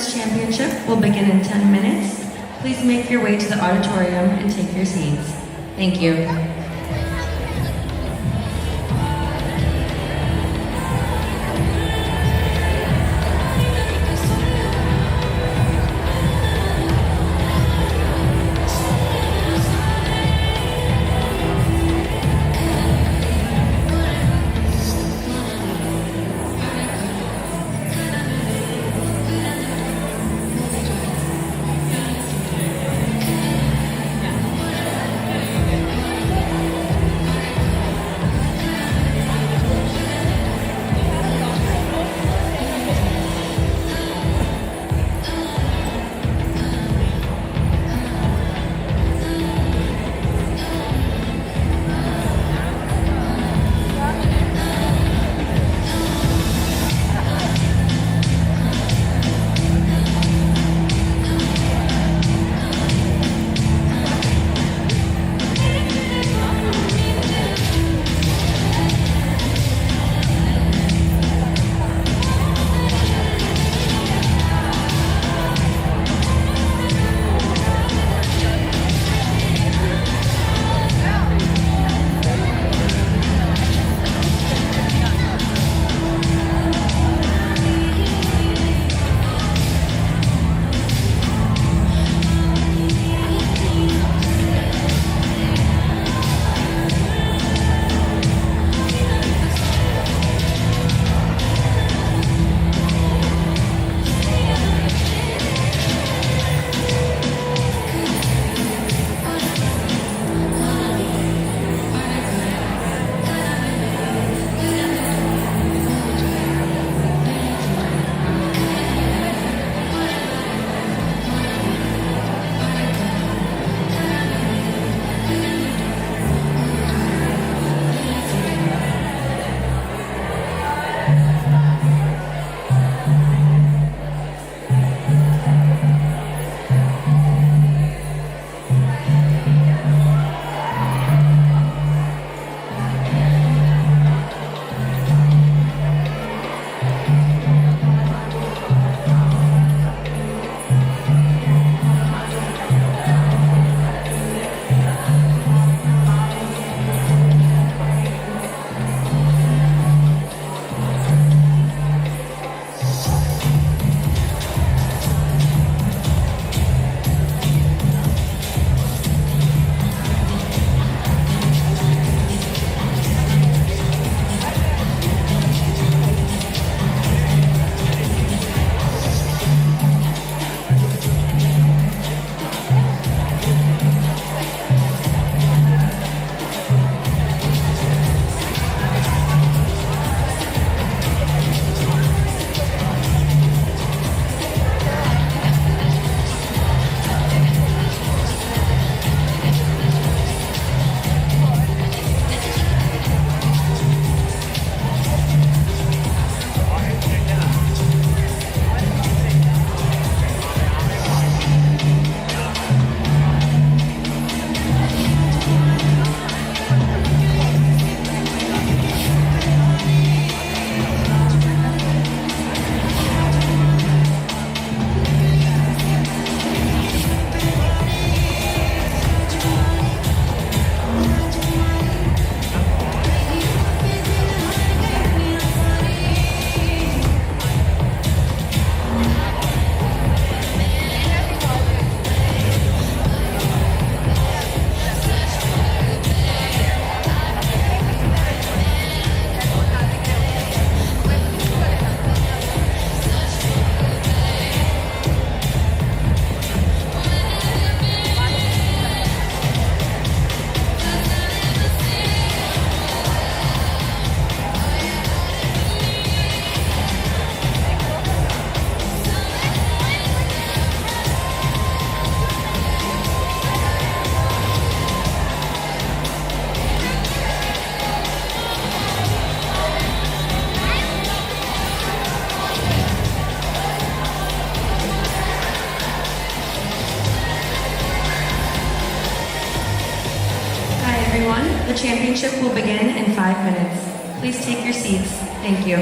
Women's Championship will begin in 10 minutes. Please make your way to the auditorium and take your seats. Thank you. The championship will begin in 5 minutes. Please take your seats. Thank you.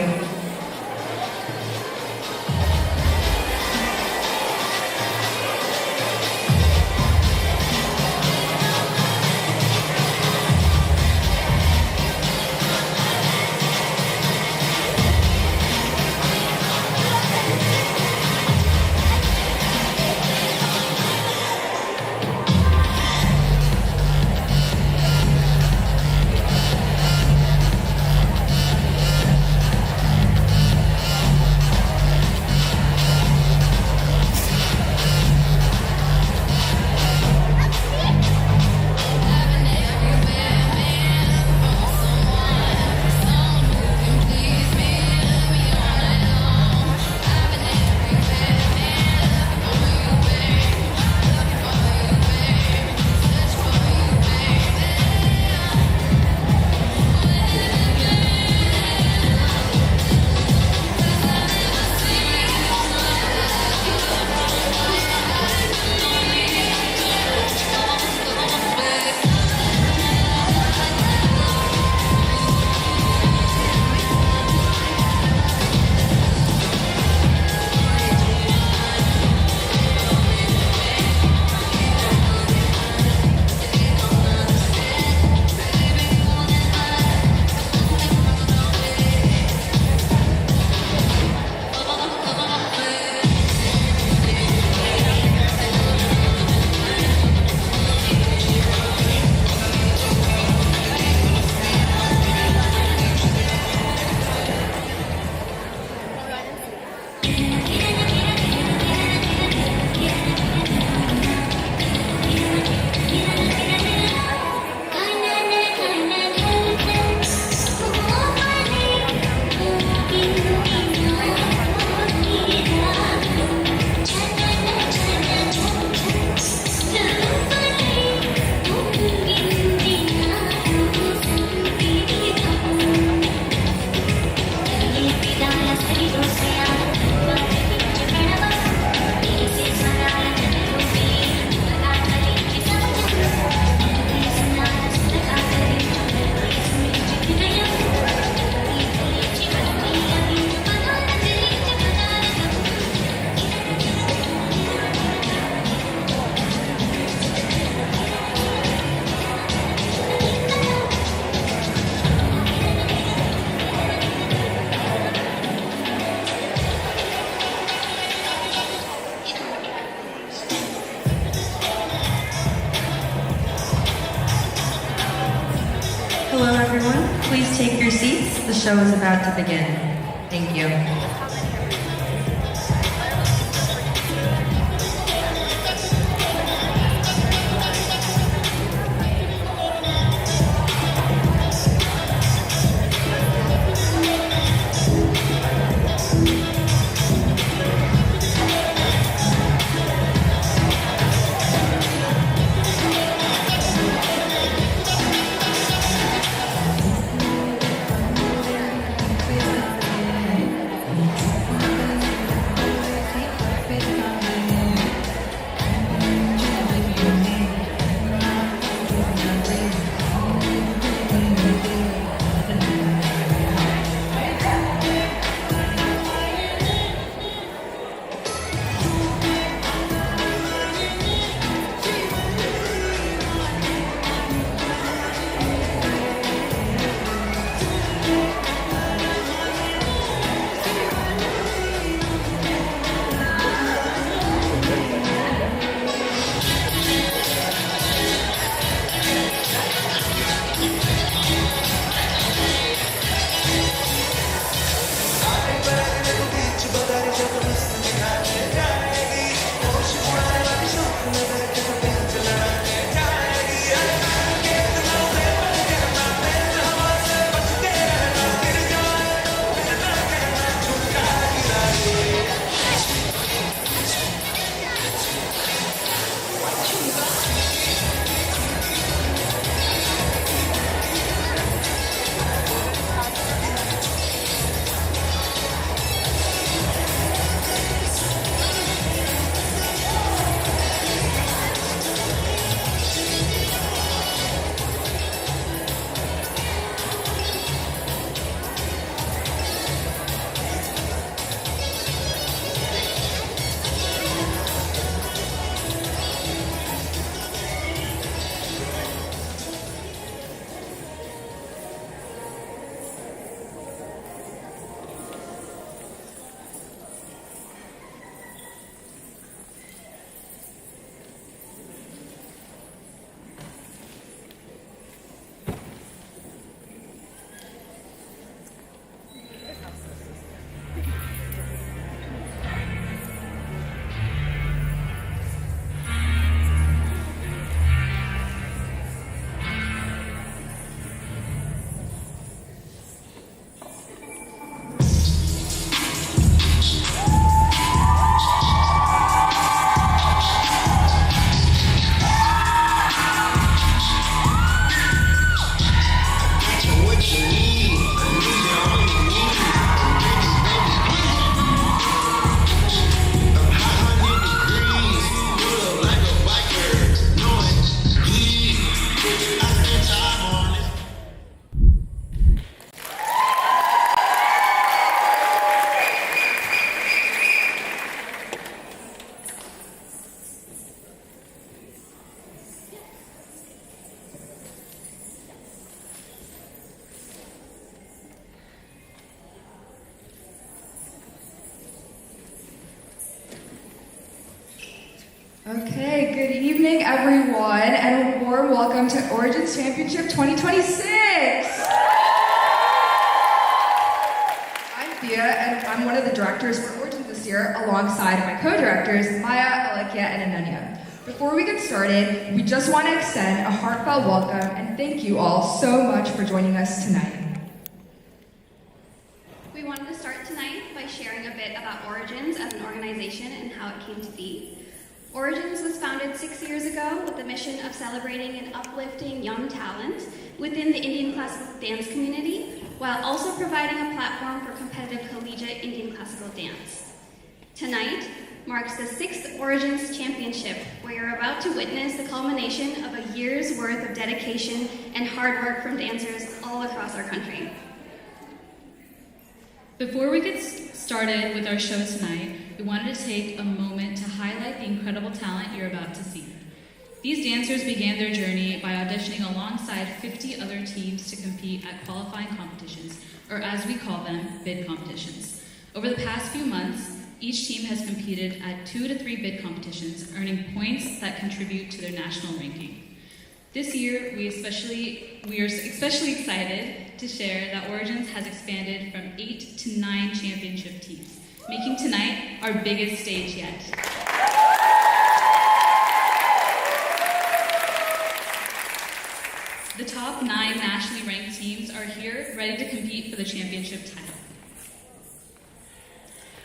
everyone. Please take your seats. The show is about to begin. Thank you. Okay, good evening everyone, and a warm welcome to Origins Championship 2026! I'm Thea, and I'm one of the directors for Origins this year, alongside my co-directors, Maya, Alekia, and Ananya. Before we get started, we just want to extend a heartfelt welcome and thank you all so much for joining us tonight. We wanted to start tonight by sharing a bit about Origins as an organization and how it came to be. Origins was founded 6 years ago with the mission of celebrating and uplifting young talent within the Indian classical dance community, while also providing a platform for competitive collegiate Indian classical dance. Tonight marks the 6th Origins Championship, where you're about to witness the culmination of a year's worth of dedication and hard work from dancers all across our country. Before we get started with our show tonight, we wanted to take a moment to highlight the incredible talent you're about to see. These dancers began their journey by auditioning alongside 50 other teams to compete at qualifying competitions, or as we call them, bid competitions. Over the past few months, each team has competed at 2 to 3 bid competitions, earning points that contribute to their national ranking. This year, we are especially excited to share that Origins has expanded from 8 to 9 championship teams, making tonight our biggest stage yet. The top 9 nationally ranked teams are here, ready to compete for the championship title.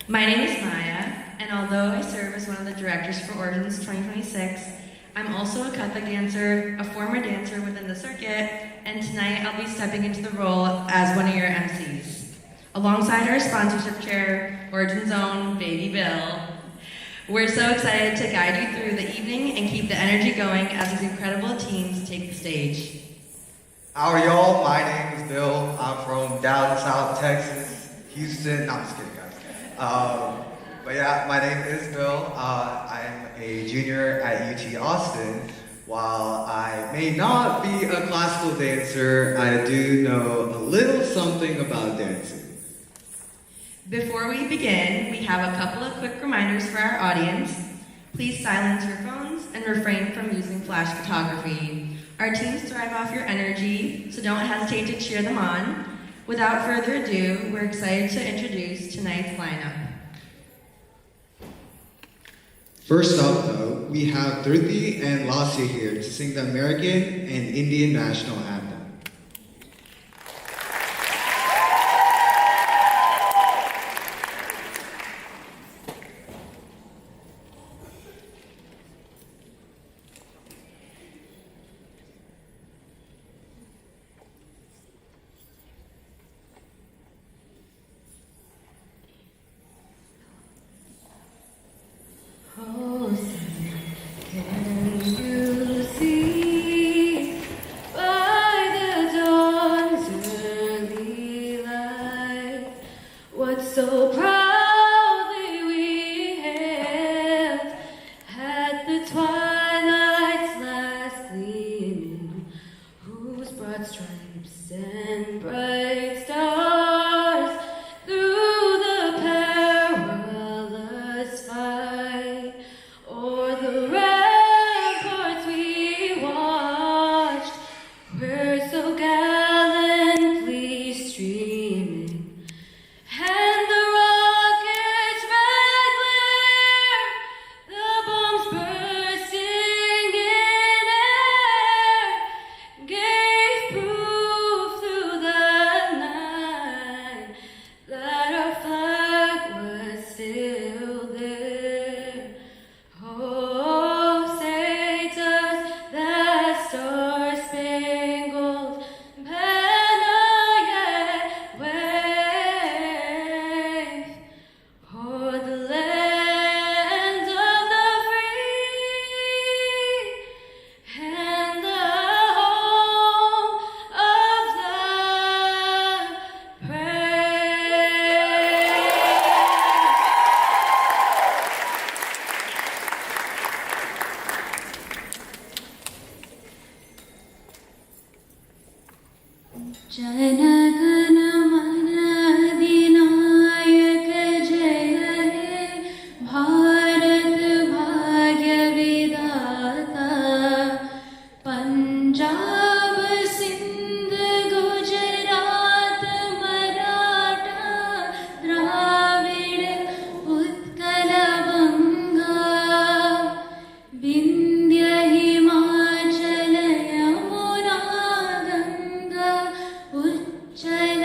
My name is Maya, and although I serve as one of the directors for Origins 2026, I'm also a Kathak dancer, a former dancer within the circuit, and tonight I'll be stepping into the role as one of your MCs. Alongside our sponsorship chair, Origins' own Baby Bill, we're so excited to guide you through the evening and keep the energy going as these incredible teams take the stage. Howdy y'all, my name is Bill. I'm from down south Texas, Houston. No, I'm just kidding, guys. But yeah, my name is Bill. I'm a junior at UT Austin. While I may not be a classical dancer, I do know a little something about dancing. Before we begin, we have a couple of quick reminders for our audience. Please silence your phones and refrain from using flash photography. Our teams thrive off your energy, so don't hesitate to cheer them on. Without further ado, we're excited to introduce tonight's lineup. First up, though, we have Dhvani and Lasya here to sing the American and Indian national anthem. Oh, can you see by the dawn's early light what so proudly we hailed at the twilight's last gleaming, whose broad stripes and bright stars through the perilous fight o'er the ramparts we watched, were so gallantly streaming, and the rocket's red glare, the bombs bursting in air, gave proof through the night that our flag was still there. Oh, say does that star-spangled banner yet wave o'er the land of the free and the home of the brave? जनगण मन अधिनायक जय हे भारत भाग्य विधाता पंजाब सिंध गुजरात मराठा द्राविड़ उत्कल बंगा Vindhya Himachal Yamuna Ganga उच्चल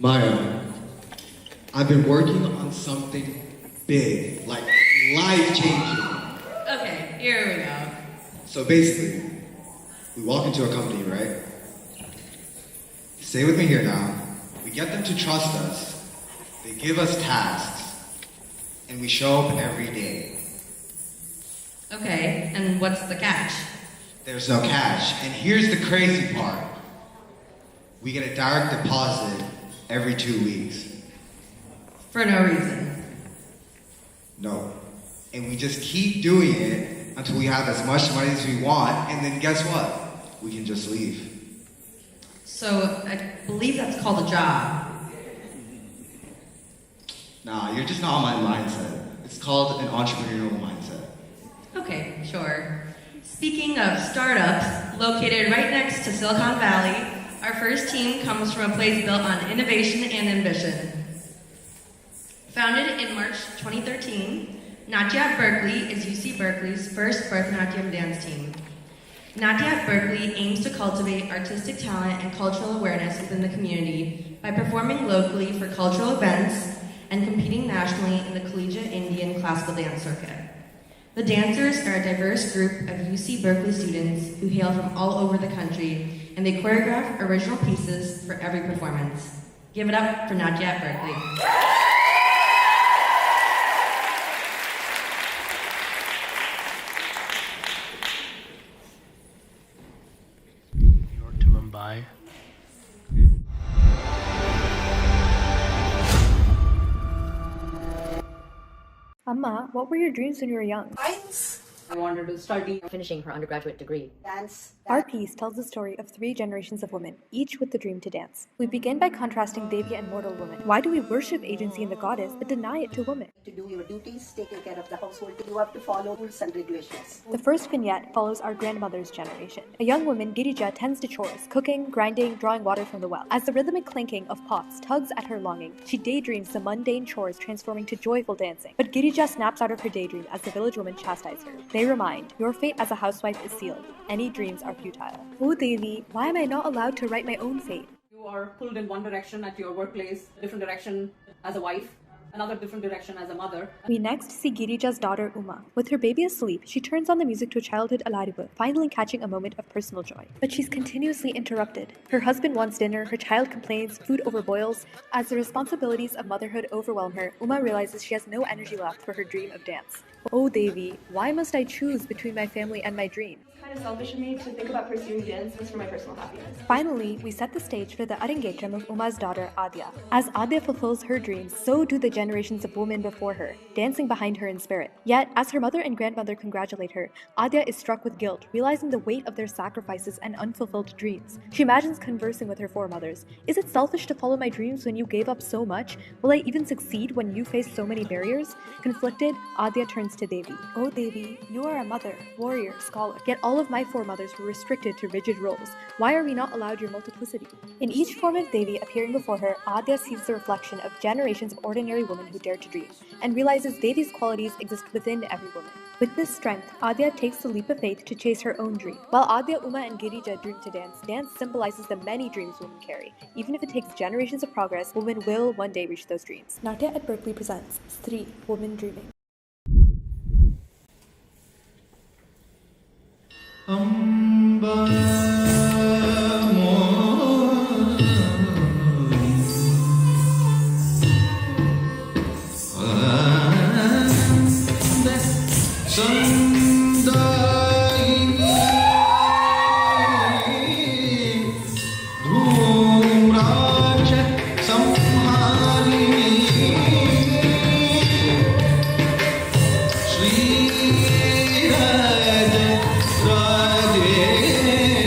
Maya, I've been working on something big, like life-changing. Okay, here we go. So basically, we walk into a company, right? Stay with me here now. We get them to trust us. They give us tasks. And we show up every day. Okay, and what's the catch? There's no cash. And here's the crazy part. We get a direct deposit every 2 weeks. For no reason. No. And we just keep doing it until we have as much money as we want, and then guess what? We can just leave. So, I believe that's called a job. Nah, you're just not on my mindset. It's called an entrepreneurial mindset. Okay, sure. Speaking of startups, located right next to Silicon Valley, our first team comes from a place built on innovation and ambition. Founded in March 2013, Natya at Berkeley is UC Berkeley's first Bharatanatyam dance team. Natya at Berkeley aims to cultivate artistic talent and cultural awareness within the community by performing locally for cultural events and competing nationally in the collegiate Indian classical dance circuit. The dancers are a diverse group of UC Berkeley students who hail from all over the country, and they choreograph original pieces for every performance. Give it up for Natya at Berkeley. New York to Mumbai. Amma, what were your dreams when you were young? I wanted to study finishing her undergraduate degree. dance. Our piece tells the story of 3 generations of women, each with the dream to dance. We begin by contrasting Devi and mortal woman. Why do we worship agency in the goddess but deny it to women? To do your duties, taking care of the household, you have to follow rules and regulations. The first vignette follows our grandmother's generation. A young woman, Girija, tends to chores, cooking, grinding, drawing water from the well. As the rhythmic clinking of pots tugs at her longing, she daydreams the mundane chores transforming to joyful dancing. But Girija snaps out of her daydream as the village women chastise her. They remind, your fate as a housewife is sealed. Any dreams are futile. Oh Devi, why am I not allowed to write my own fate? You are pulled in one direction at your workplace, a different direction as a wife, another different direction as a mother. We next see Girija's daughter Uma. With her baby asleep, she turns on the music to a childhood Alaribu, finally catching a moment of personal joy. But she's continuously interrupted. Her husband wants dinner, her child complains, food overboils. As the responsibilities of motherhood overwhelm her, Uma realizes she has no energy left for her dream of dance. Oh Devi, why must I choose between my family and my dream? Kind of selfish of me to think about pursuing dance just for my personal happiness. Finally, we set the stage for the Arangetram of Uma's daughter Adya. As Adya fulfills her dreams, so do the generations of women before her, dancing behind her in spirit. Yet, as her mother and grandmother congratulate her, Adya is struck with guilt, realizing the weight of their sacrifices and unfulfilled dreams. She imagines conversing with her foremothers. Is it selfish to follow my dreams when you gave up so much? Will I even succeed when you face so many barriers? Conflicted, Adya turns to Devi. Oh Devi, you are a mother, warrior, scholar. Yet all of my foremothers were restricted to rigid roles. Why are we not allowed your multiplicity? In each form of Devi appearing before her, Adya sees the reflection of generations of ordinary women who dare to dream, and realizes Devi's qualities exist within every woman. With this strength, Adya takes the leap of faith to chase her own dream. While Adya, Uma, and Girija dream to dance, dance symbolizes the many dreams women carry. Even if it takes generations of progress, women will one day reach those dreams. Natya at Berkeley presents Stree, Woman Dreaming. Shri Radhe Radhe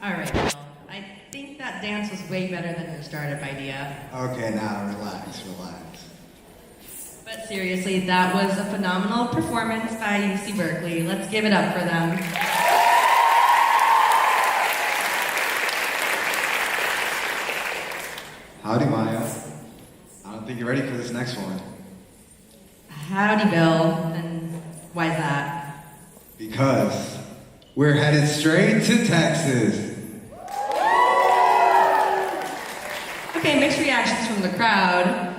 All right, Bill. I think that dance was way better than your startup idea. Okay, now relax. But seriously, that was a phenomenal performance by UC Berkeley. Let's give it up for them. Howdy, Maya. I don't think you're ready for this next one. Howdy, Bill. And why is that? Because we're headed straight to Texas. Okay, mixed reactions from the crowd.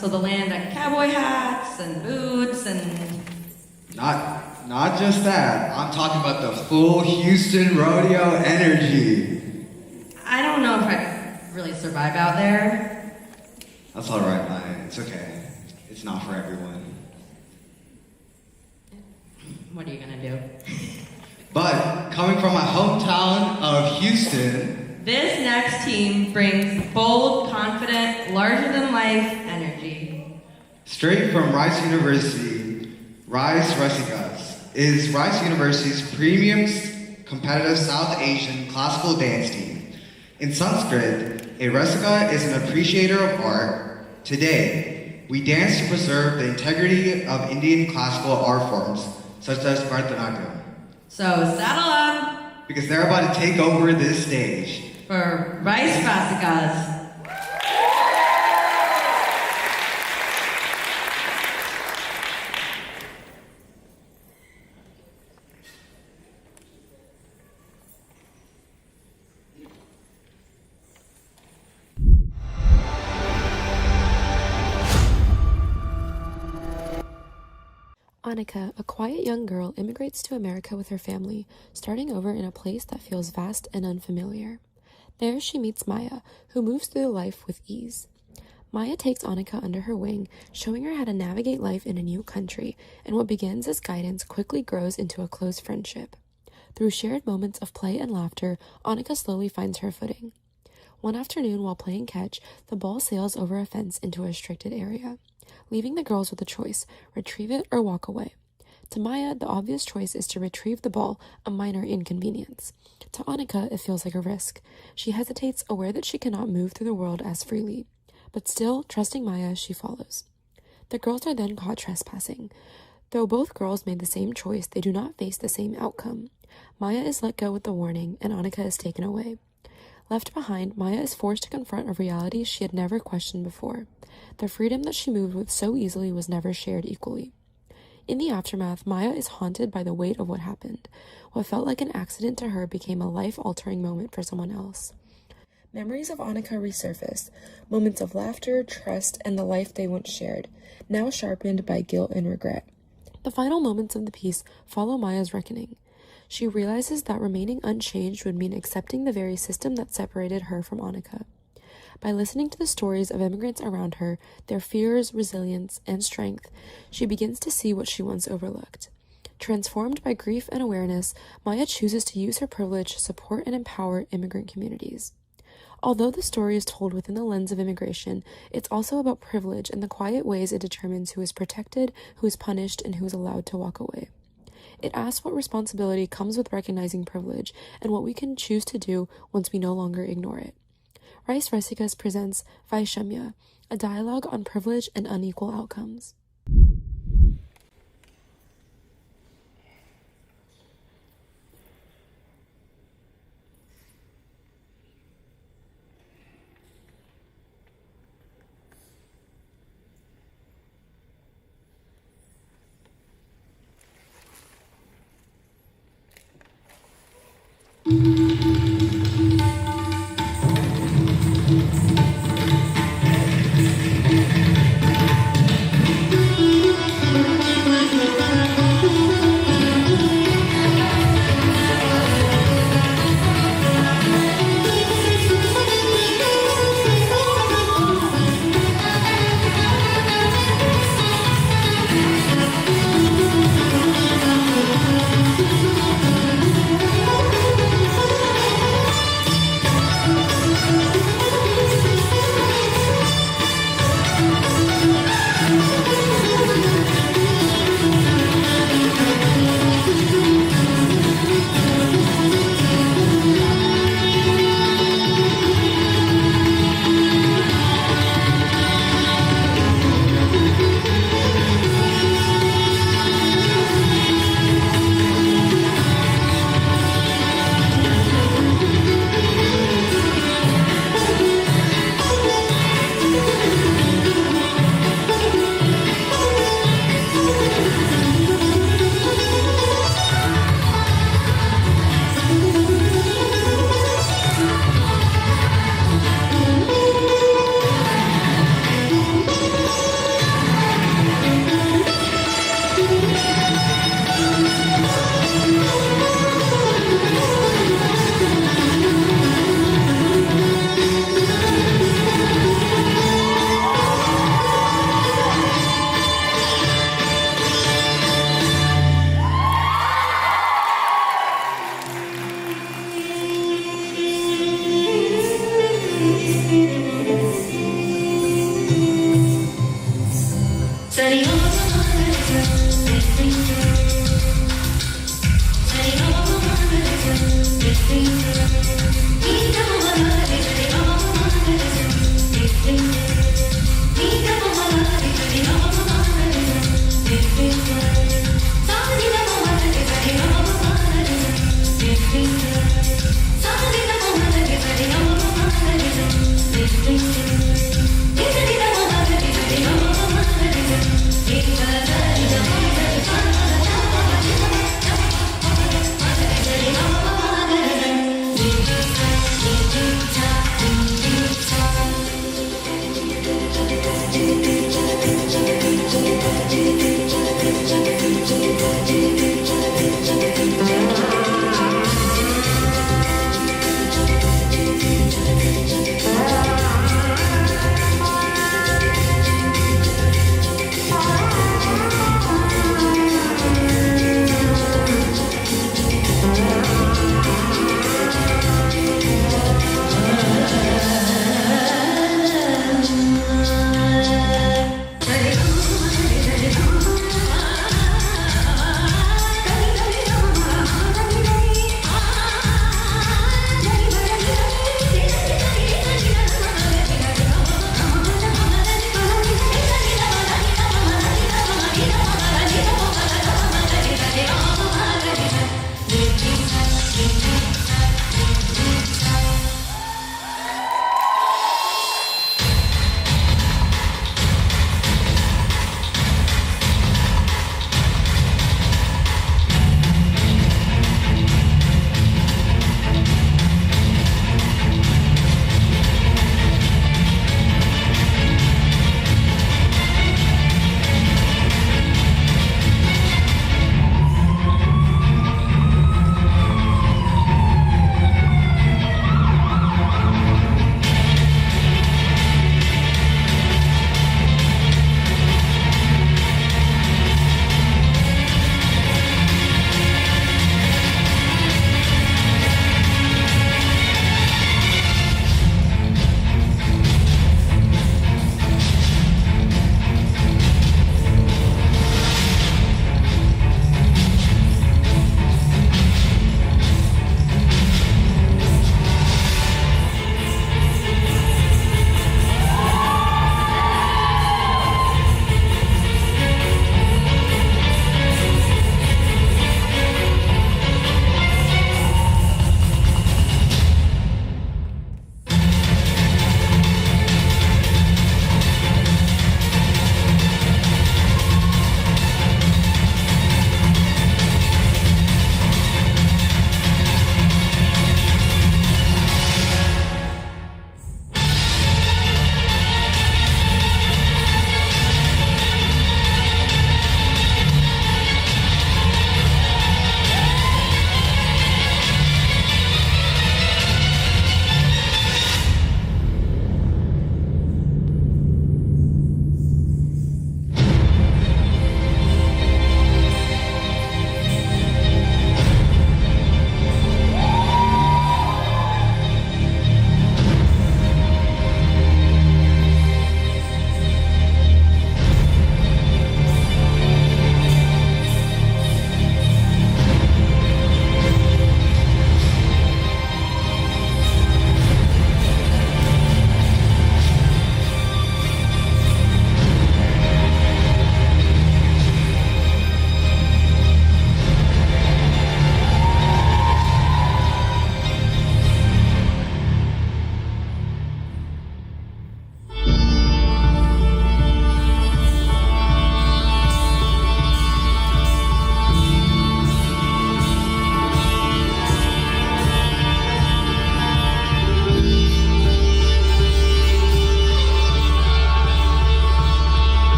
So the land of cowboy hats and boots and... Not just that. I'm talking about the full Houston rodeo energy. I don't know if I really survive out there. That's all right, Maya. It's okay. It's not for everyone. What are you gonna do? But coming from my hometown of Houston, This next team brings bold, confident, larger-than-life energy. straight from Rice University, Rasikas is Rice University's premium competitive South Asian classical dance team. In Sanskrit, a Rasika is an appreciator of art. Today, we dance to preserve the integrity of Indian classical art forms, such as Bharatanatyam. So saddle up Because they're about to take over this stage. for Rice Rasikas. Annika, a quiet young girl, immigrates to America with her family, starting over in a place that feels vast and unfamiliar. There she meets Maya, who moves through life with ease. Maya takes Annika under her wing, showing her how to navigate life in a new country, and what begins as guidance quickly grows into a close friendship. Through shared moments of play and laughter, Annika slowly finds her footing. One afternoon, while playing catch, the ball sails over a fence into a restricted area, leaving the girls with a choice: retrieve it or walk away. To Maya, the obvious choice is to retrieve the ball, a minor inconvenience. To Annika, it feels like a risk. She hesitates, aware that she cannot move through the world as freely. But still, trusting Maya, she follows. The girls are then caught trespassing. Though both girls made the same choice, they do not face the same outcome. Maya is let go with the warning, and Annika is taken away. Left behind, Maya is forced to confront a reality she had never questioned before. The freedom that she moved with so easily was never shared equally. In the aftermath, Maya is haunted by the weight of what happened. What felt like an accident to her became a life-altering moment for someone else. Memories of Annika resurface, moments of laughter, trust, and the life they once shared, now sharpened by guilt and regret. The final moments of the piece follow Maya's reckoning. She realizes that remaining unchanged would mean accepting the very system that separated her from Annika. By listening to the stories of immigrants around her, their fears, resilience, and strength, she begins to see what she once overlooked. Transformed by grief and awareness, Maya chooses to use her privilege to support and empower immigrant communities. Although the story is told within the lens of immigration, it's also about privilege and the quiet ways it determines who is protected, who is punished, and who is allowed to walk away. It asks what responsibility comes with recognizing privilege and what we can choose to do once we no longer ignore it. Rice Rasikas presents Vaishamya, a dialogue on privilege and unequal outcomes.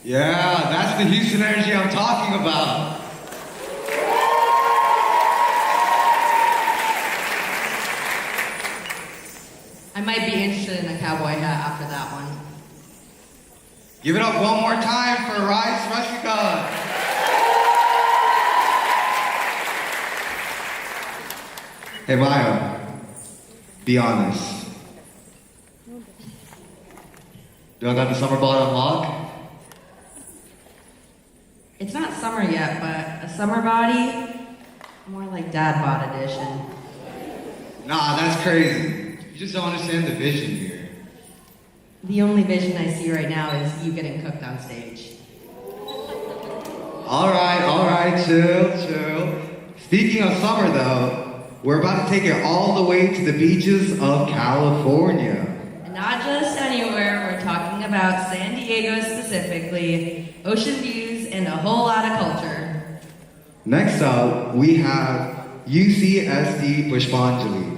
Yeah, that's the Houston energy I'm talking about. I might be interested in a cowboy hat after that one. Give it up one more time for Rasikas. Hey Maya, be honest. Do I got the summer bod on lock? It's not summer yet, but a summer body, more like dad bod edition. Nah, that's crazy. You just don't understand the vision here. The only vision I see right now is you getting cooked on stage. Alright, chill. Speaking of summer though, we're about to take it all the way to the beaches of California. And not just anywhere, we're talking about San Diego specifically, ocean views, and a whole lot of culture. Next up, we have UCSD Pushpanjali.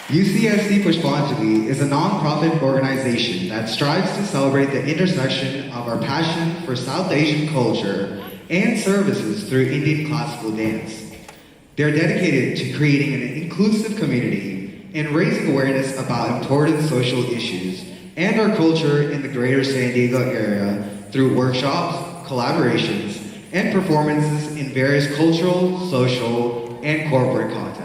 UCSD Pushpanjali is a non-profit organization that strives to celebrate the intersection of our passion for South Asian culture and services through Indian classical dance. They're dedicated to creating an inclusive community and raising awareness about important social issues and our culture in the greater San Diego area through workshops, collaborations, and performances in various cultural, social, and corporate contexts.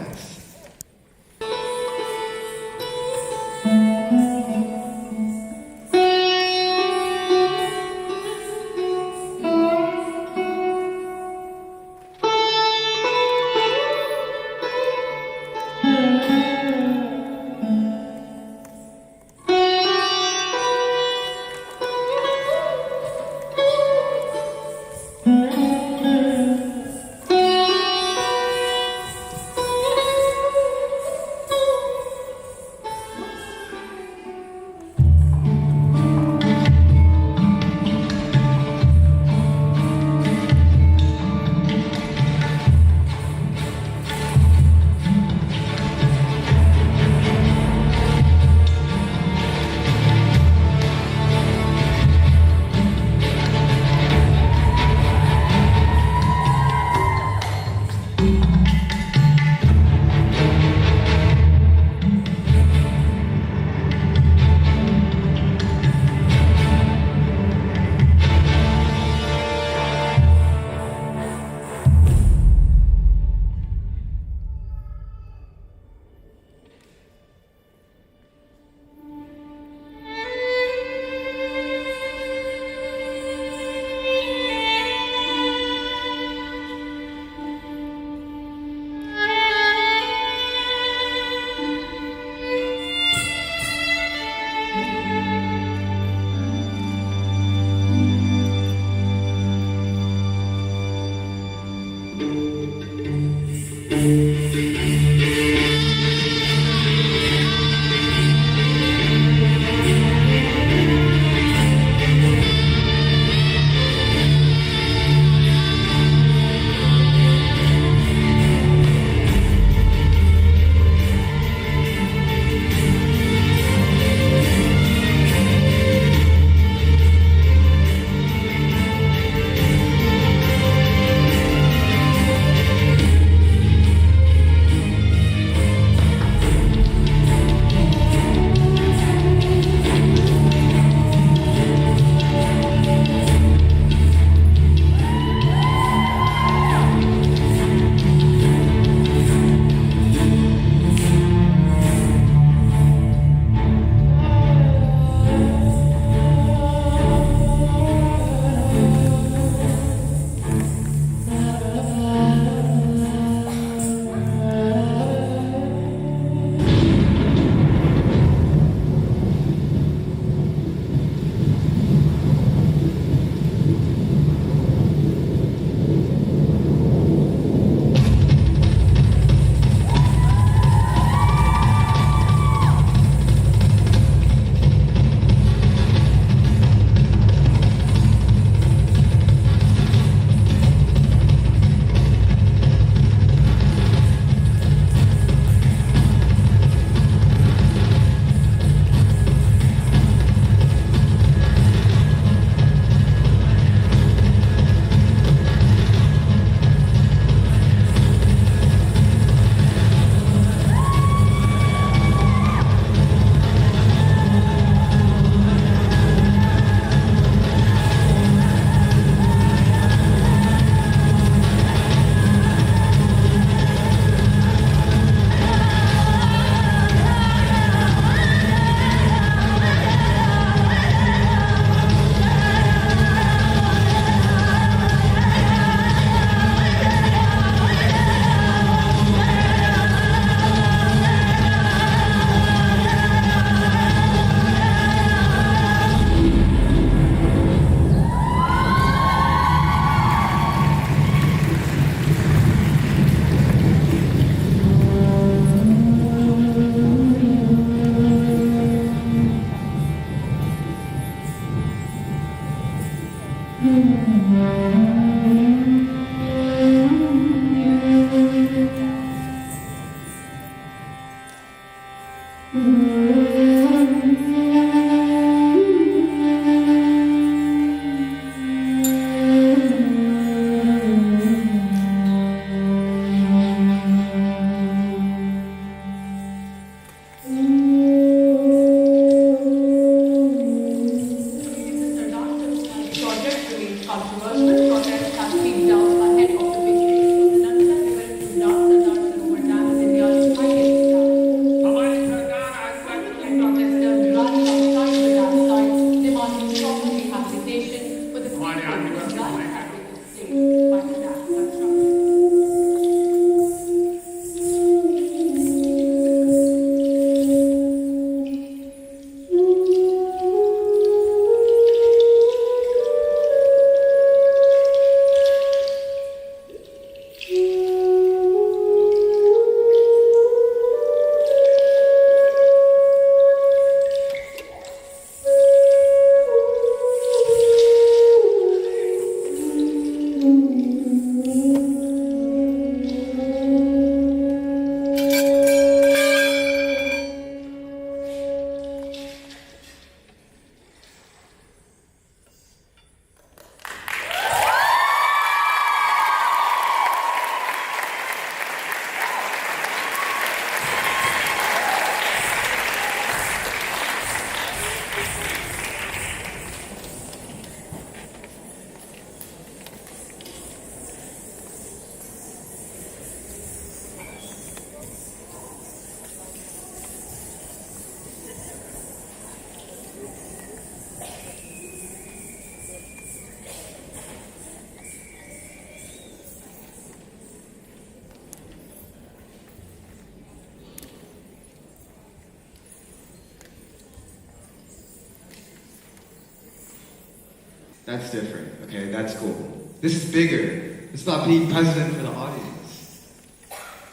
That's different, okay? That's cool. This is bigger. It's about being president for the audience.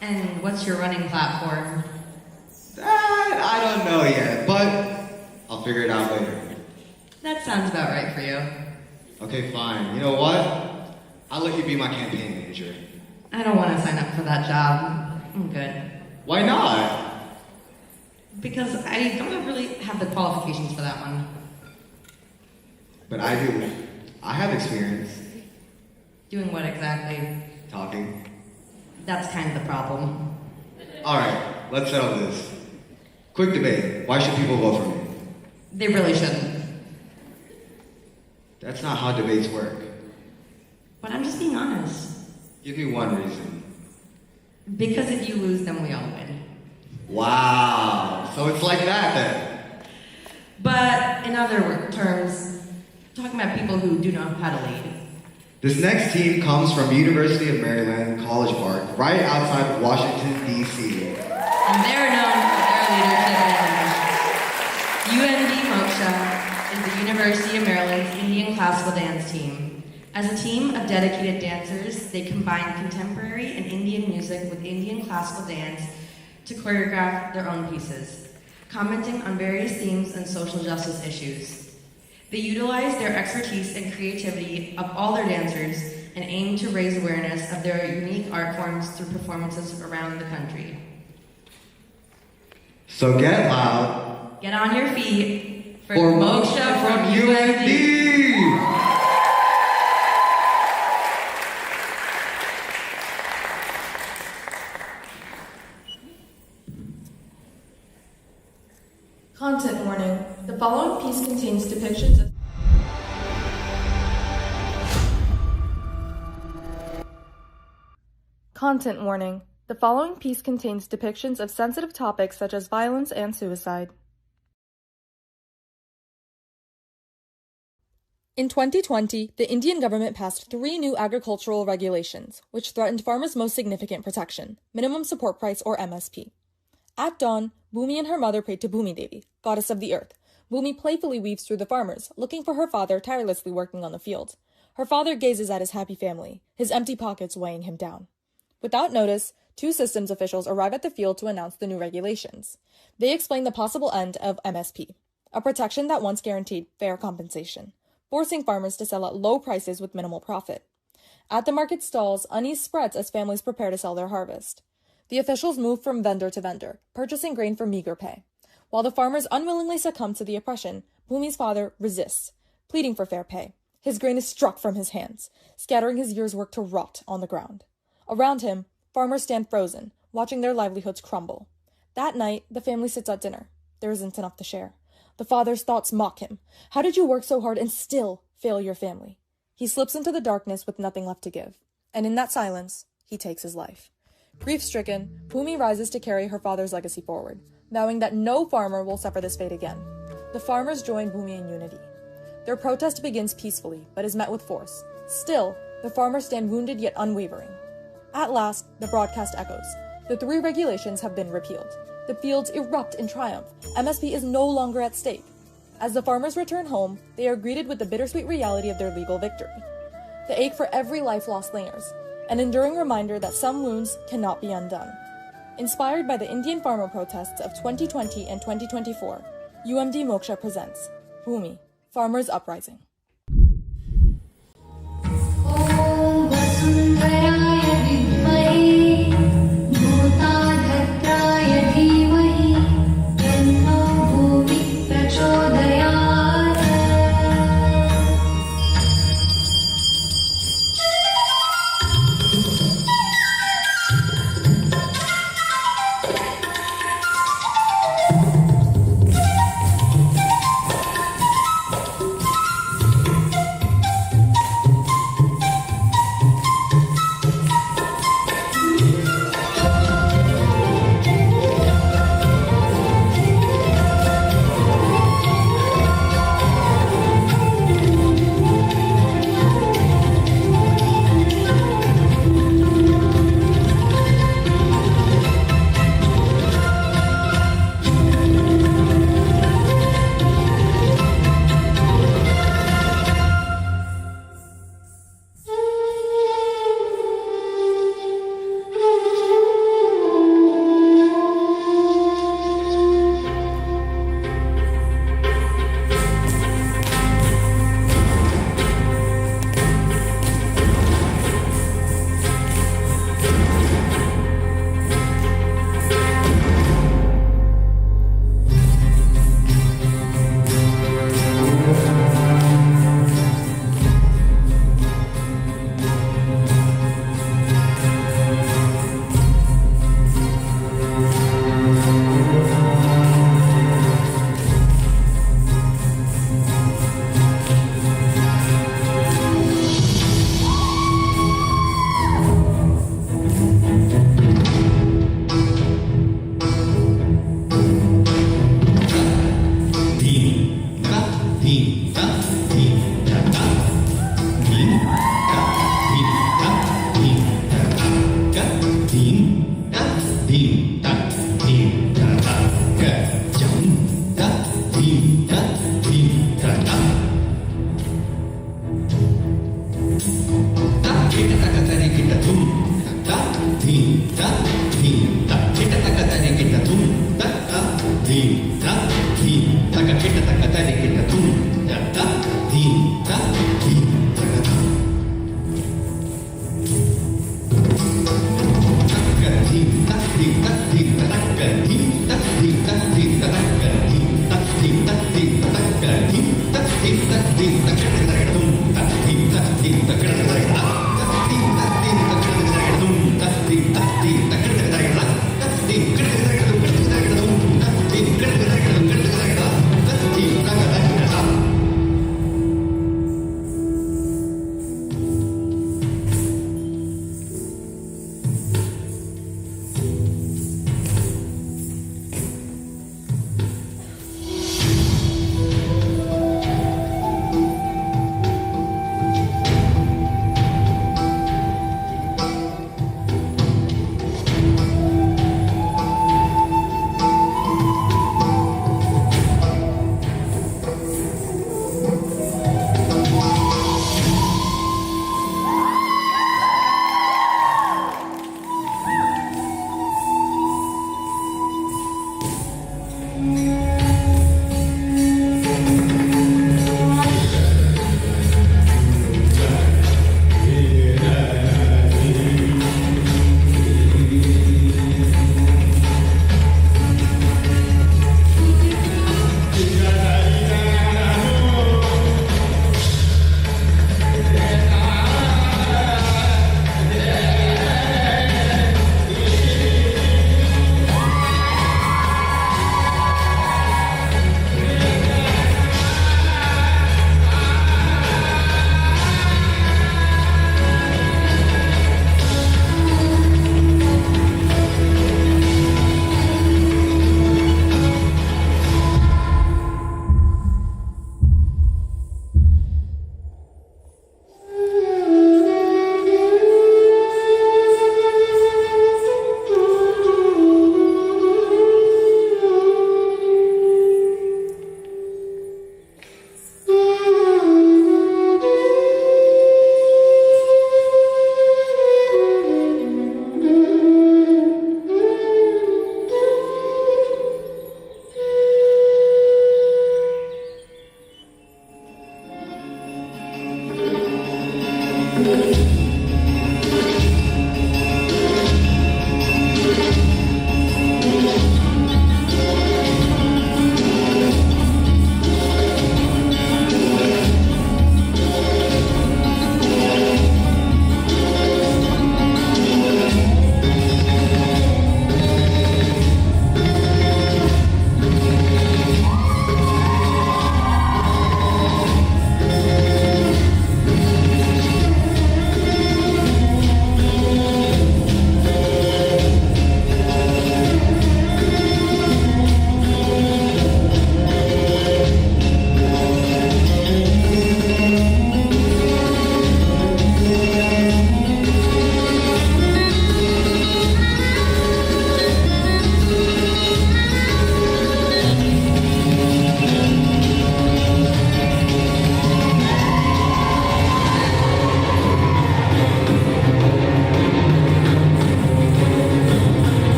And what's your running platform? That I don't know yet, but I'll figure it out later. That sounds about right for you. Okay, fine. You know what? I'll let you be my campaign manager. I don't want to sign up for that job. I'm good. Why not? Because I don't really have the qualifications for that one. But I do. I have experience. Doing what exactly? Talking. That's kind of the problem. Alright, let's settle this. Quick debate. Why should people vote for me? They really shouldn't. That's not how debates work. But I'm just being honest. Give me one reason. Because if you lose, then we all win. Wow. So it's like that then. But in other terms, talking about people who do know how to lead. This next team comes from University of Maryland, College Park, right outside of Washington, D.C. And they're known for their leadership and UMD Moksha is the University of Maryland's Indian classical dance team. As a team of dedicated dancers, they combine contemporary and Indian music with Indian classical dance to choreograph their own pieces, commenting on various themes and social justice issues. They utilize their expertise and creativity of all their dancers and aim to raise awareness of their unique art forms through performances around the country. So get loud. Get on your feet for Moksha from UMD! Content warning. The following piece contains depictions of Content warning. The following piece contains depictions of sensitive topics such as violence and suicide. In 2020, the Indian government passed 3 new agricultural regulations, which threatened farmers' most significant protection, minimum support price or MSP. At dawn, Bhumi and her mother prayed to Bhumi Devi, goddess of the earth. Bhumi playfully weaves through the farmers, looking for her father tirelessly working on the field. Her father gazes at his happy family, his empty pockets weighing him down. Without notice, 2 systems officials arrive at the field to announce the new regulations. They explain the possible end of MSP, a protection that once guaranteed fair compensation, forcing farmers to sell at low prices with minimal profit. At the market stalls, unease spreads as families prepare to sell their harvest. The officials move from vendor to vendor, purchasing grain for meager pay. While the farmers unwillingly succumb to the oppression, Bhumi's father resists, pleading for fair pay. His grain is struck from his hands, scattering his year's work to rot on the ground. Around him, farmers stand frozen, watching their livelihoods crumble. That night, the family sits at dinner. There isn't enough to share. The father's thoughts mock him. How did you work so hard and still fail your family? He slips into the darkness with nothing left to give. And in that silence, he takes his life. Grief-stricken, Bhumi rises to carry her father's legacy forward, vowing that no farmer will suffer this fate again. The farmers join Bhumi in unity. Their protest begins peacefully, but is met with force. Still, the farmers stand wounded yet unwavering. At last, the broadcast echoes. The 3 regulations have been repealed. The fields erupt in triumph. MSP is no longer at stake. As the farmers return home, they are greeted with the bittersweet reality of their legal victory. The ache for every life lost lingers, an enduring reminder that some wounds cannot be undone. Inspired by the Indian farmer protests of 2020 and 2024, UMD Moksha presents Bhumi, Farmers' Uprising.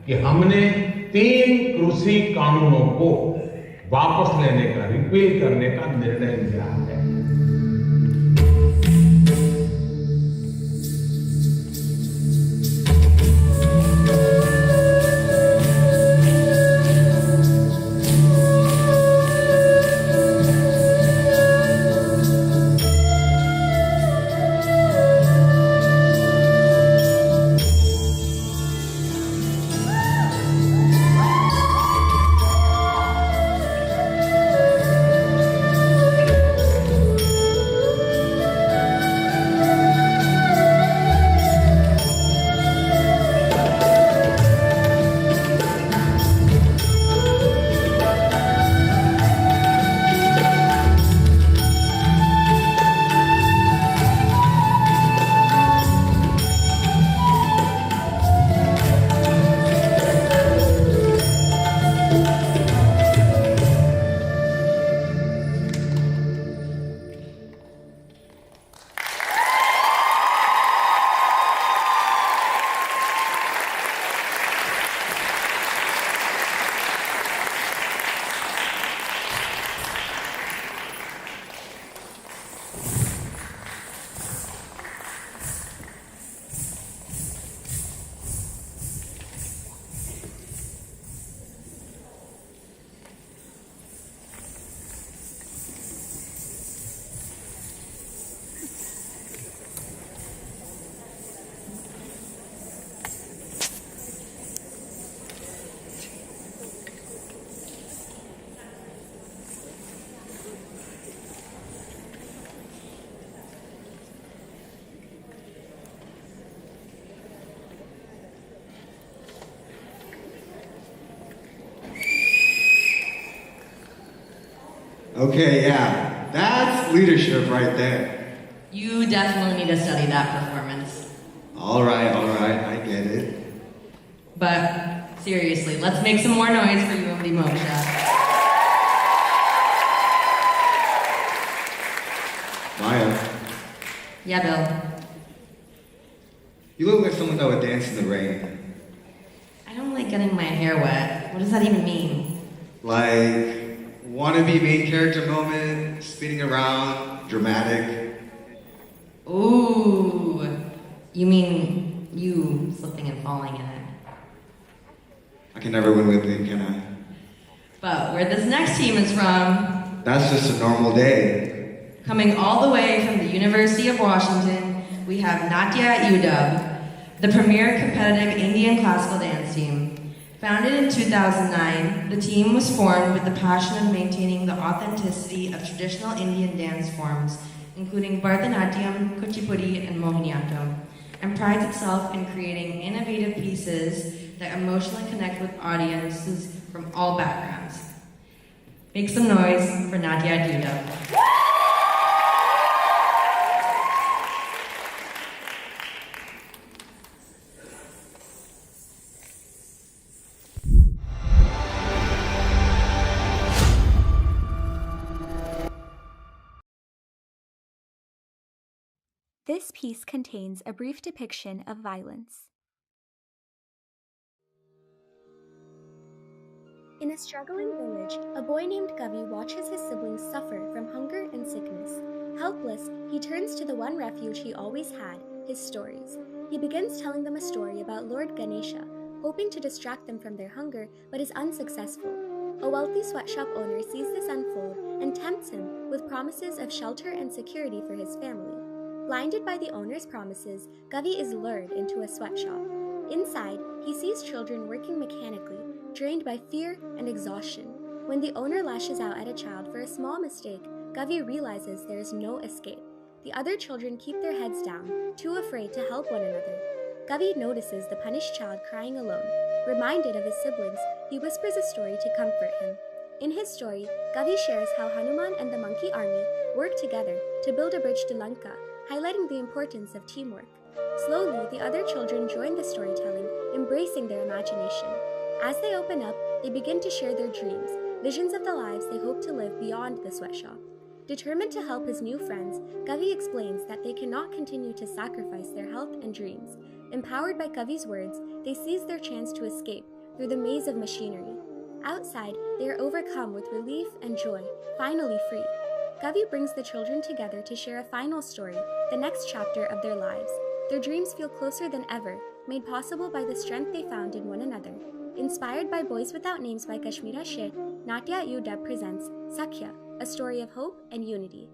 कि हमने 3 कृषि कानूनों को वापस लेने का, repeal करने का निर्णय लिया है। Okay, yeah, that's leadership right there. You definitely need to study that performance. All right, I get it. But seriously, let's make some more noise for UMD Moksha. Maya, Yeah, Bill. you look like someone that would dance in the rain. I don't like getting my hair wet. What does that even mean? Like, wannabe main character moment, spinning around, dramatic. Ooh. You mean you slipping and falling in it. I can never win with you, can I? But where this next team is from, That's just a normal day. coming all the way from the University of Washington, we have Natya at UW, the premier competitive Indian classical dance team. Founded in 2009, the team was formed with the passion of maintaining the authenticity of traditional Indian dance forms, including Bharatanatyam, Kuchipudi, and Mohiniyattam, and prides itself in creating innovative pieces that emotionally connect with audiences from all backgrounds. Make some noise for Natya at UW. This piece contains a brief depiction of violence. In a struggling village, a boy named Kavi watches his siblings suffer from hunger and sickness. Helpless, he turns to the one refuge he always had, his stories. He begins telling them a story about Lord Ganesha, hoping to distract them from their hunger, but is unsuccessful. A wealthy sweatshop owner sees this unfold and tempts him with promises of shelter and security for his family. Blinded by the owner's promises, Kavi is lured into a sweatshop. Inside, he sees children working mechanically, drained by fear and exhaustion. When the owner lashes out at a child for a small mistake, Kavi realizes there is no escape. The other children keep their heads down, too afraid to help one another. Kavi notices the punished child crying alone. Reminded of his siblings, he whispers a story to comfort him. In his story, Kavi shares how Hanuman and the monkey army work together to build a bridge to Lanka, highlighting the importance of teamwork. Slowly, the other children join the storytelling, embracing their imagination. As they open up, they begin to share their dreams, visions of the lives they hope to live beyond the sweatshop. Determined to help his new friends, Kavi explains that they cannot continue to sacrifice their health and dreams. Empowered by Kavi's words, they seize their chance to escape through the maze of machinery. Outside, they are overcome with relief and joy, finally free. Kavi brings the children together to share a final story, the next chapter of their lives. Their dreams feel closer than ever, made possible by the strength they found in one another. Inspired by Boys Without Names by Kashmira Sheikh, Natya at UW presents Sakhya, a story of hope and unity.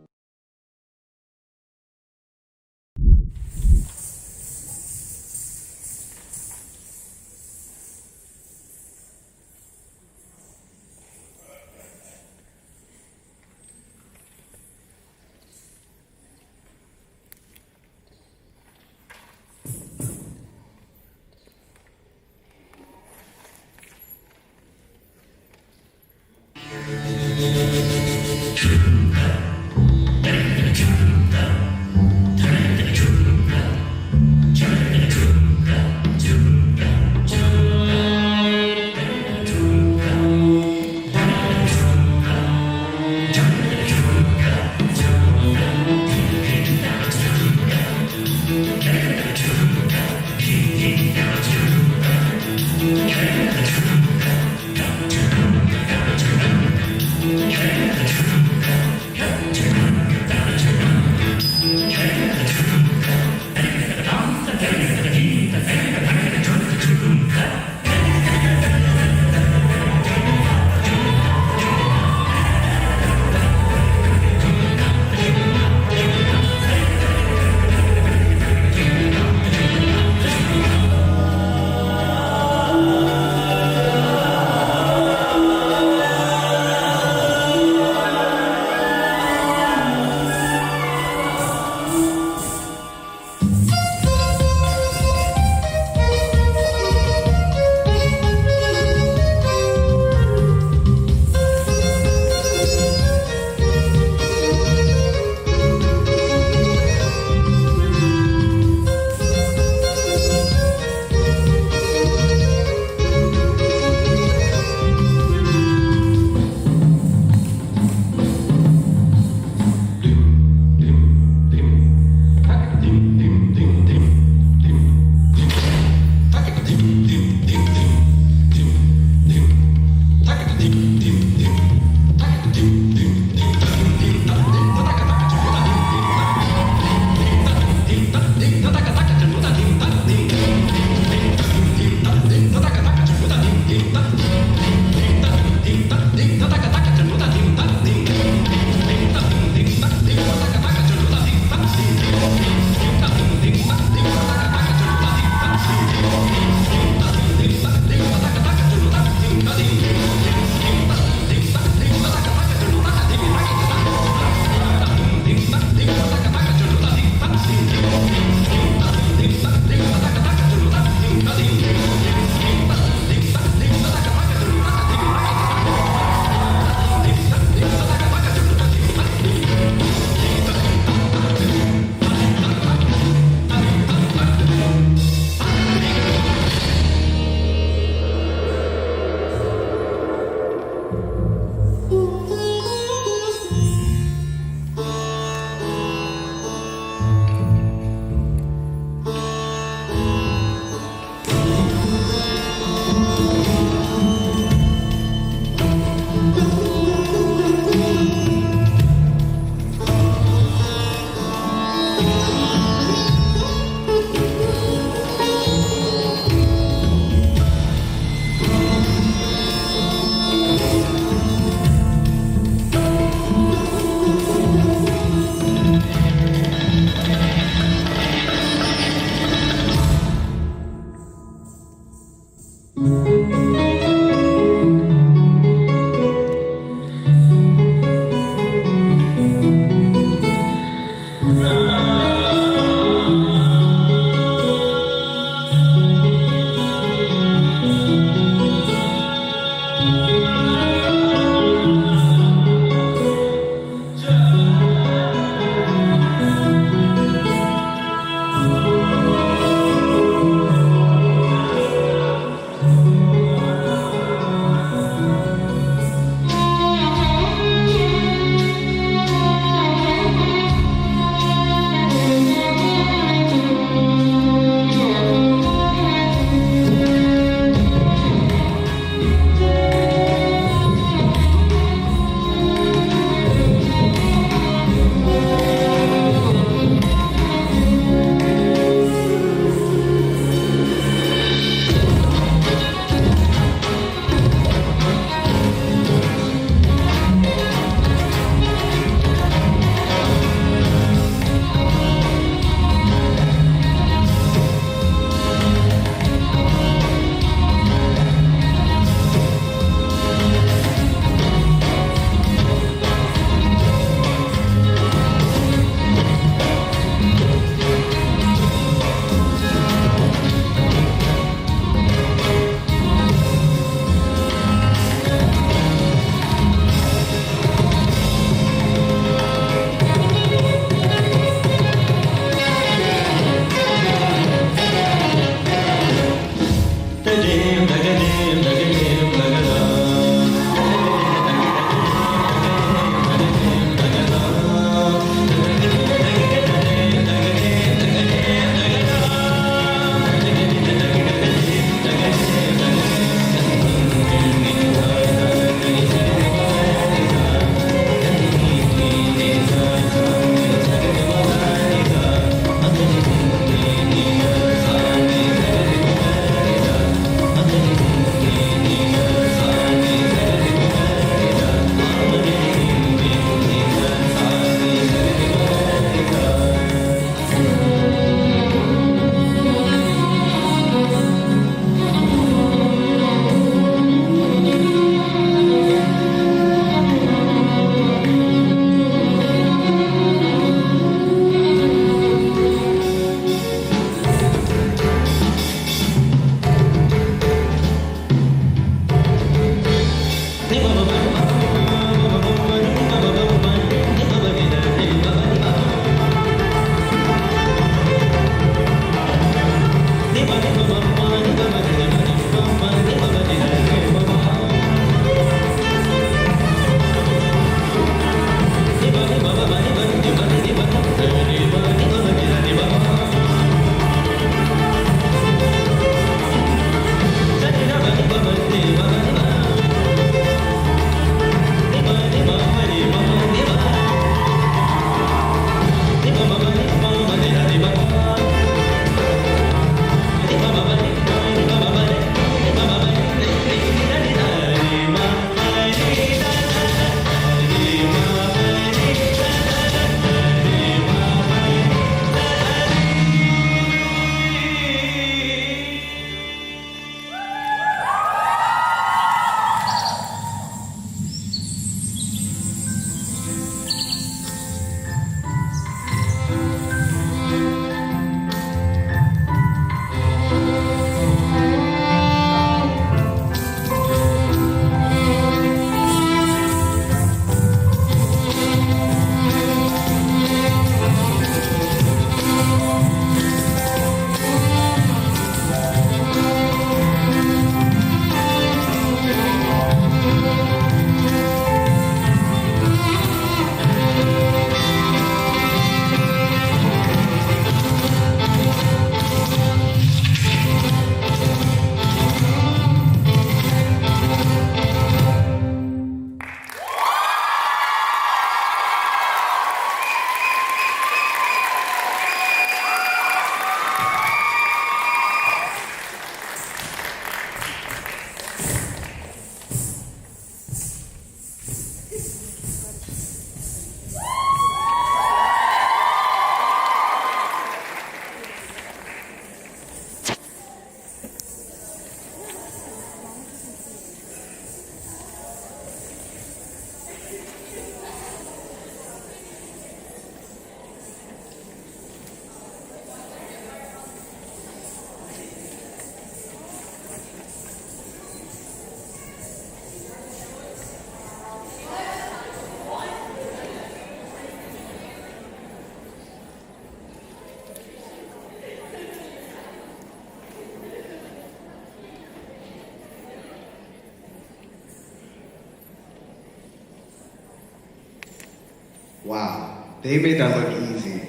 Wow, they made that look easy.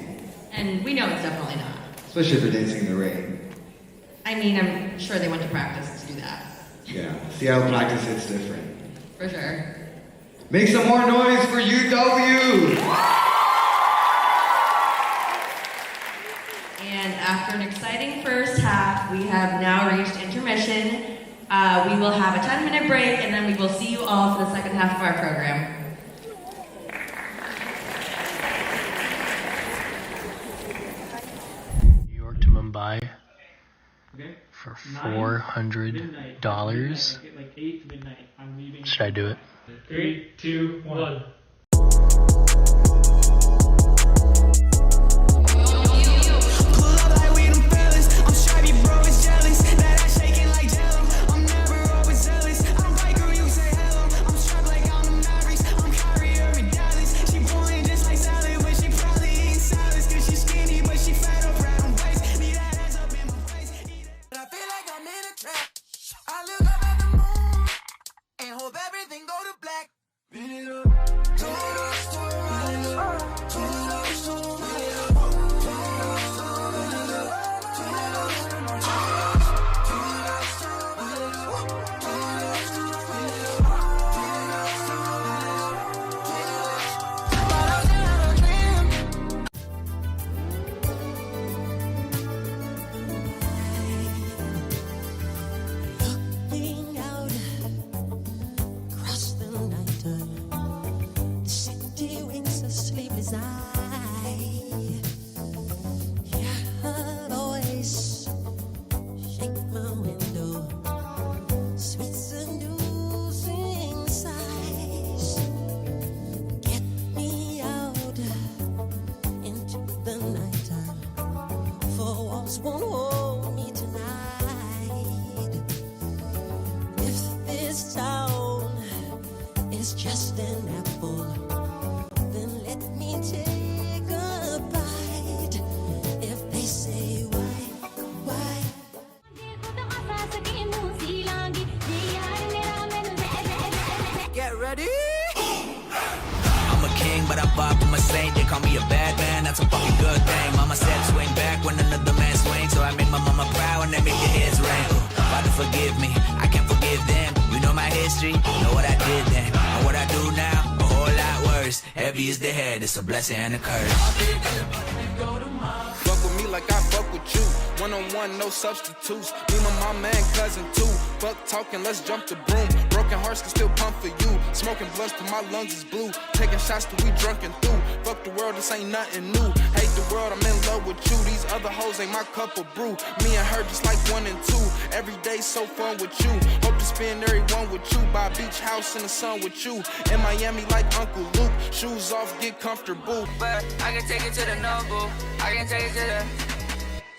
And we know it's definitely not. Especially for dancing in the rain. I mean, I'm sure they went to practice to do that. Yeah, Seattle practice hits different. For sure. Make some more noise for UW! And after an exciting first half, we have now reached intermission. We will have a 10-minute break, and then we will see you all for the second half of our program. New York to Mumbai for $400. Should I do it? 3, 2, 1. It's a blessing and a curse. Fuck with me like I fuck with you. One-on-one, no substitutes. Me, my mama and cousin too. Fuck talking, let's jump the broom. Broken hearts can still pump for you. Smoking blunts till my lungs is blue. Taking shots till we drunken through. Fuck the world, this ain't nothing new. Hate the world, I'm in love with you. These other hoes ain't my cup of brew. Me and her just like 1 and 2. Every day so fun with you. Hope to spend every one with you. Buy a beach house in the sun with you. In Miami like Uncle Luke. Shoes off, get comfortable. But I can take it to the number. I can take it to the.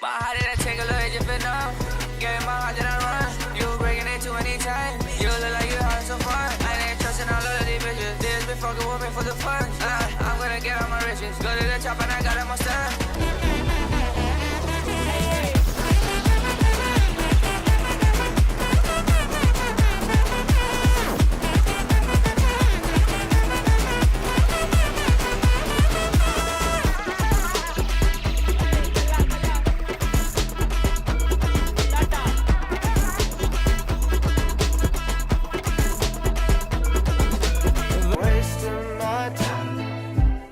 But how did I take a look at your fit now? Gave my heart, did I run? You were breaking it too many times. You look like you having some fun. I ain't trusting all of these bitches. This been fucking with me for the fun. I'm gonna get all my riches. Go to the top and I got it my son. Wasting my time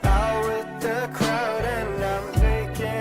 out with the crowd, and I'm thinking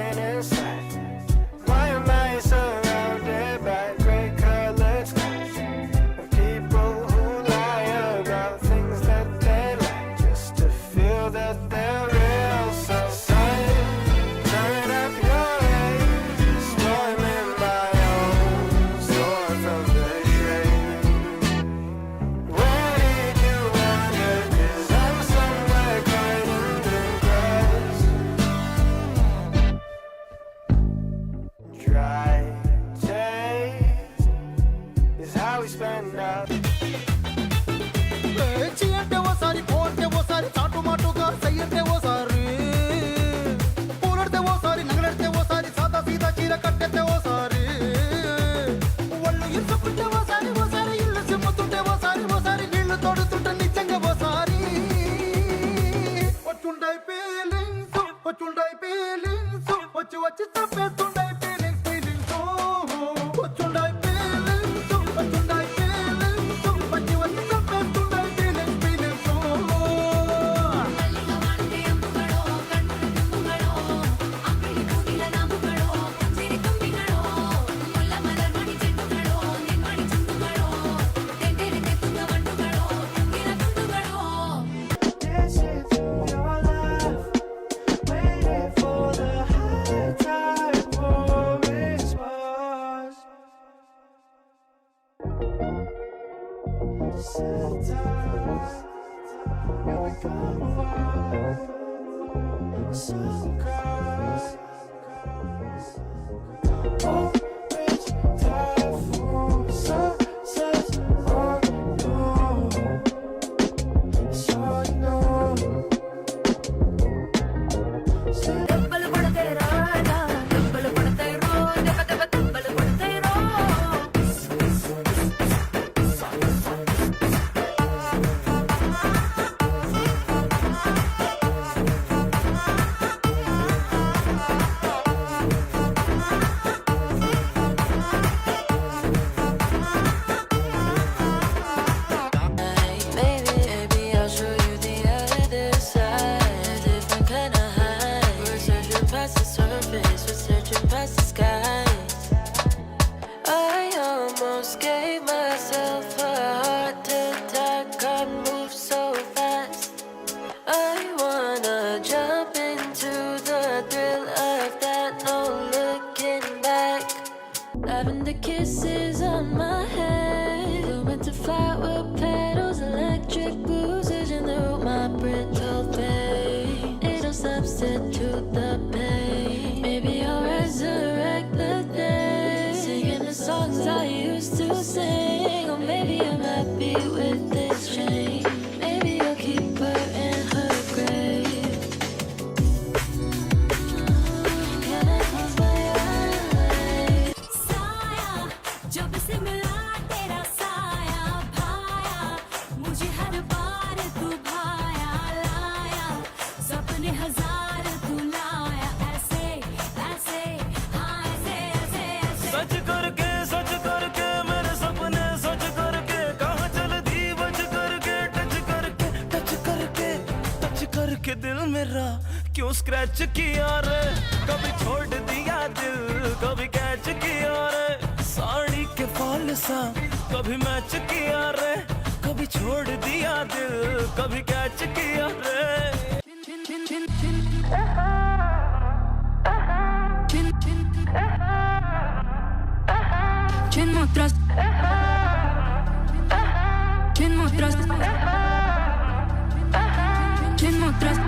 almost gave myself a heart attack. I move so fast. I wanna jump into the thrill of that, no looking back. Lavender kisses on my head, the winter flower petals, electric blues, in the room, my brittle pain. It'll substitute the pain. Maybe I'll resurrect the day, singing the songs I used to sing. Or maybe I'm happy with this change. Maybe I'll keep her in her grave. Can I close my eyes? Saya, jab se mila tera saya bhaya, mujhe har baar tu bhaya laya, sapne hazar tu laya, aise aise haan aise aise aise. Sach karke mere sapne sach karke, kahan chal di bach karke, touch karke dil mera क्यों scratch किया रे, कभी छोड़ दिया दिल, कभी catch किया रे, साड़ी के फॉल सा कभी मैच किया रे, कभी छोड़ दिया दिल, कभी कैच किया रे. Chin mutras, chin mutras, chin mutras.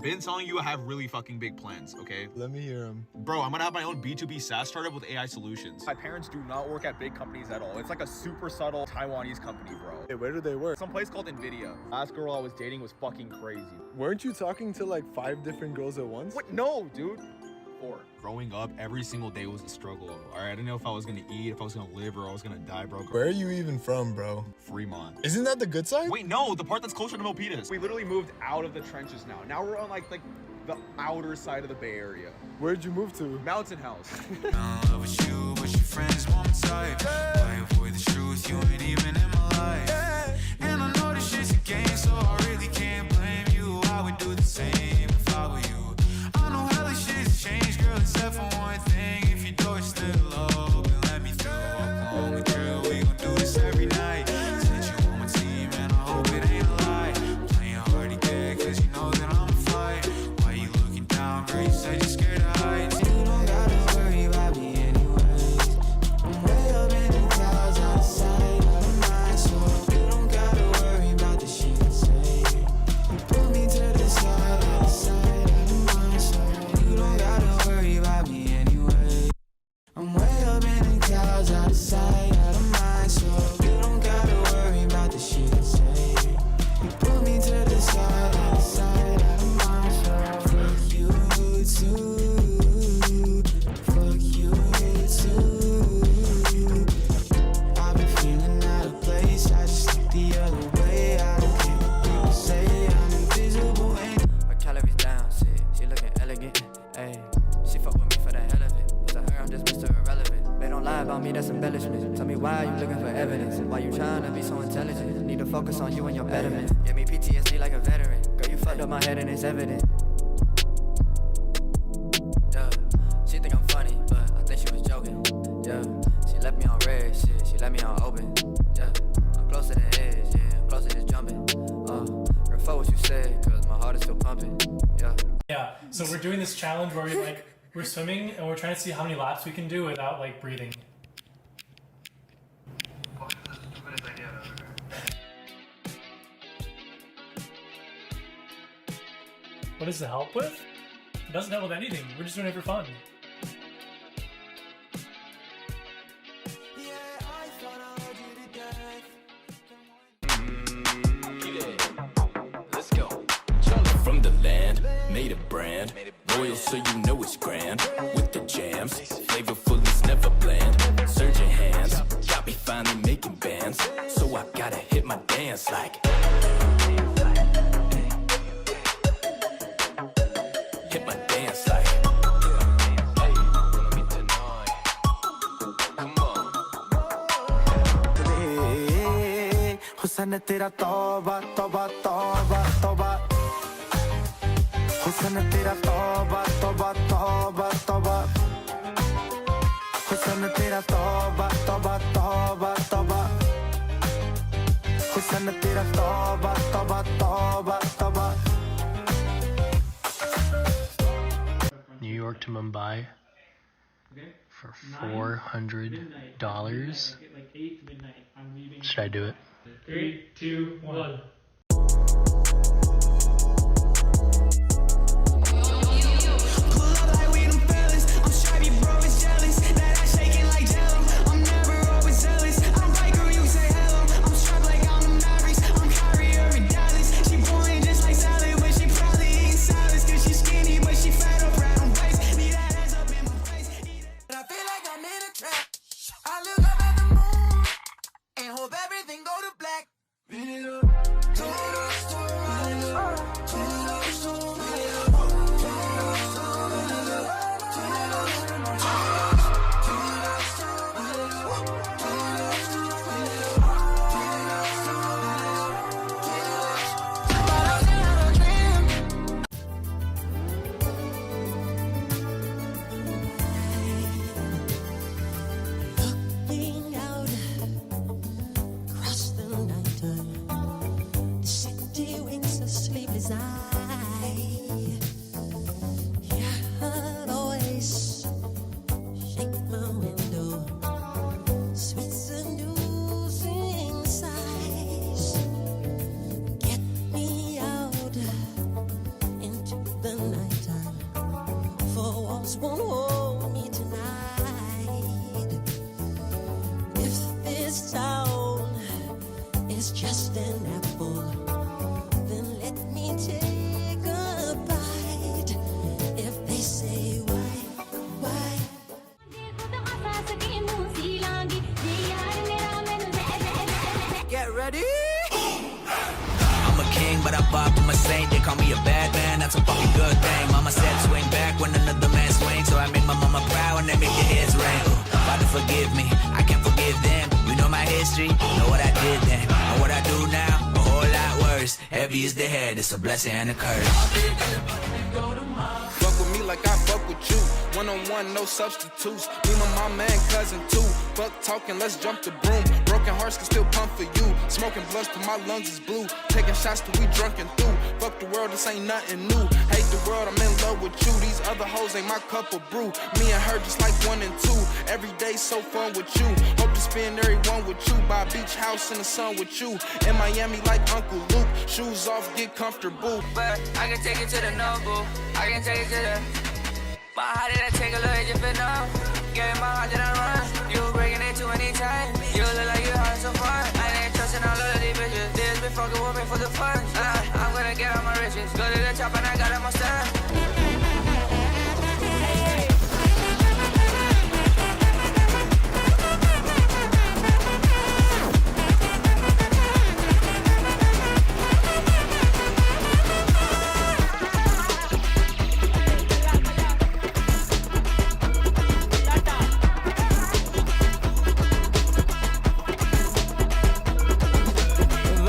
Been telling you I have really fucking big plans, okay? Let me hear them. Bro, I'm gonna have my own B2B SaaS startup with AI solutions. My parents do not work at big companies at all. It's like a super subtle Taiwanese company, bro. Hey, where do they work? Some place called NVIDIA. Last girl I was dating was fucking crazy. Weren't you talking to like 5 different girls at once? What? No, dude. 4. Growing up, every single day was a struggle. Alright, I didn't know if I was gonna eat, if I was gonna live, or I was gonna die, bro. Where are you even from, bro? Fremont. Isn't that the good side? Wait, no, the part that's closer to Milpitas. We literally moved out of the trenches now. Now we're on like the outer side of the Bay Area. Where'd you move to? Mountain House. I love with you, but your friends won't type. I avoid the truth, you ain't even in my life. And I know this shit's a game, so I really can't blame you. I would do the same if I were you. I know how this shit's changed, girl, except for one thing. If your door's still open, let me through. Walk on with girl, we gon' do this every night. Said you on my team, and I hope it ain't a lie. Playing hard to get, cause you know that I'm a fight. Why you looking down, girl, you said you're scared of heights. You don't gotta worry about me anyways. I'm way up in the clouds, out of sight, out of mind. So you don't gotta worry about the shit I say. You put me to the side, out of sight, out of mind. So you don't gotta worry about me anyway. I'm way up in the clouds, out of sight, out of mind. So you don't gotta worry about the shit I say. You put me to the side, out of sight, out of mind. So fuck you too. Fuck you too. I've been feeling out of place. I just look the other way. I don't care what people say. I'm invisible and Her calories down, she looking elegant. Ayy, she fuck with me for the hell of it. But to her, I'm just Mr. Irrelevant. They don't lie about me, that's embellishment. Tell me why you looking for evidence. Why you trying to be so intelligent? Need to focus on you and your betterment. Give me PTSD like a veteran. Girl, you fucked up my head and it's evident. Yeah, she think I'm funny, but I think she was joking. Yeah, she left me on red, shit, she left me on open. Yeah, I'm close to the edge, yeah, I'm close to this jumping. Girl, fuck what you said, cause my heart is still pumping. Yeah, so we're doing this challenge where we're swimming and we're trying to see how many laps we can do without breathing. What does it help with? It doesn't help with anything. We're just doing it for fun. yeah, I thought I heard you native brand. Royal, so you know it's grand. With the jams, flavorful is never bland. Surgeon hands, got me finally making bands. So I gotta hit my dance like. Hit my dance like. हुस्न तेरा तौबा तौबा तौबा तौबा हुस्न तेरा तौबा तौबा तौबा तौबा हुस्न तेरा तौबा तौबा तौबा तौबा हुस्न तेरा तौबा तौबा तौबा तौबा New York to Mumbai for $400. Should I do it? 3, 2, 1. That's a fucking good thing. Mama said swing back when another man swings. So I make my mama proud and they make your heads ring. Father forgive me, I can't forgive them. You know my history, know what I did then. And what I do now, a whole lot worse. Heavy is the head, it's a blessing and a curse. Fuck with me like I fuck with you. One-on-one, no substitutes. Me, my mama and cousin too. Fuck talking, let's jump the broom. Broken hearts can still pump for you. Smoking blunts till my lungs is blue. Taking shots till we drunken through. Fuck the world, this ain't nothing new. Hate the world, I'm in love with you. These other hoes ain't my cup of brew. Me and her just like 1 and 2. Every day so fun with you. Hope to spend every one with you. Buy a beach house in the sun with you. In Miami like Uncle Luke. Shoes off, get comfortable. But I can take it to the noble. I can take it to the. My heart did I take a look at your fit now? Gave my heart, did I run? You were breaking it too many times. You look like you having some fun. I ain't trusting all of these bitches. This been fucking with me for the fun. I'm gonna get all my riches. Go to the top and I got it my son.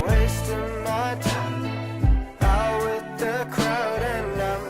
Wasting my time out with the crowd and I'm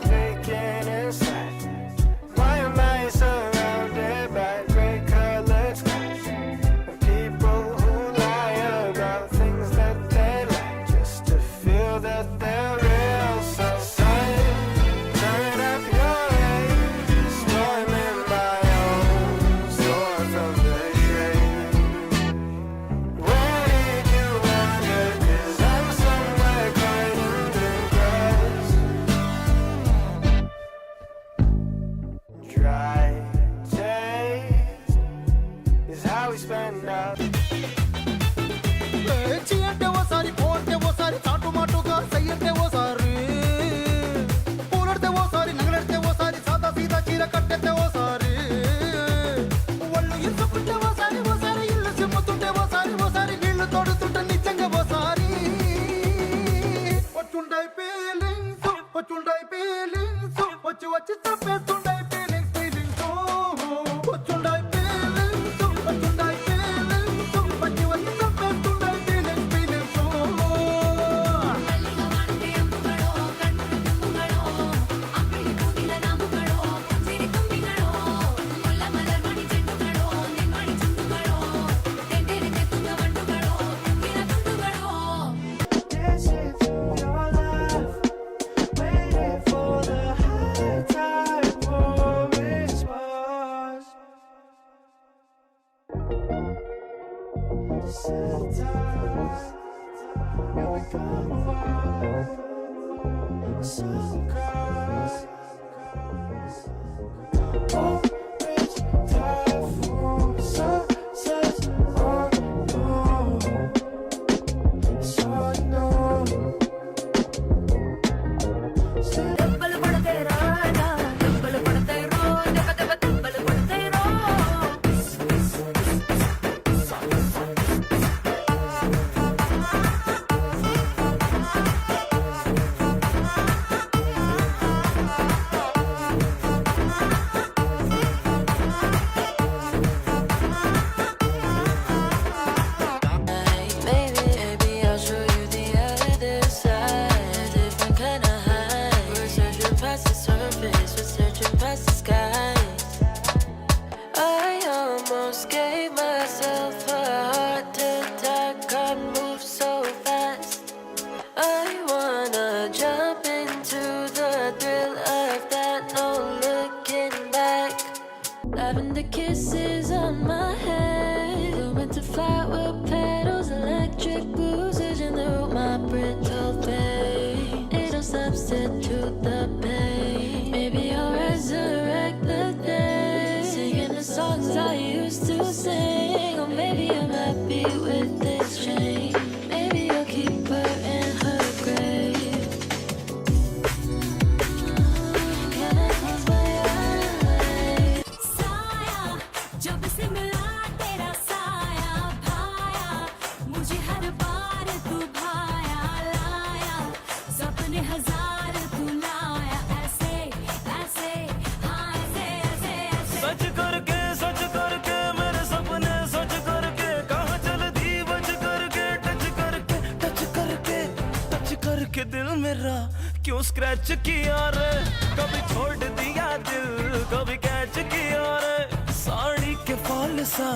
क्यों scratch किया रे, कभी छोड़ दिया दिल, कभी catch किया रे, साड़ी के फॉल सा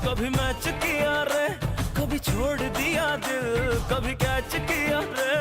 कभी मैच किया रे, कभी छोड़ दिया दिल, कभी कैच किया रे।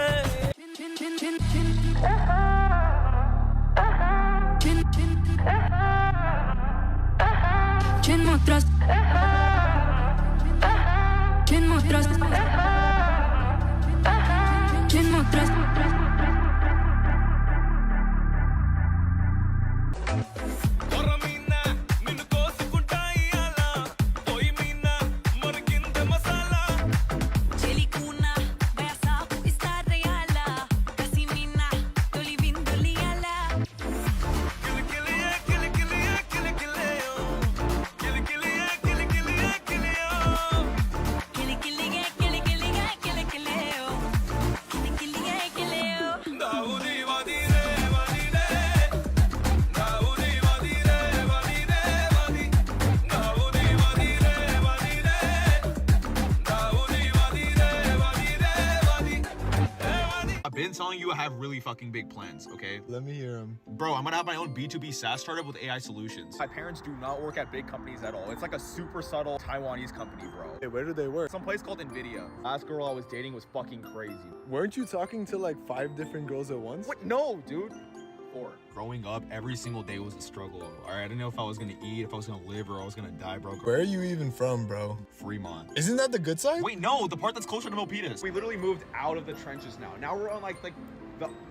Telling you I have really fucking big plans, okay? Let me hear them. Bro, I'm gonna have my own B2B SaaS startup with AI solutions. My parents do not work at big companies at all. It's like a super subtle Taiwanese company, bro. Hey, where do they work? Some place called Nvidia. Last girl I was dating was fucking crazy. Weren't you talking to like 5 different girls at once? What? No, dude. 4. Growing up, every single day was a struggle. Alright, I didn't know if I was gonna eat, if I was gonna live, or I was gonna die, bro. Where are you even from, bro? Fremont. Isn't that the good side? Wait, no, the part that's closer to Milpitas. We literally moved out of the trenches now. Now we're on like the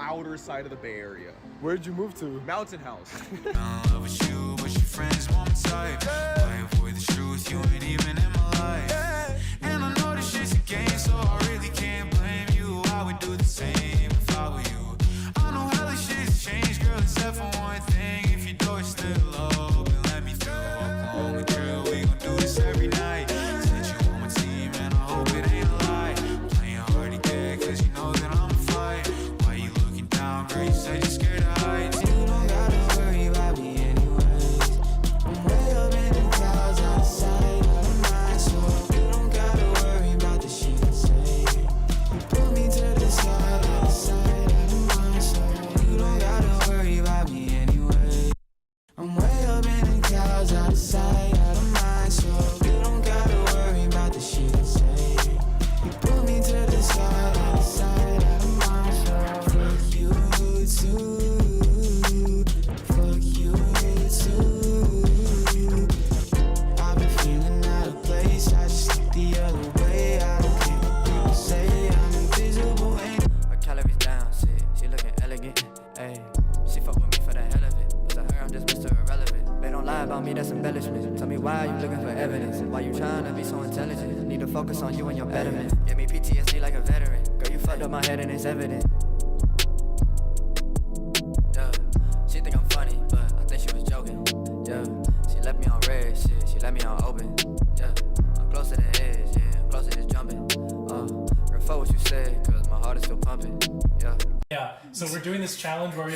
outer side of the Bay Area. Where'd you move to? Mountain House. I'm in love with you, but your friends won't type. I avoid the truth, you ain't even in my life. And I know this shit's a game, so I really can't blame you. I would do the same if I were you. I know how this shit's changed, girl, except for one thing. If your door's still open, let me through. Walk home with drill, we gon' do this every night. Said you on my team, and I hope it ain't a lie. Playing hard to get, cause you know that I'm a fight. Why you looking down, girl? You said you're scared of heights. You don't gotta Hey, she fuck with me for the hell of it, but to her I'm just Mr. Irrelevant. They don't lie about me, that's embellishment. Tell me why you looking for evidence? Why you trying to be so intelligent? Need to focus on you and your betterment. Give me PTSD like a veteran. Girl, you fucked up my head and it's evident. Yeah, she think I'm funny, but I think she was joking. Yeah, she left me on red, shit, she left me on open. Yeah, I'm close to the edge, yeah, I'm close to just jumping. Girl, fuck what you said, cause my heart is still pumping. Yeah, so we're doing this challenge where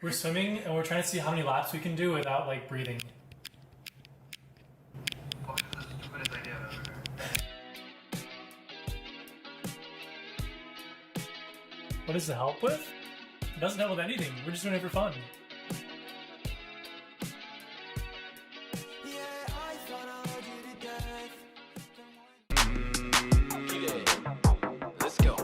we're swimming and we're trying to see how many laps we can do without breathing. What does it help with? It doesn't help with anything. We're just doing it for fun. Let's go.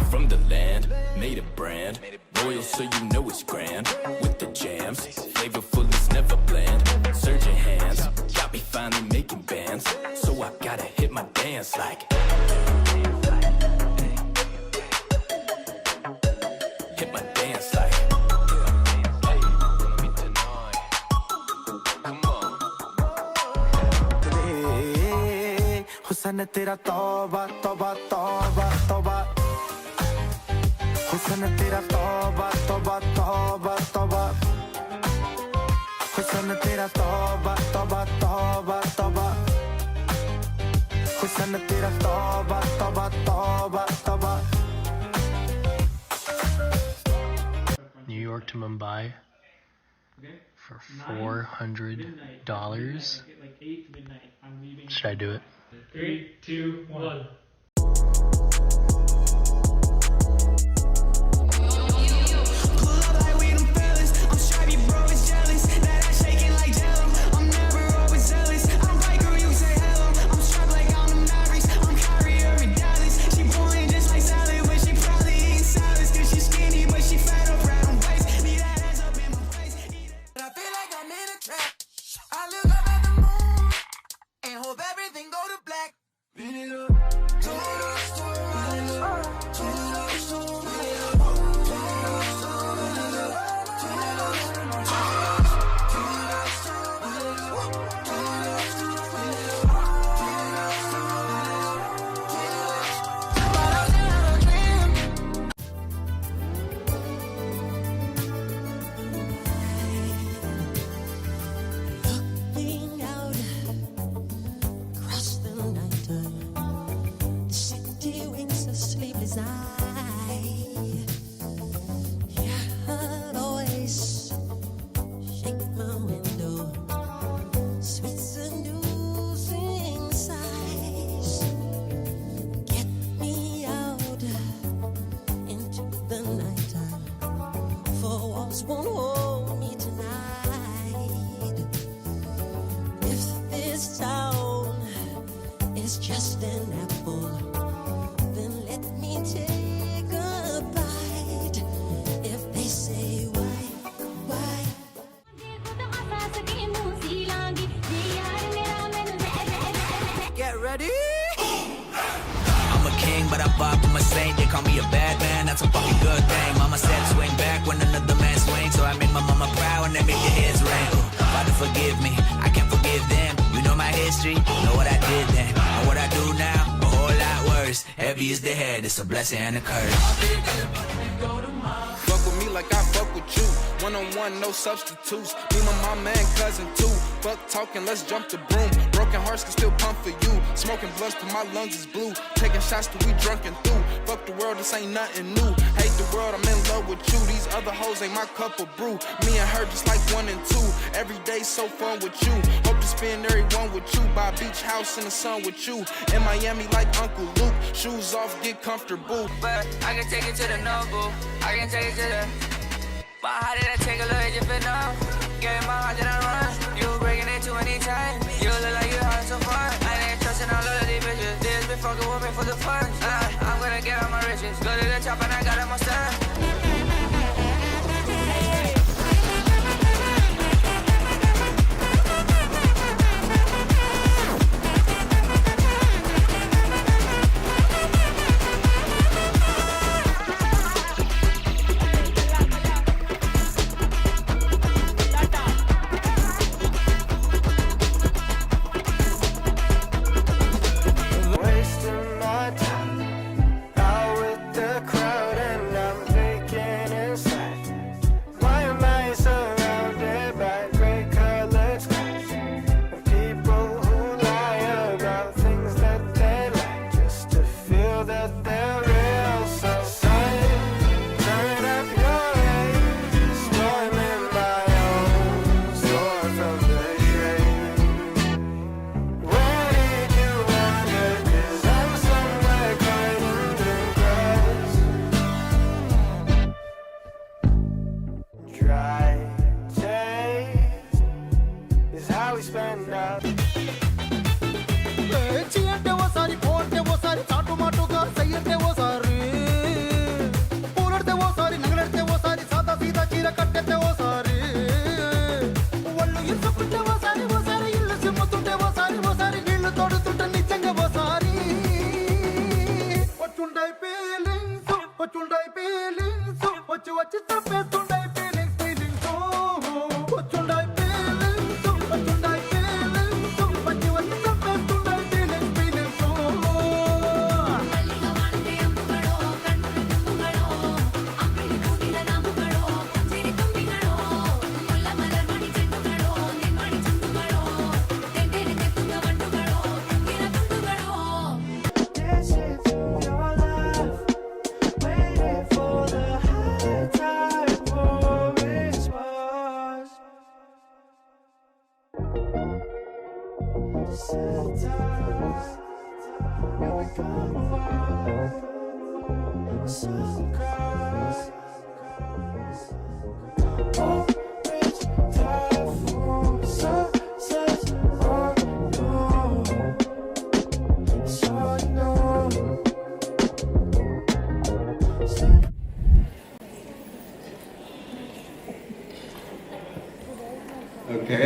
From the land, made a brand. Royal, so you know it's grand. With the jams, flavorful is never bland. Surging hands, got me finally making bands. So I gotta hit my dance like. Hit my dance like. हुस्न तेरा तौबा तौबा तौबा तौबा हुस्न तेरा तौबा तौबा तौबा तौबा हुस्न तेरा तौबा तौबा तौबा तौबा हुस्न तेरा तौबा तौबा तौबा तौबा New York to Mumbai for $400. Should I do it? 3, 2, 1. Get ready. I'm a king, but I vibe with my saint. They call me a bad man, that's a fucking good thing. Mama said swing back when another man swings, so I make my mama proud and they make your heads ring. Father, forgive me, I can't forgive them. You know my history, know what I did then. And what I do now, a whole lot worse. Heavy is the head, it's a blessing and a curse. Fuck with me like I fuck with you. One-on-one, no substitutes. Me, my mama and cousin too. Fuck talking, let's jump the broom. Broken hearts can still pump for you. Smoking blunts till my lungs is blue. Taking shots till we drunk and through. Fuck the world, this ain't nothing new. Hate the world, I'm in love with you. These other hoes ain't my cup of brew. Me and her just like 1 and 2. Every day so fun with you. Hope to spend every one with you. Buy a beach house in the sun with you. In Miami like Uncle Luke. Shoes off, get comfortable. But I can take it to the noble. I can take it to the. But how did I take a look at your fit now? Gave my heart, did I run? You were breaking it too many times. You look like you having some fun. I ain't trusting all of these bitches. This been fucking with me for the fun. I'm gonna get all my riches. Go to the top and I got it my son.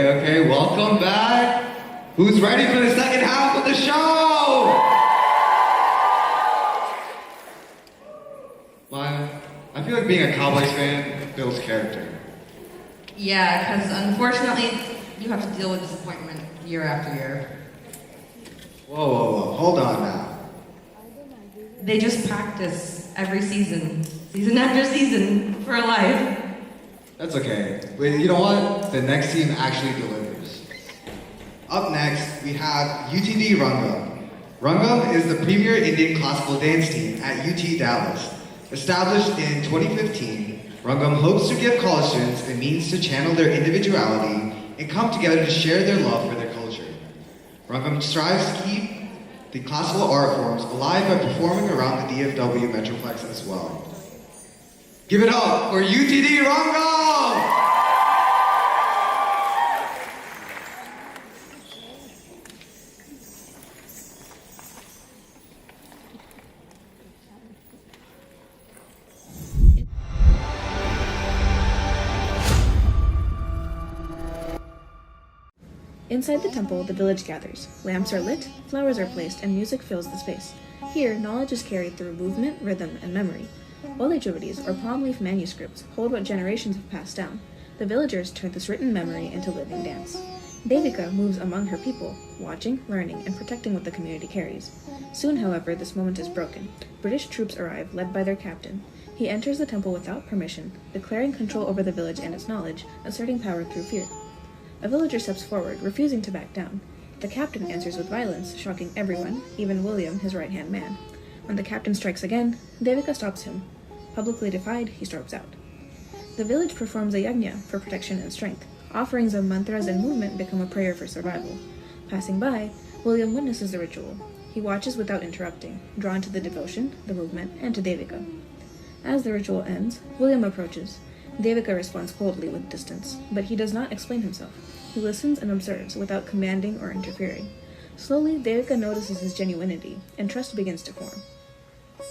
Okay, welcome back. Who's ready for the second half of the show? I feel like being a Cowboys fan builds character. Yeah, because unfortunately, you have to deal with disappointment year after year. Whoa, hold on now. They just practice every season after season, for life. That's okay. But you know what? The next team actually delivers. Up next, we have UTD Rangam. Rangam is the premier Indian classical dance team at UT Dallas. Established in 2015, Rangam hopes to give college students a means to channel their individuality and come together to share their love for their culture. Rangam strives to keep the classical art forms alive by performing around the DFW Metroplex as well. Give it up for UTD Rangam! Inside the temple, the village gathers. Lamps are lit, flowers are placed, and music fills the space. Here, knowledge is carried through movement, rhythm, and memory. Olajuvities, or palm leaf manuscripts, hold what generations have passed down. The villagers turn this written memory into living dance. Devika moves among her people, watching, learning, and protecting what the community carries. Soon, however, this moment is broken. British troops arrive, led by their captain. He enters the temple without permission, declaring control over the village and its knowledge, asserting power through fear. A villager steps forward, refusing to back down. The captain answers with violence, shocking everyone, even William, his right-hand man. When the captain strikes again, Devika stops him. Publicly defied, he storms out. The village performs a yajna for protection and strength. Offerings of mantras and movement become a prayer for survival. Passing by, William witnesses the ritual. He watches without interrupting, drawn to the devotion, the movement, and to Devika. As the ritual ends, William approaches. Devika responds coldly with distance, but he does not explain himself. He listens and observes without commanding or interfering. Slowly, Devika notices his genuinity, and trust begins to form.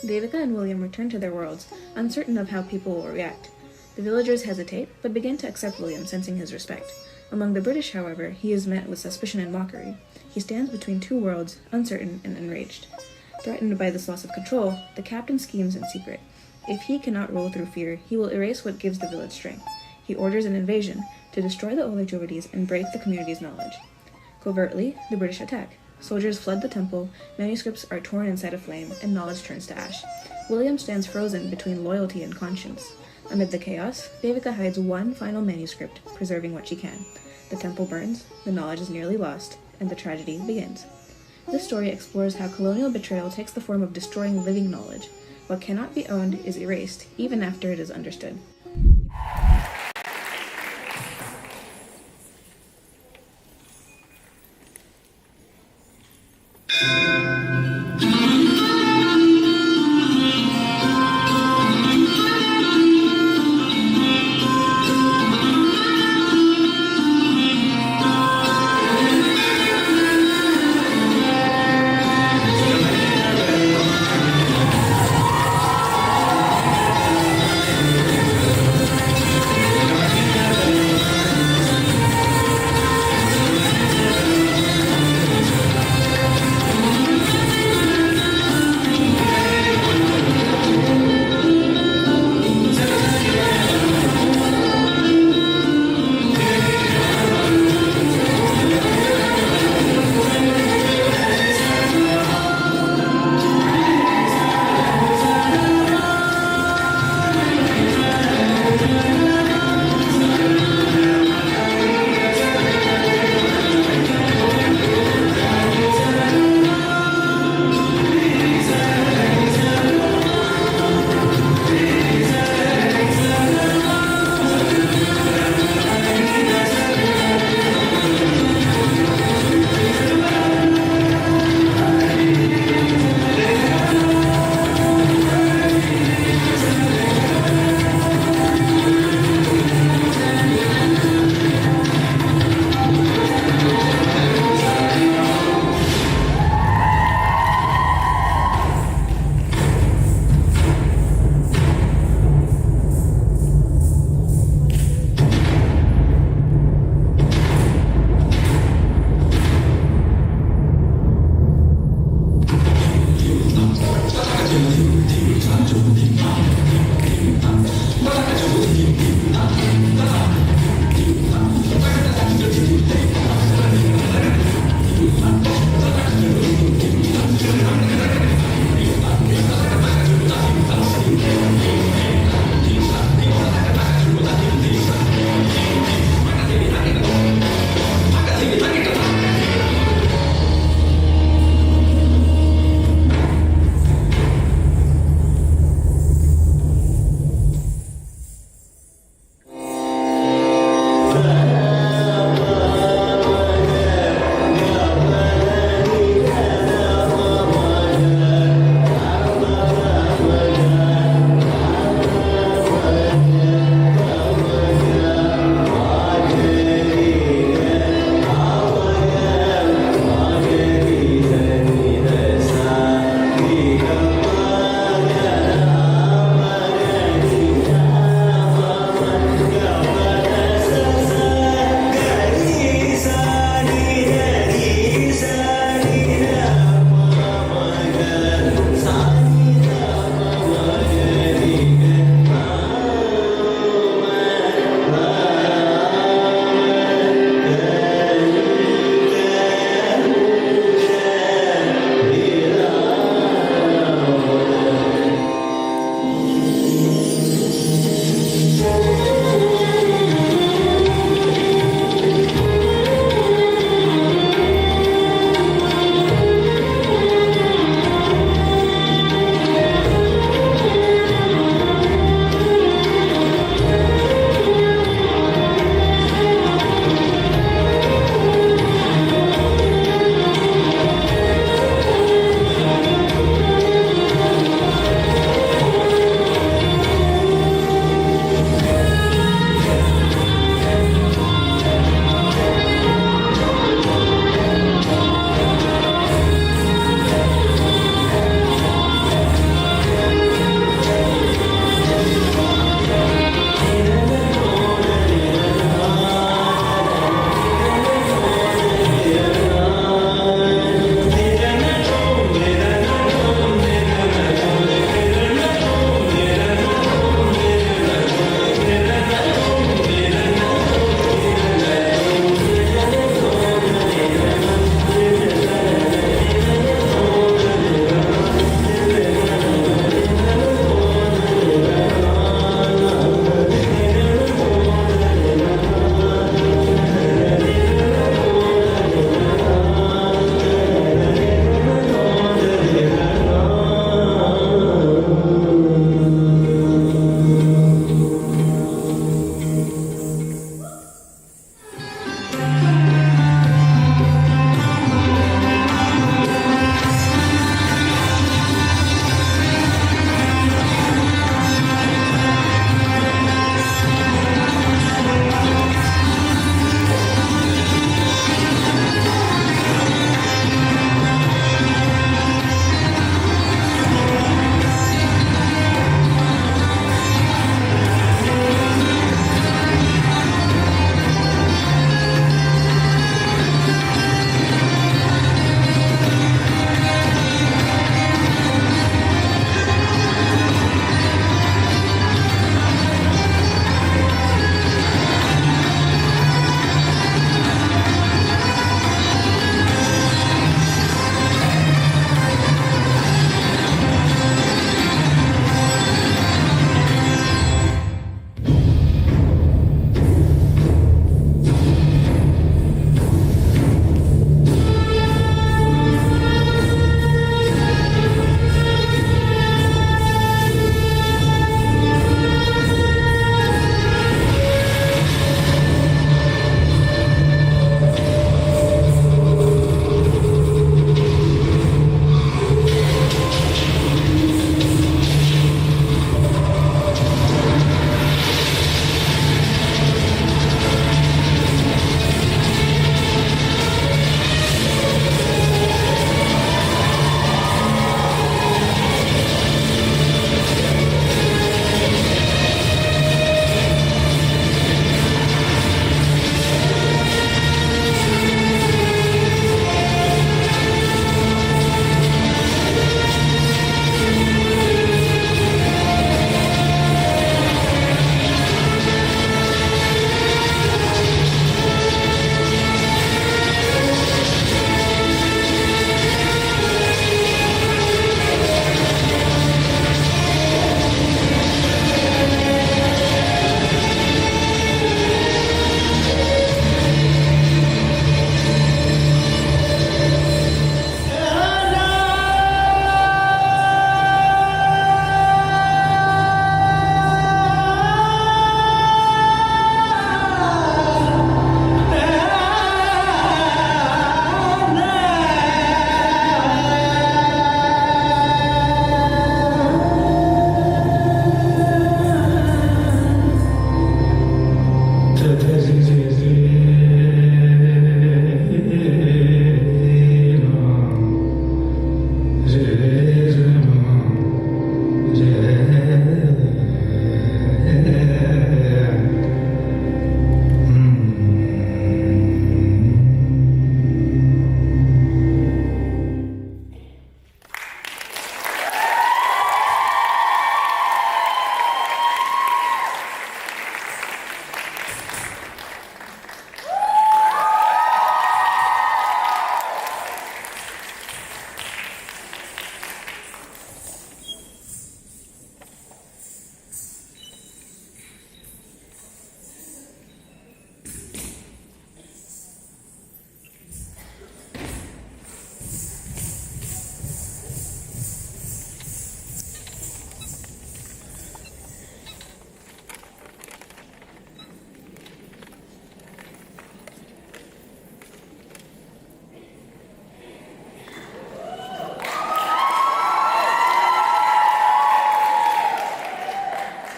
Devika and William return to their worlds, uncertain of how people will react. The villagers hesitate, but begin to accept William, sensing his respect. Among the British, however, he is met with suspicion and mockery. He stands between two worlds, uncertain and enraged. Threatened by this loss of control, the captain schemes in secret. If he cannot rule through fear, he will erase what gives the village strength. He orders an invasion to destroy the Olajuvities and break the community's knowledge. Covertly, the British attack. Soldiers flood the temple, manuscripts are torn inside a flame, and knowledge turns to ash. William stands frozen between loyalty and conscience. Amid the chaos, Devika hides one final manuscript, preserving what she can. The temple burns, the knowledge is nearly lost, and the tragedy begins. This story explores how colonial betrayal takes the form of destroying living knowledge. What cannot be owned is erased, even after it is understood.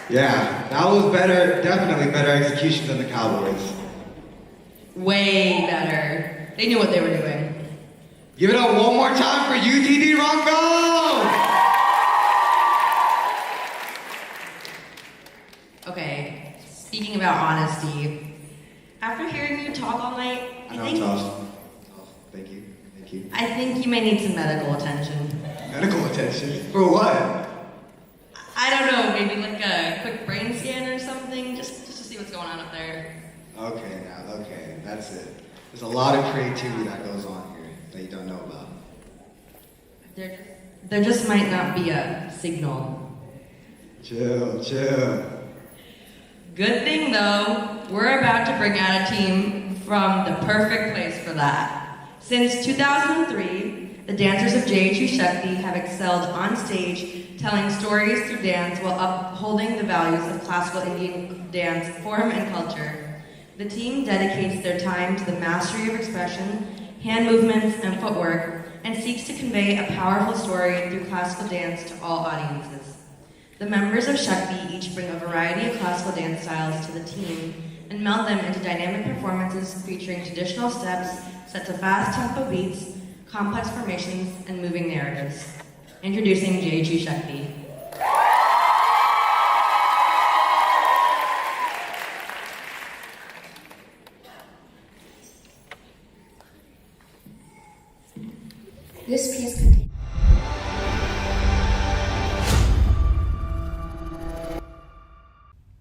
Yeah, that was better, definitely better execution than the Cowboys. Way better. They knew what they were doing. Give it up one more time for UTD Rangam! Okay, speaking about honesty, after hearing you talk all night, Thank you. I think you may need some medical attention. Medical attention? For what? I don't know, maybe like a quick brain scan or something, just to see what's going on up there. Okay, that's it. There's a lot of creativity that goes on here that you don't know about. There just might not be a signal. Chill. Good thing though, we're about to bring out a team from the perfect place for that. Since 2003, the dancers of JHU Shaafee have excelled on stage, telling stories through dance while upholding the values of classical Indian dance form and culture. The team dedicates their time to the mastery of expression, hand movements, and footwork, and seeks to convey a powerful story through classical dance to all audiences. The members of Shaafee each bring a variety of classical dance styles to the team and meld them into dynamic performances featuring traditional steps set to fast tempo beats, complex formations, and moving narratives. Introducing JHU Shaafee.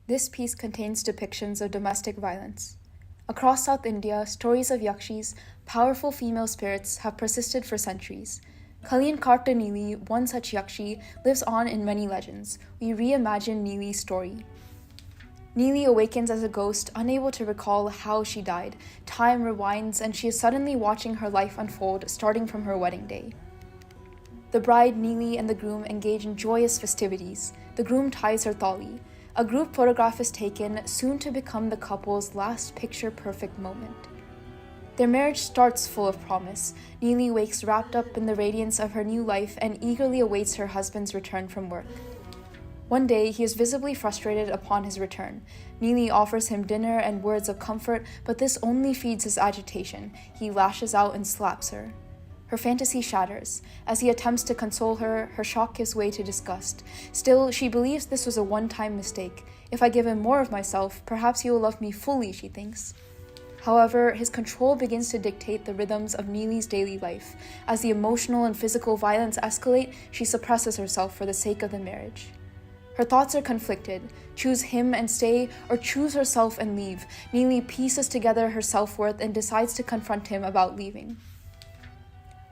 This piece contains depictions of domestic violence. Across South India, stories of yakshis, powerful female spirits, have persisted for centuries. Kalyan Karta Neeli, one such yakshi, lives on in many legends. We reimagine Neeli's story. Neeli awakens as a ghost, unable to recall how she died. Time rewinds, and she is suddenly watching her life unfold, starting from her wedding day. The bride, Neeli, and the groom engage in joyous festivities. The groom ties her thali. A group photograph is taken, soon to become the couple's last picture-perfect moment. Their marriage starts full of promise. Neeli wakes wrapped up in the radiance of her new life and eagerly awaits her husband's return from work. One day, he is visibly frustrated upon his return. Neeli offers him dinner and words of comfort, but this only feeds his agitation. He lashes out and slaps her. Her fantasy shatters. As he attempts to console her, her shock gives way to disgust. Still, she believes this was a one-time mistake. If I give him more of myself, perhaps he will love me fully, she thinks. However, his control begins to dictate the rhythms of Neeli's daily life. As the emotional and physical violence escalate, she suppresses herself for the sake of the marriage. Her thoughts are conflicted. Choose him and stay, or choose herself and leave. Neeli pieces together her self-worth and decides to confront him about leaving.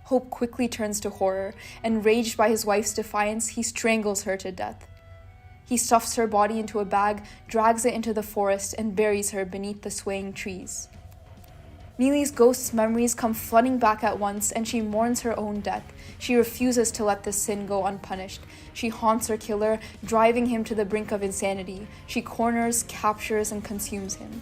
Hope quickly turns to horror. Enraged by his wife's defiance, he strangles her to death. He stuffs her body into a bag, drags it into the forest, and buries her beneath the swaying trees. Neeli's ghost's memories come flooding back at once, and she mourns her own death. She refuses to let this sin go unpunished. She haunts her killer, driving him to the brink of insanity. She corners, captures, and consumes him.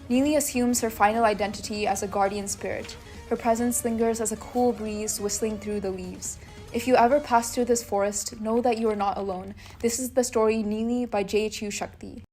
Neeli assumes her final identity as a guardian spirit. Her presence lingers as a cool breeze whistling through the leaves. If you ever pass through this forest, know that you are not alone. This is the story Neeli by JHU Shaafee.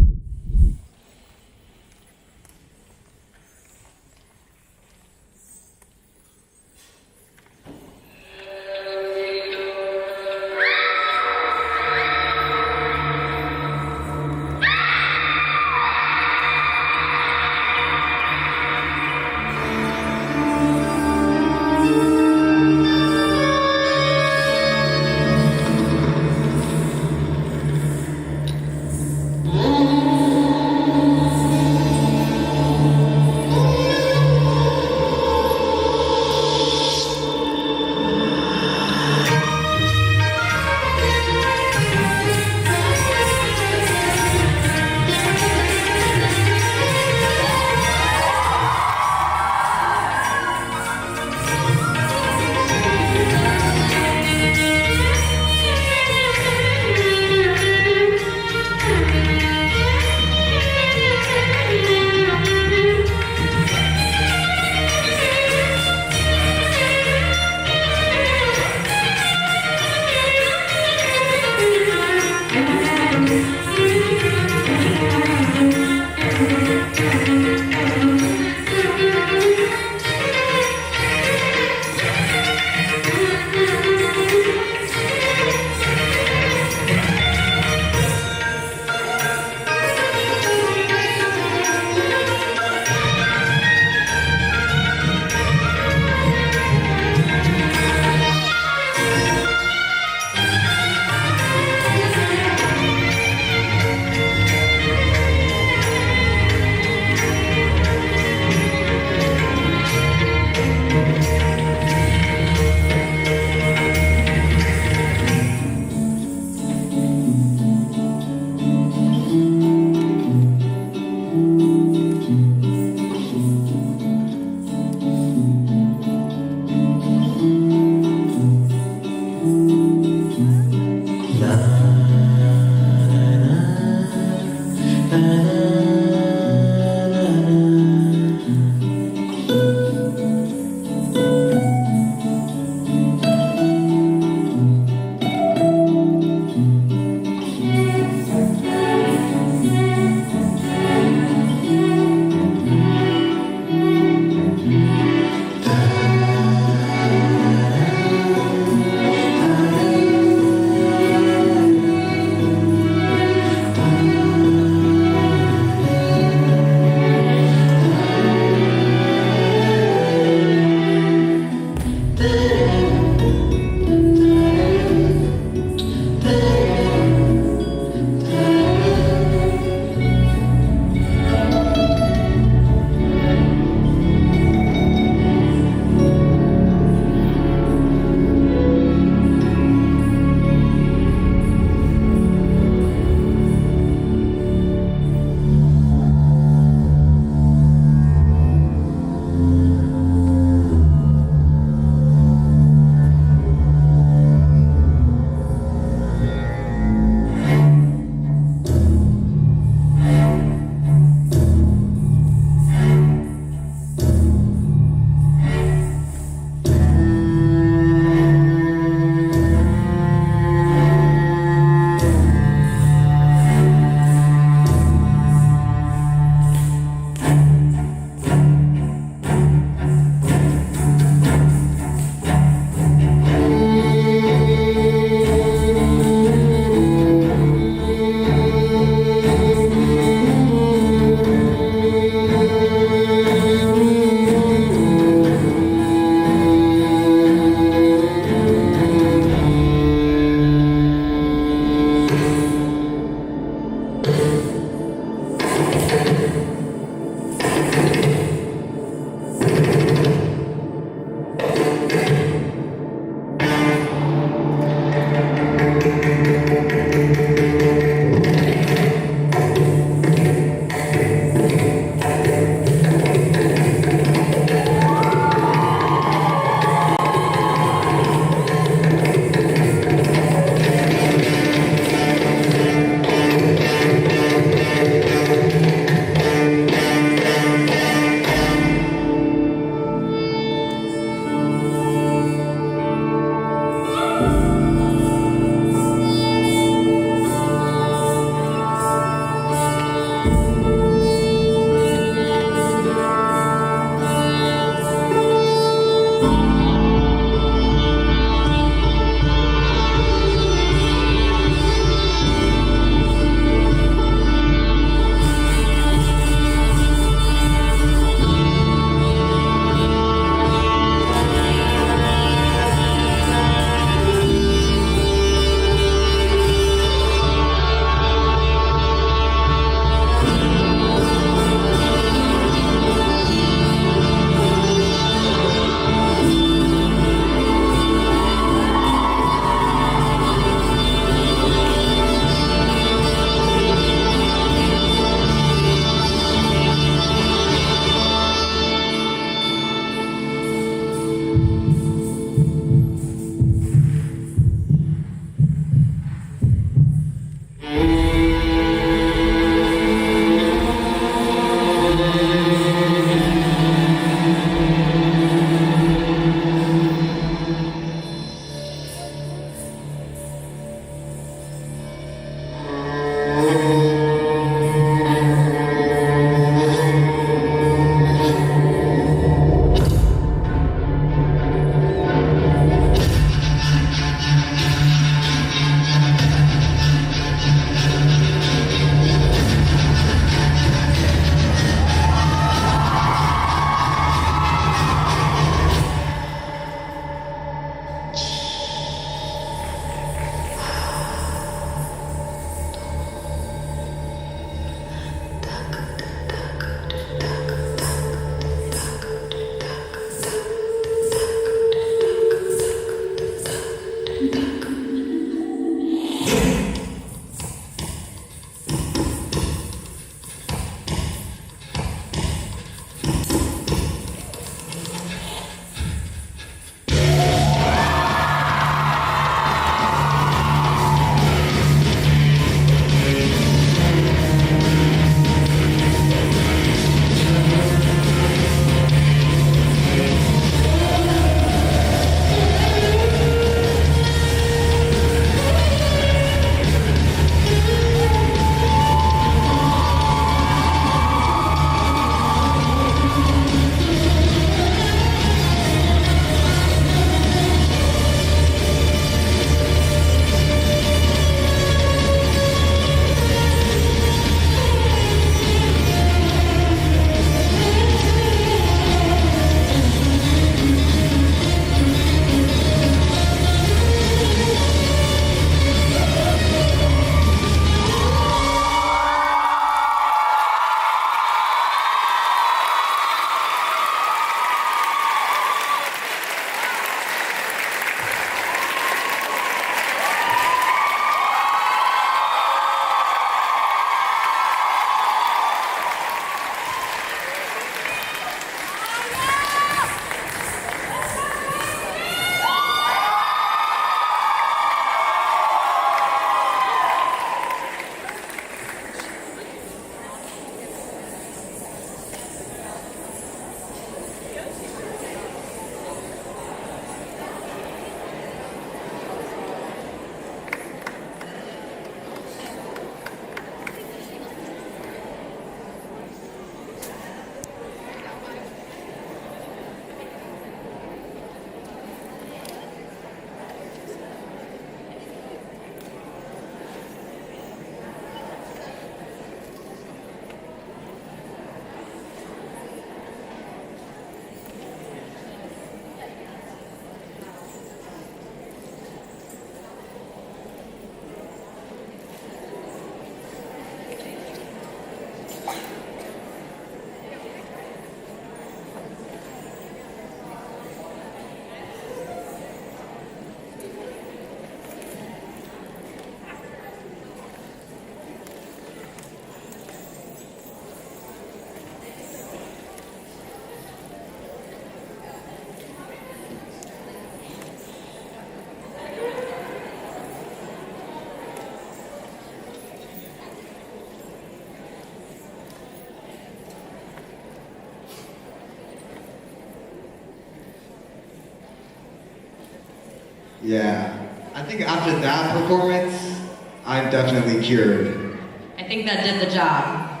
Yeah, I think after that performance, I'm definitely cured. I think that did the job.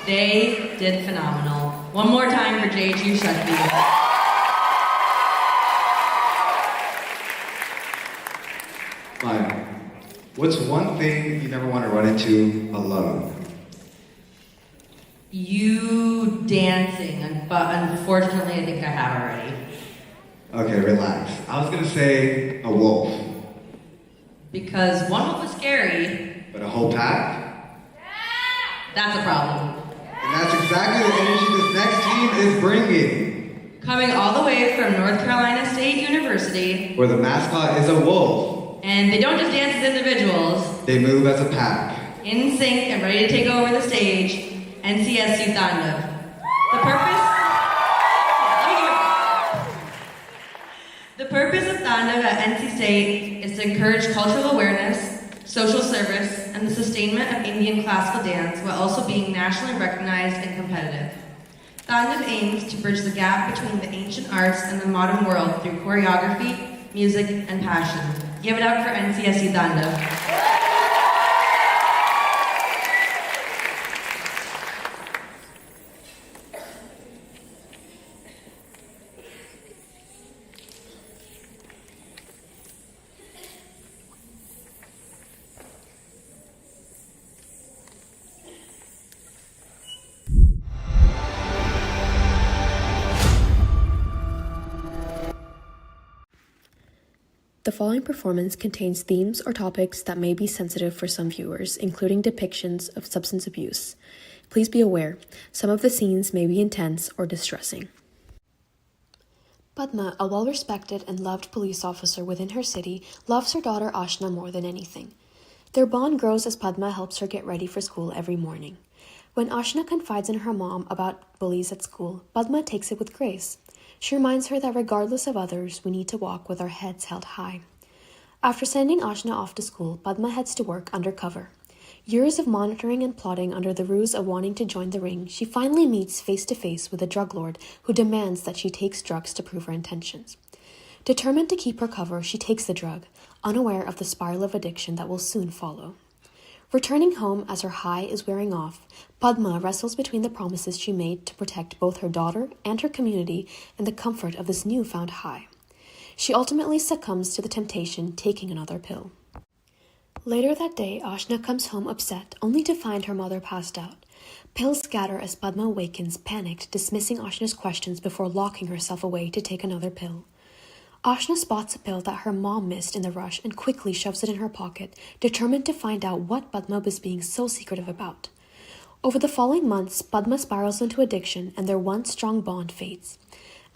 They did phenomenal. One more time for JHU Shaafee. Fine. What's one thing you never want to run into alone? You dancing, but unfortunately I think I have already. Okay, relax. I was gonna say a wolf. Because one wolf is scary. But a whole pack? That's a problem. And that's exactly the energy this next team is bringing. Coming all the way from North Carolina State University. Where the mascot is a wolf. And they don't just dance as individuals. They move as a pack. In sync and ready to take over the stage. NCSU Tandav. The purpose of Tandav at NC State is to encourage cultural awareness, social service, and the sustainment of Indian classical dance while also being nationally recognized and competitive. Tandav aims to bridge the gap between the ancient arts and the modern world through choreography, music, and passion. Give it up for NCSU Tandav. The following performance contains themes or topics that may be sensitive for some viewers, including depictions of substance abuse. Please be aware, some of the scenes may be intense or distressing. Padma, a well-respected and loved police officer within her city, loves her daughter Ashna more than anything. Their bond grows as Padma helps her get ready for school every morning. When Ashna confides in her mom about bullies at school, Padma takes it with grace. She reminds her that regardless of others, we need to walk with our heads held high. After sending Ashna off to school, Padma heads to work undercover. Years of monitoring and plotting under the ruse of wanting to join the ring, she finally meets face-to-face with a drug lord who demands that she takes drugs to prove her intentions. Determined to keep her cover, she takes the drug, unaware of the spiral of addiction that will soon follow. Returning home as her high is wearing off, Padma wrestles between the promises she made to protect both her daughter and her community and the comfort of this newfound high. She ultimately succumbs to the temptation, taking another pill. Later that day, Ashna comes home upset, only to find her mother passed out. Pills scatter as Padma awakens, panicked, dismissing Ashna's questions before locking herself away to take another pill. Ashna spots a pill that her mom missed in the rush and quickly shoves it in her pocket, determined to find out what Padma was being so secretive about. Over the following months, Padma spirals into addiction and their once strong bond fades.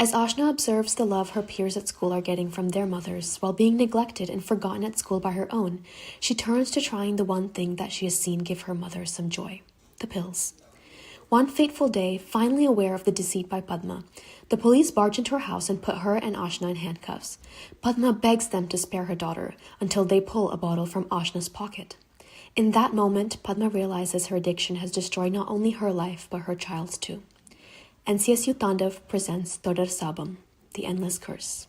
As Ashna observes the love her peers at school are getting from their mothers, while being neglected and forgotten at school by her own, she turns to trying the one thing that she has seen give her mother some joy: the pills. One fateful day, finally aware of the deceit by Padma, the police barge into her house and put her and Ashna in handcuffs. Padma begs them to spare her daughter until they pull a bottle from Ashna's pocket. In that moment, Padma realizes her addiction has destroyed not only her life, but her child's too. NCSU Tandav presents Todar Sabam, The Endless Curse.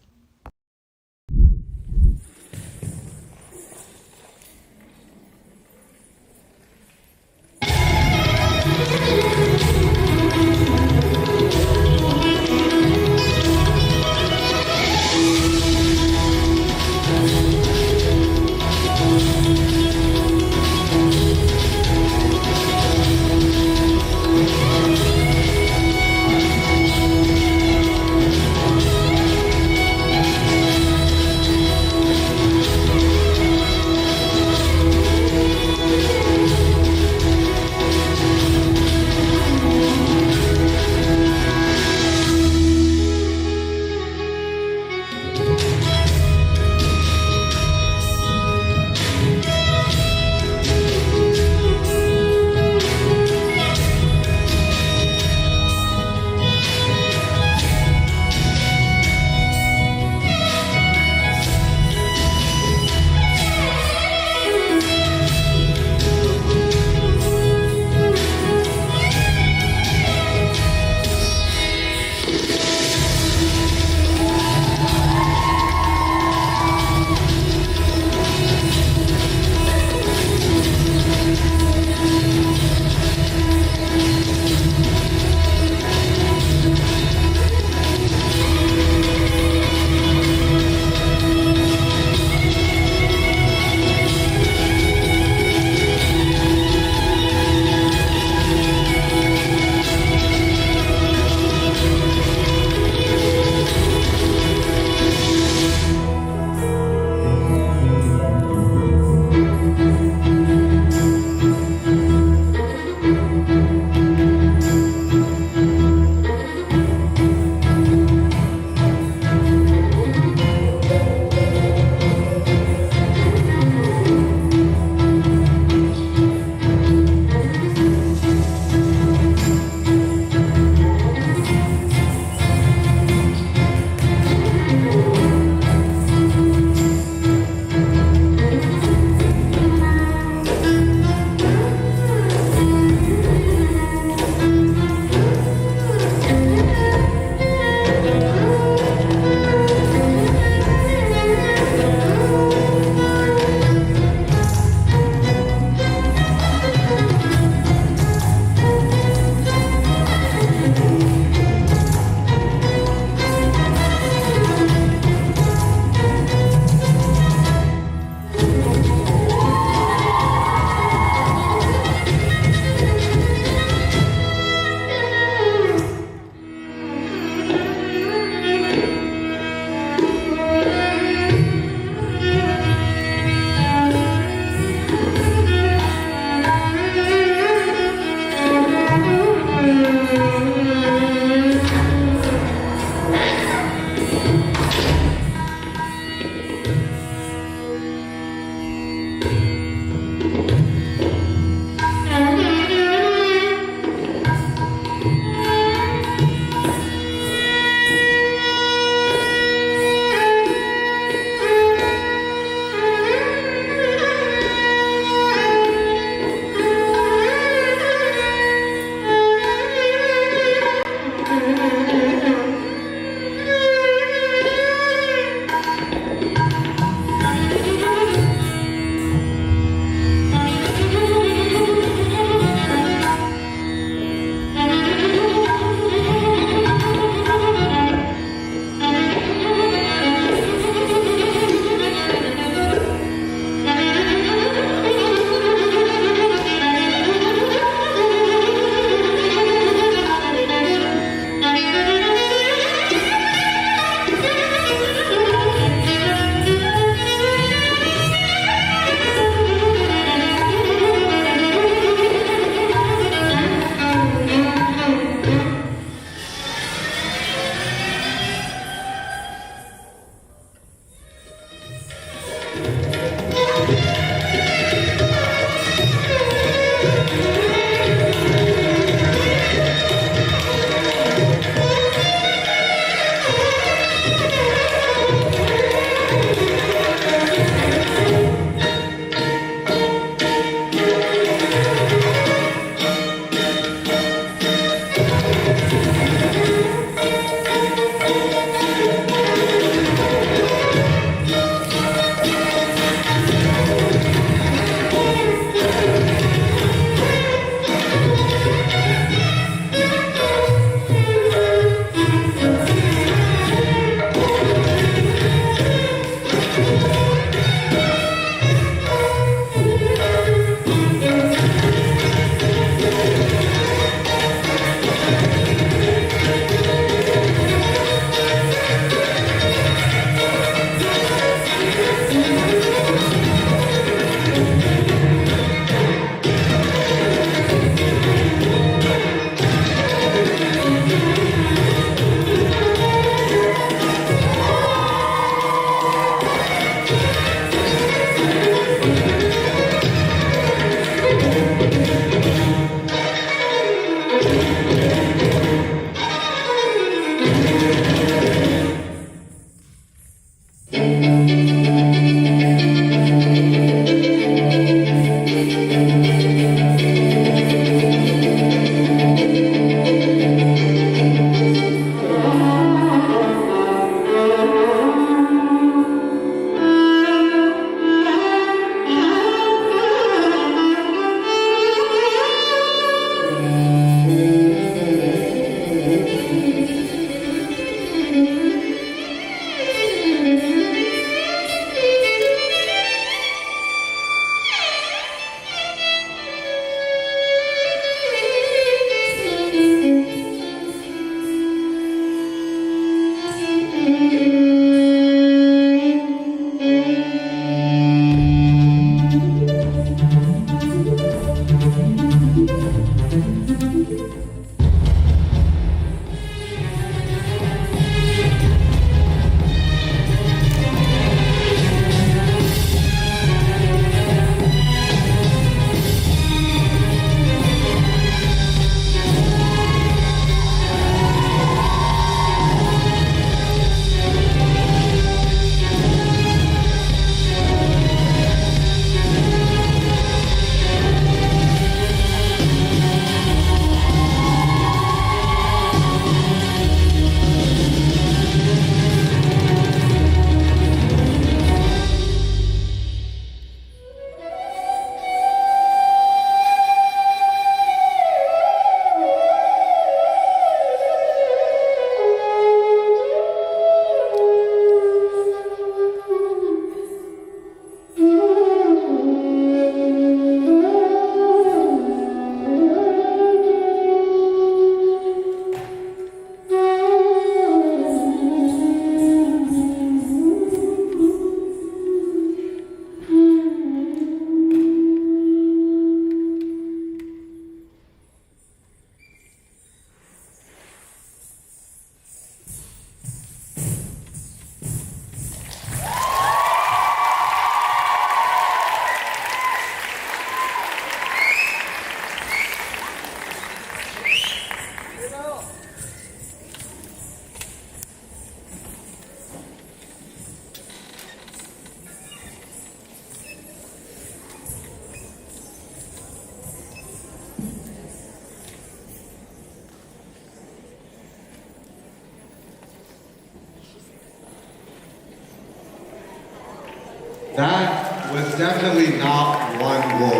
That was definitely not one wolf.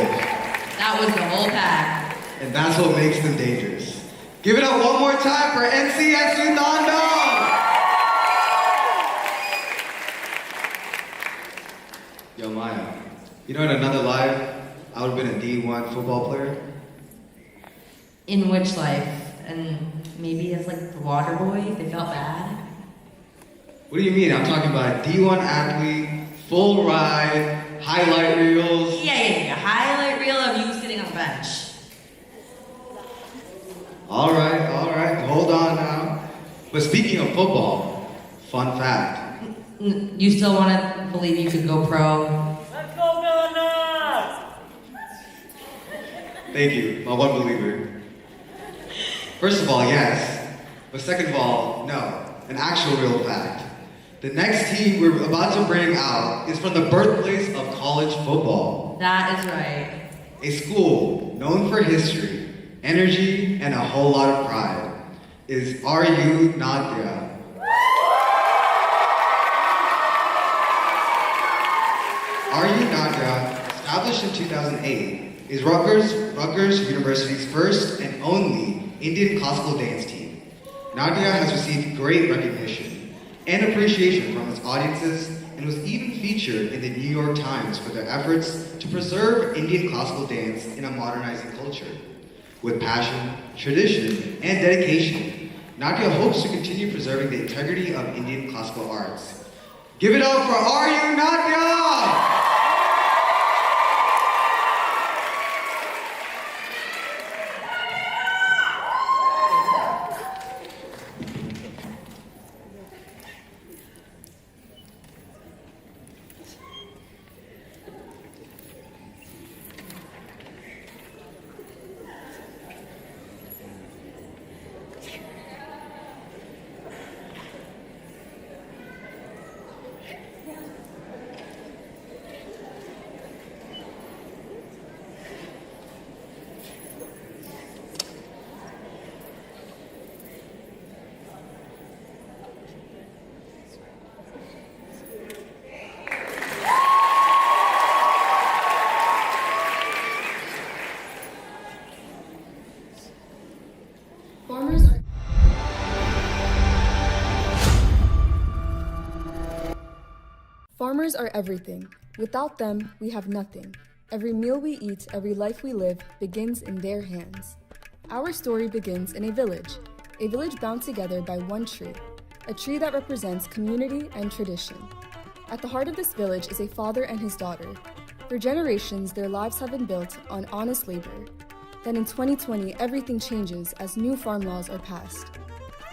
That was the whole pack. And that's what makes them dangerous. Give it up one more time for NCSU Dondon! Yo, Maya, you know in another life, I would have been a D1 football player. In which life? And maybe as like the water boy, they felt bad? What do you mean? I'm talking about a D1 athlete, full ride, highlight reels. Yeah. Highlight reel of you sitting on the bench. All right, hold on now. But speaking of football, fun fact. You still want to believe you could go pro? Let's go, Villanelle! Thank you, my one believer. First of all, yes. But second of all, no. An actual real fact. The next team we're about to bring out is from the birthplace of college football. That is right. A school known for history, energy, and a whole lot of pride is RU Natya. RU Natya, established in 2008, is Rutgers University's first and only Indian classical dance team. Natya has received great recognition and appreciation from its audiences and was even featured in the New York Times for their efforts to preserve Indian classical dance in a modernizing culture. With passion, tradition, and dedication, Natya hopes to continue preserving the integrity of Indian classical arts. Give it up for RU Natya! Farmers are everything. Without them, we have nothing. Every meal we eat, every life we live, begins in their hands. Our story begins in a village bound together by one tree, a tree that represents community and tradition. At the heart of this village is a father and his daughter. For generations, their lives have been built on honest labor. Then in 2020, everything changes as new farm laws are passed.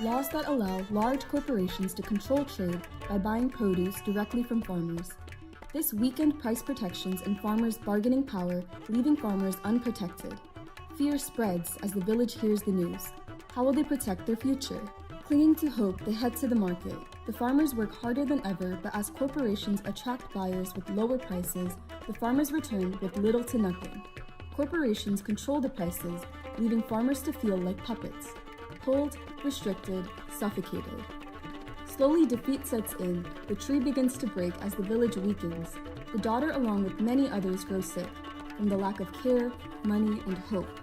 Laws that allow large corporations to control trade by buying produce directly from farmers. This weakened price protections and farmers' bargaining power, leaving farmers unprotected. Fear spreads as the village hears the news. How will they protect their future? Clinging to hope, they head to the market. The farmers work harder than ever, but as corporations attract buyers with lower prices, the farmers return with little to nothing. Corporations control the prices, leaving farmers to feel like puppets. Pulled, restricted, suffocated. Slowly defeat sets in, the tree begins to break as the village weakens. The daughter along with many others grows sick, from the lack of care, money, and hope.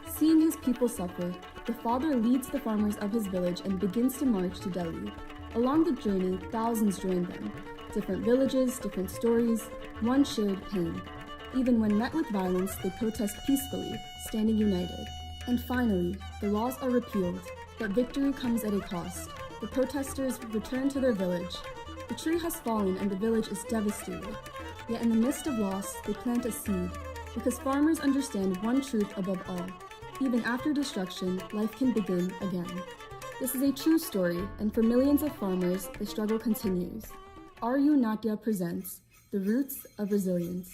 Seeing his people suffer, the father leads the farmers of his village and begins to march to Delhi. Along the journey, thousands join them. Different villages, different stories, one shared pain. Even when met with violence, they protest peacefully, standing united. And finally, the laws are repealed, but victory comes at a cost. The protesters return to their village. The tree has fallen and the village is devastated. Yet in the midst of loss, they plant a seed, because farmers understand one truth above all. Even after destruction, life can begin again. This is a true story, and for millions of farmers, the struggle continues. RU Natya presents The Roots of Resilience.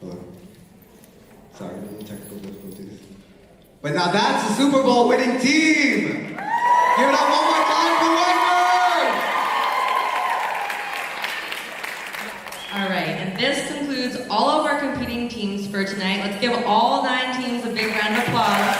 Hello. Sorry, a little technical difficulties. But now that's the Super Bowl winning team! Give it up one more time for Whiteford! All right, and this concludes all of our competing teams for tonight. Let's give all 9 teams a big round of applause.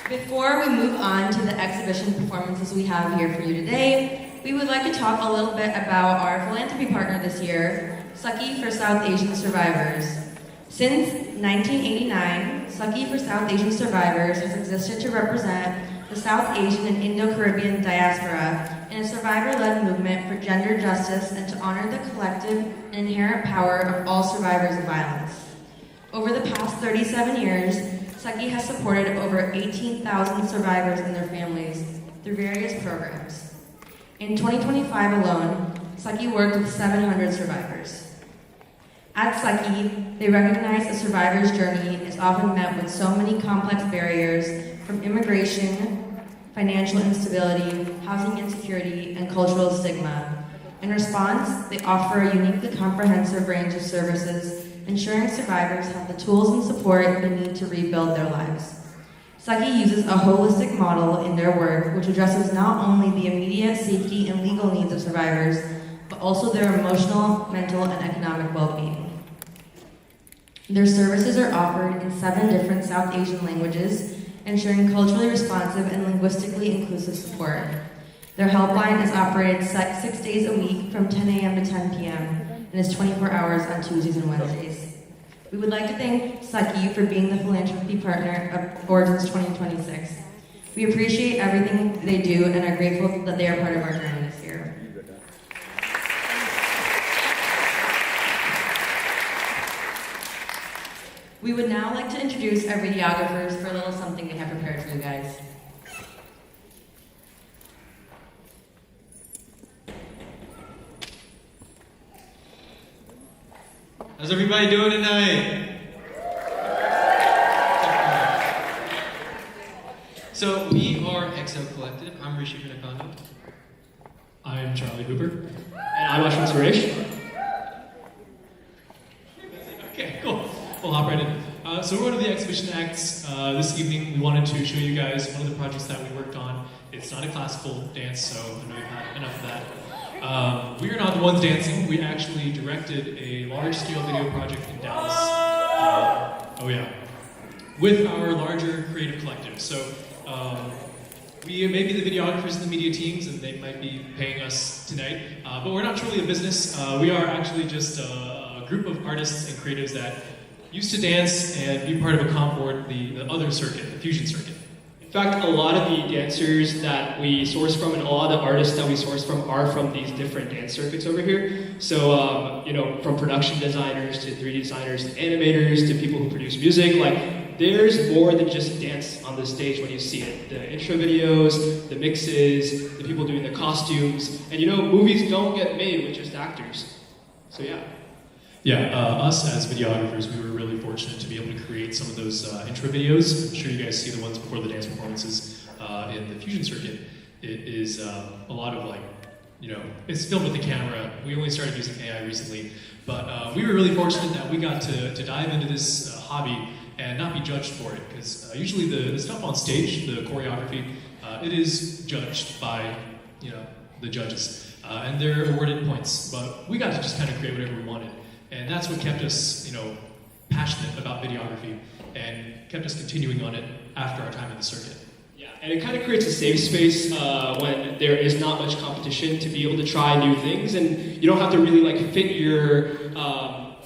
Before we move on to the exhibition performances we have here for you today, we would like to talk a little bit about our philanthropy partner this year, Sucky for South Asian Survivors. Since 1989, Sucky for South Asian Survivors has existed to represent the South Asian and Indo-Caribbean diaspora in a survivor-led movement for gender justice and to honor the collective and inherent power of all survivors of violence. Over the past 37 years, Sucky has supported over 18,000 survivors and their families through various programs. In 2025 alone, Sucky worked with 700 survivors. At Sucky, they recognize a survivor's journey is often met with so many complex barriers from immigration, financial instability, housing insecurity, and cultural stigma. In response, they offer a uniquely comprehensive range of services, ensuring survivors have the tools and support they need to rebuild their lives. Sucky uses a holistic model in their work which addresses not only the immediate safety and legal needs of survivors, but also their emotional, mental, and economic well-being. Their services are offered in 7 different South Asian languages, ensuring culturally responsive and linguistically inclusive support. Their helpline is operated 6 days a week from 10 a.m. to 10 p.m. and is 24 hours on Tuesdays and Wednesdays. We would like to thank Sucky for being the philanthropy partner of Origins 2026. We appreciate everything they do and are grateful that they are part of our journey this year. We would now like to introduce our videographers for a little something they have prepared for you guys. How's everybody doing tonight? So we are EXO Collective. I'm Rishi Pinakondo. I'm Charlie Hooper. And I'm Ashwin Suresh. Okay, cool. We'll hop right in. So we're one of the exhibition acts. This evening we wanted to show you guys one of the projects that we worked on. It's not a classical dance, so I know you've had enough of that. We are not the ones dancing. We actually directed a large-scale video project in Dallas. With our larger creative collective. So we may be the videographers and the media teams, and they might be paying us tonight. But we're not truly a business. We are actually just a group of artists and creatives that used to dance and be part of a comp board, the other circuit, the fusion circuit. In fact, a lot of the dancers that we source from and a lot of the artists that we source from are from these different dance circuits over here. So, from production designers to 3D designers to animators to people who produce music, there's more than just dance on the stage when you see it. The intro videos, the mixes, the people doing the costumes, and movies don't get made with just actors. So yeah. Yeah, us as videographers, we were really fortunate to be able to create some of those intro videos. I'm sure you guys see the ones before the dance performances in the fusion circuit. It is a lot of it's filmed with the camera. We only started using AI recently, but we were really fortunate that we got to dive into this hobby and not be judged for it, because usually the stuff on stage, the choreography, it is judged by the judges, and they're awarded points. But we got to just kind of create whatever we wanted. And that's what kept us, passionate about videography and kept us continuing on it after our time in the circuit. Yeah, and it kind of creates a safe space when there is not much competition to be able to try new things, and you don't have to really fit your,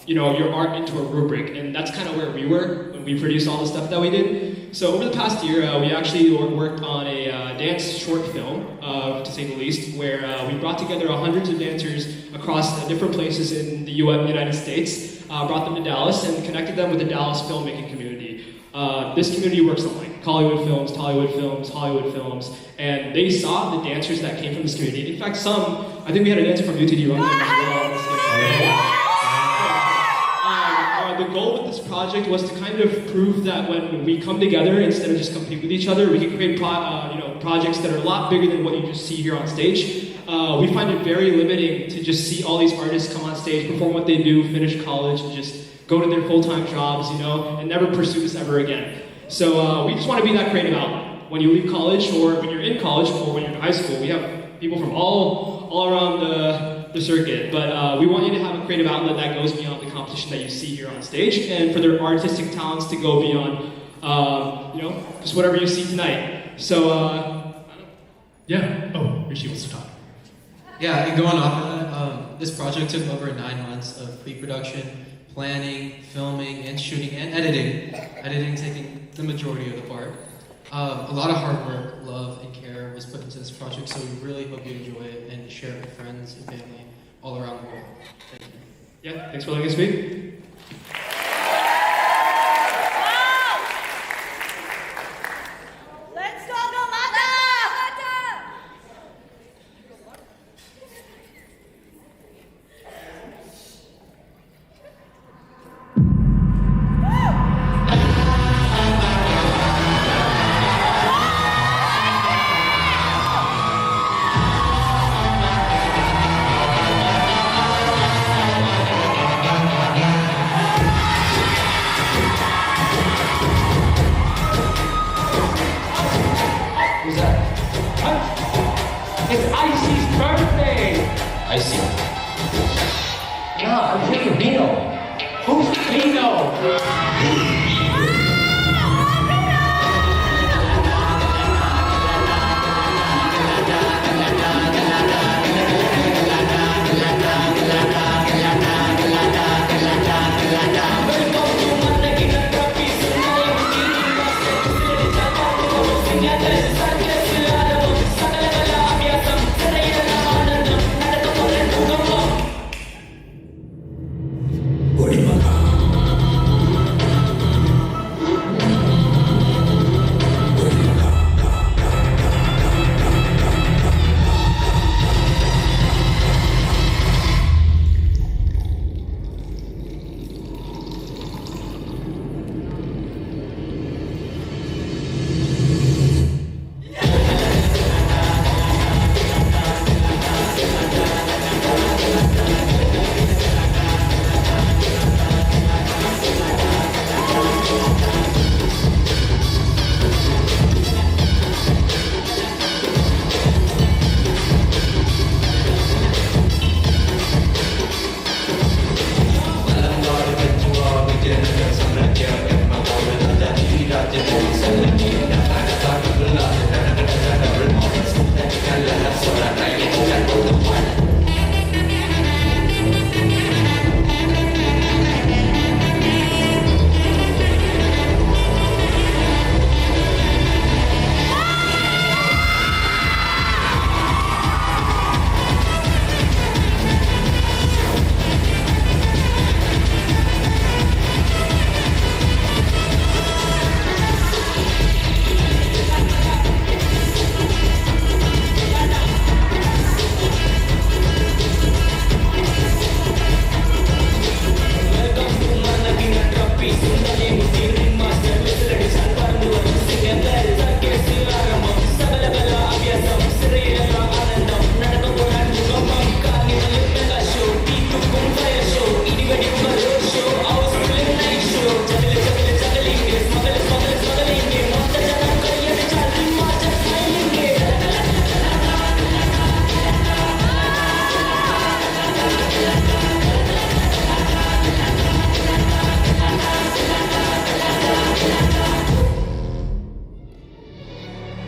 your art into a rubric. And that's kind of where we were when we produced all the stuff that we did. So over the past year, we actually worked on a dance short film, to say the least, where we brought together hundreds of dancers across different places in the United States, brought them to Dallas, and connected them with the Dallas filmmaking community. This community works on Hollywood films, Hollywood films, and they saw the dancers that came from this community. In fact, I think we had a dancer from UTD Rangam as well. the goal with this project was to kind of prove that when we come together, instead of just compete with each other, we can create projects that are a lot bigger than what you just see here on stage. We find it very limiting to just see all these artists come on stage, perform what they do, finish college, and just go to their full-time jobs, and never pursue this ever again. So we just want to be that creative outlet. When you leave college, or when you're in college, or when you're in high school, we have people from all around the circuit. But we want you to have a creative outlet that goes beyond the competition that you see here on stage, and for their artistic talents to go beyond, just whatever you see tonight. So, yeah. Oh, Rishi wants to talk. Yeah, and going off of that, this project took over 9 months of pre-production, planning, filming, and shooting, and editing. Editing taking the majority of the part. A lot of hard work, love, and care was put into this project, so we really hope you enjoy it and share it with friends and family all around the world. Thank you. Yeah, thanks for letting us speak. Let's talk about Mata! It's Icy's birthday! Icy. No, I'm thinking Vino. Who's Vino?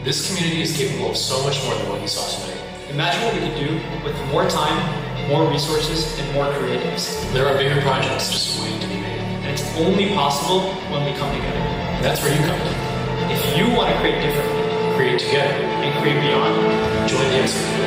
This community is capable of so much more than what you saw tonight. Imagine what we could do with more time, more resources, and more creatives. There are bigger projects just waiting to be made. And it's only possible when we come together. And that's where you come in. If you want to create differently, create together, and create beyond, join the experiment.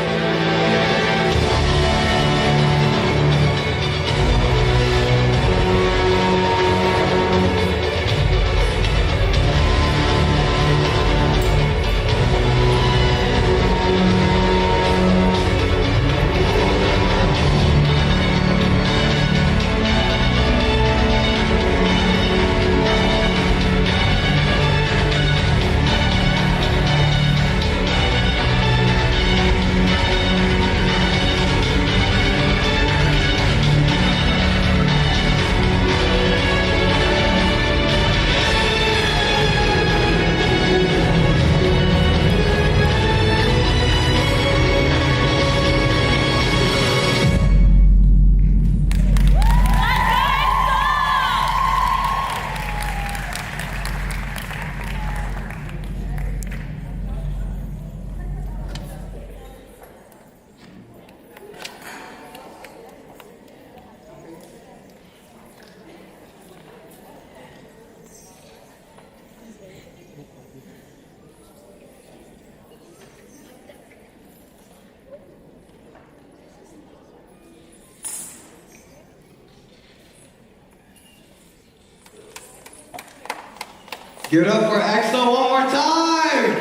Give it up for EXO one more time!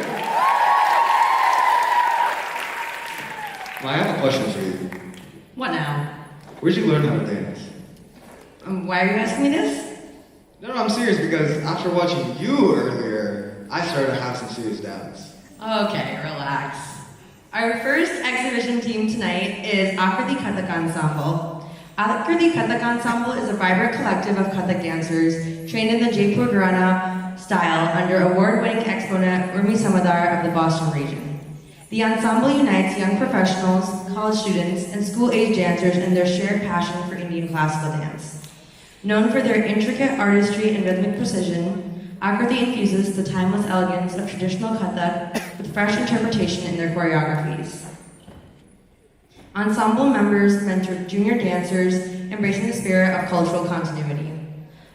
Well, I have a question for you. What now? Where'd you learn how to dance? Why are you asking me this? No, I'm serious because after watching you earlier, I started to have some serious doubts. Okay, relax. Our first exhibition team tonight is Akriti Kathak Ensemble. Akriti Kathak Ensemble is a vibrant collective of Kathak dancers trained in the Jaipur Gharana style under award-winning exponent Urmi Samadar of the Boston region. The ensemble unites young professionals, college students, and school-age dancers in their shared passion for Indian classical dance. Known for their intricate artistry and rhythmic precision, Akriti infuses the timeless elegance of traditional Kathak with fresh interpretation in their choreographies. Ensemble members mentor junior dancers, embracing the spirit of cultural continuity.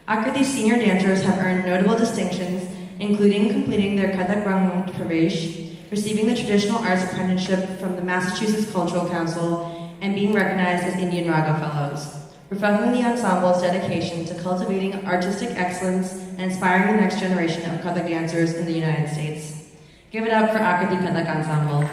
Akriti's senior dancers have earned notable distinctions, including completing their Kathak Rangam Pravesh, receiving the Traditional Arts Apprenticeship from the Massachusetts Cultural Council, and being recognized as Indian Raga Fellows, reflecting the ensemble's dedication to cultivating artistic excellence and inspiring the next generation of Kathak dancers in the United States. Give it up for Akriti Kathak Ensemble.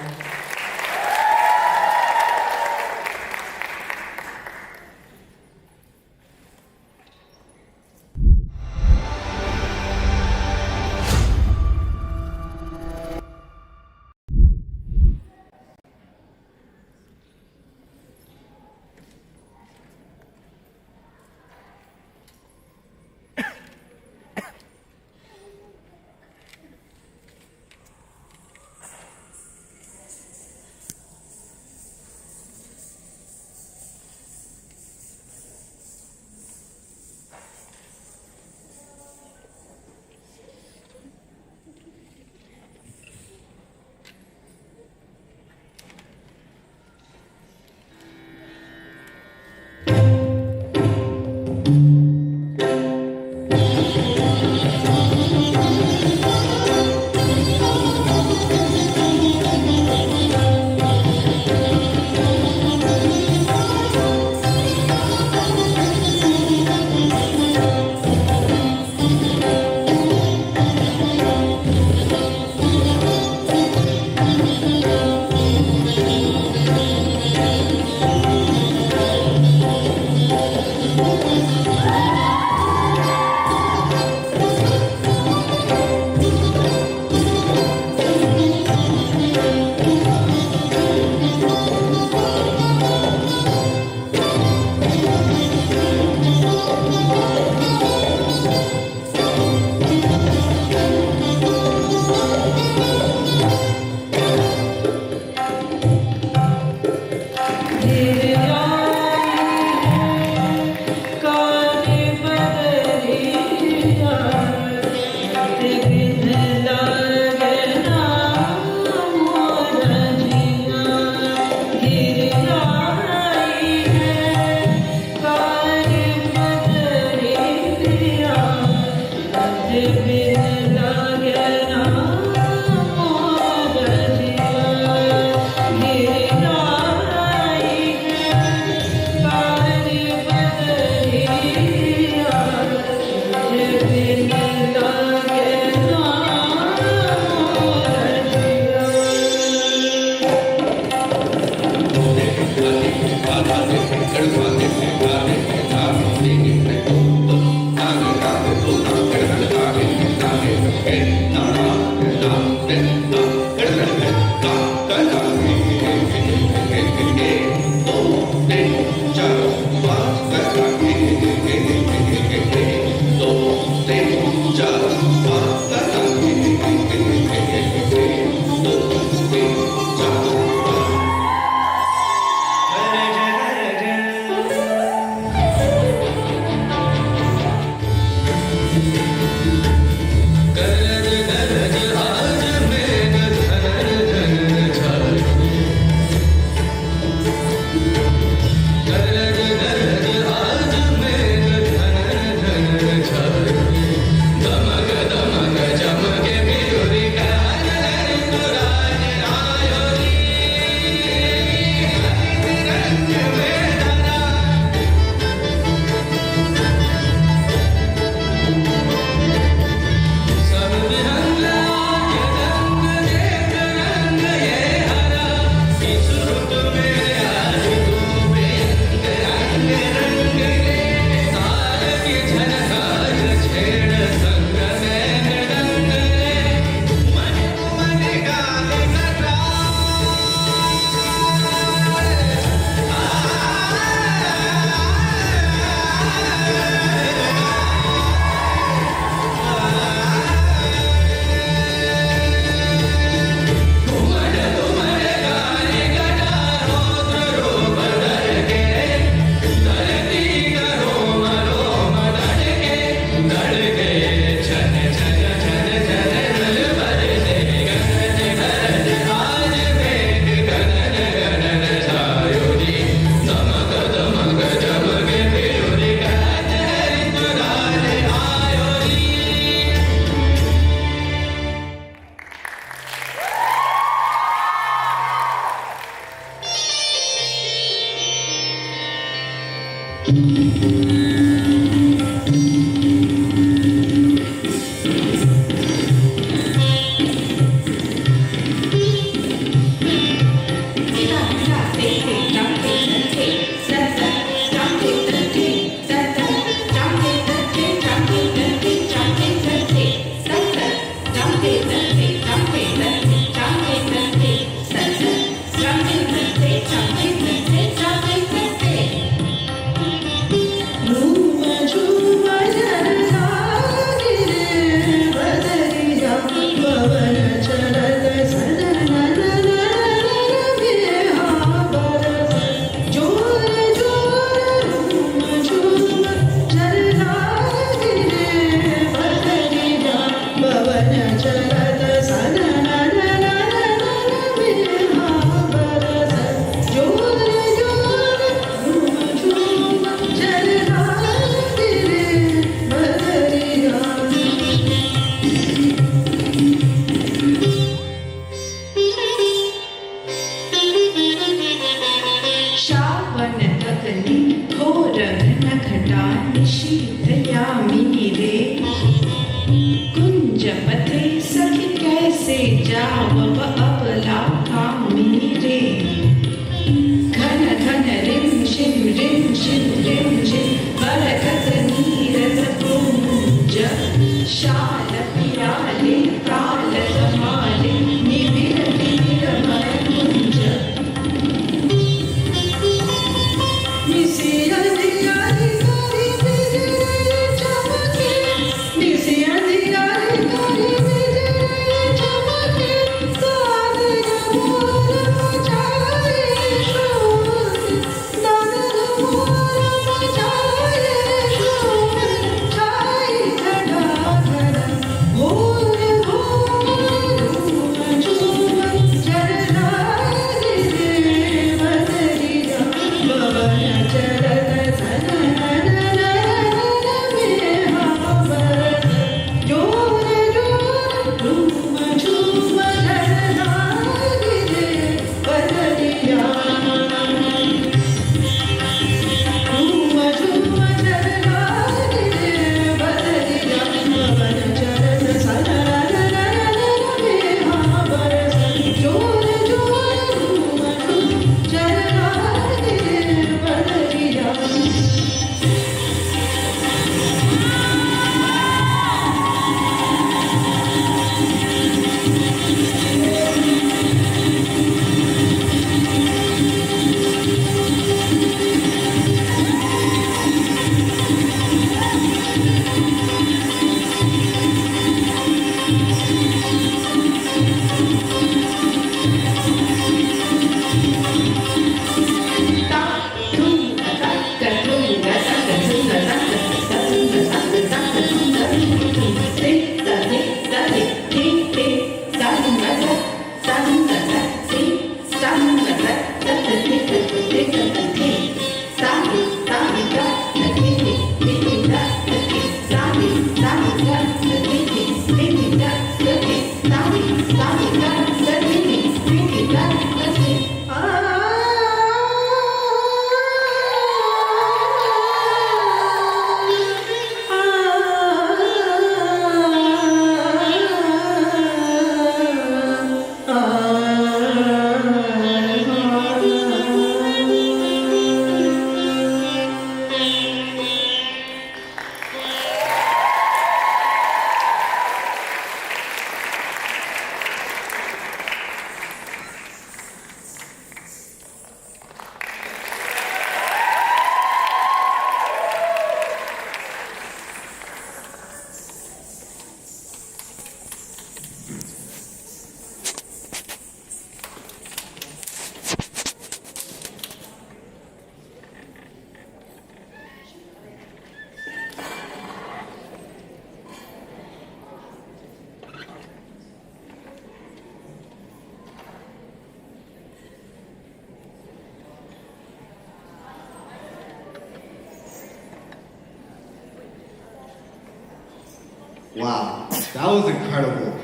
Wow, that was incredible.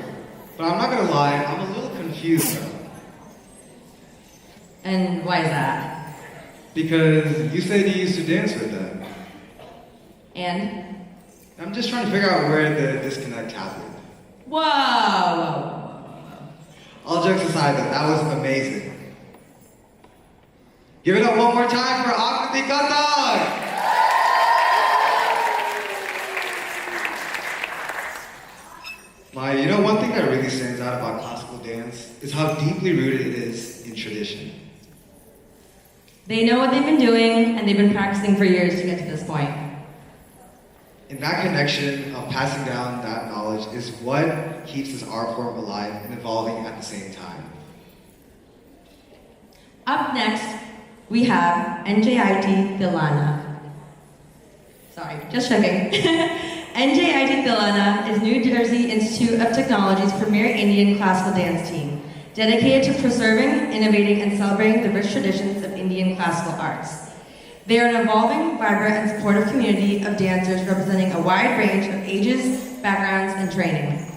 But I'm not gonna lie, I'm a little confused though. And why is that? Because you said you used to dance with them. And? I'm just trying to figure out where the disconnect happened. Whoa! All jokes aside though, that was amazing. Give it up one more time for Akriti Katak! Maya, one thing that really stands out about classical dance is how deeply rooted it is in tradition. They know what they've been doing, and they've been practicing for years to get to this point. And that connection of passing down that knowledge is what keeps this art form alive and evolving at the same time. Up next, we have NJIT Thilana. Sorry, just checking. NJIT Thilana is New Jersey Institute of Technology's premier Indian classical dance team, dedicated to preserving, innovating, and celebrating the rich traditions of Indian classical arts. They are an evolving, vibrant, and supportive community of dancers representing a wide range of ages, backgrounds, and training.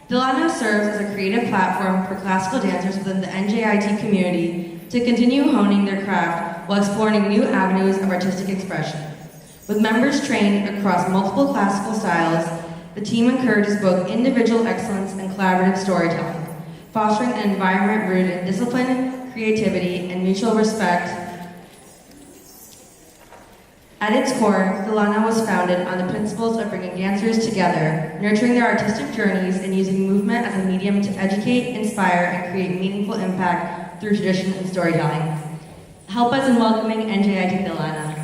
Thilana serves as a creative platform for classical dancers within the NJIT community to continue honing their craft while exploring new avenues of artistic expression. With members trained across multiple classical styles, the team encourages both individual excellence and collaborative storytelling, fostering an environment rooted in discipline, creativity, and mutual respect. At its core, Thilana was founded on the principles of bringing dancers together, nurturing their artistic journeys, and using movement as a medium to educate, inspire, and create meaningful impact through tradition and storytelling. Help us in welcoming NJIT Thilana.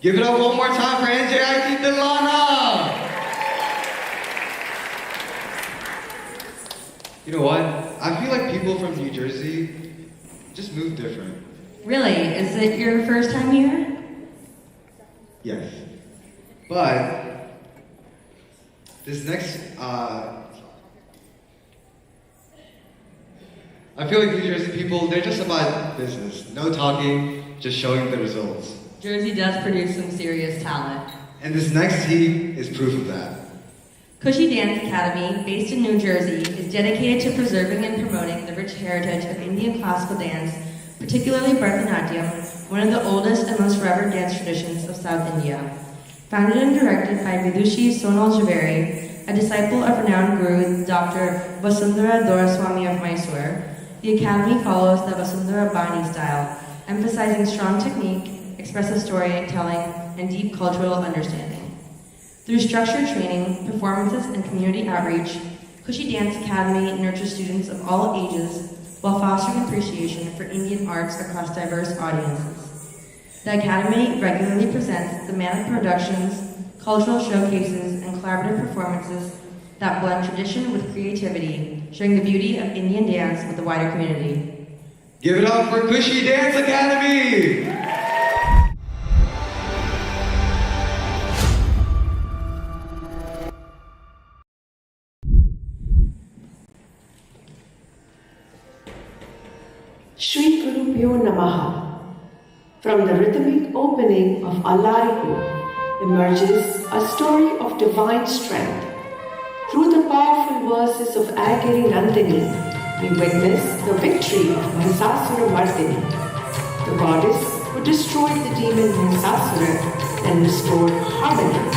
Give it up one more time for NJIT Delana! You know what? I feel like people from New Jersey just move different. Really? Is it your first time here? Yes. But this next, I feel like New Jersey people, they're just about business. No talking, just showing the results. Jersey does produce some serious talent. And this next team is proof of that. Cushy Dance Academy, based in New Jersey, is dedicated to preserving and promoting the rich heritage of Indian classical dance, particularly Bharatanatyam, one of the oldest and most revered dance traditions of South India. Founded and directed by Vidushi Sonal Jhaveri, a disciple of renowned guru Dr. Vasundhara Doraswamy of Mysore, the academy follows the Vasundhara Bani style, emphasizing strong technique, expressive storytelling, and deep cultural understanding. Through structured training, performances, and community outreach, Cushy Dance Academy nurtures students of all ages while fostering appreciation for Indian arts across diverse audiences. The Academy regularly presents thematic productions, cultural showcases, and collaborative performances that blend tradition with creativity, showing the beauty of Indian dance with the wider community. Give it up for Cushy Dance Academy! Shri Gurubhyo Namaha. From the rhythmic opening of Alarigu emerges a story of divine strength. Through the powerful verses of Agiri Nandini, we witness the victory of Mahishasura Mardini, the goddess who destroyed the demon Mahishasura and restored harmony.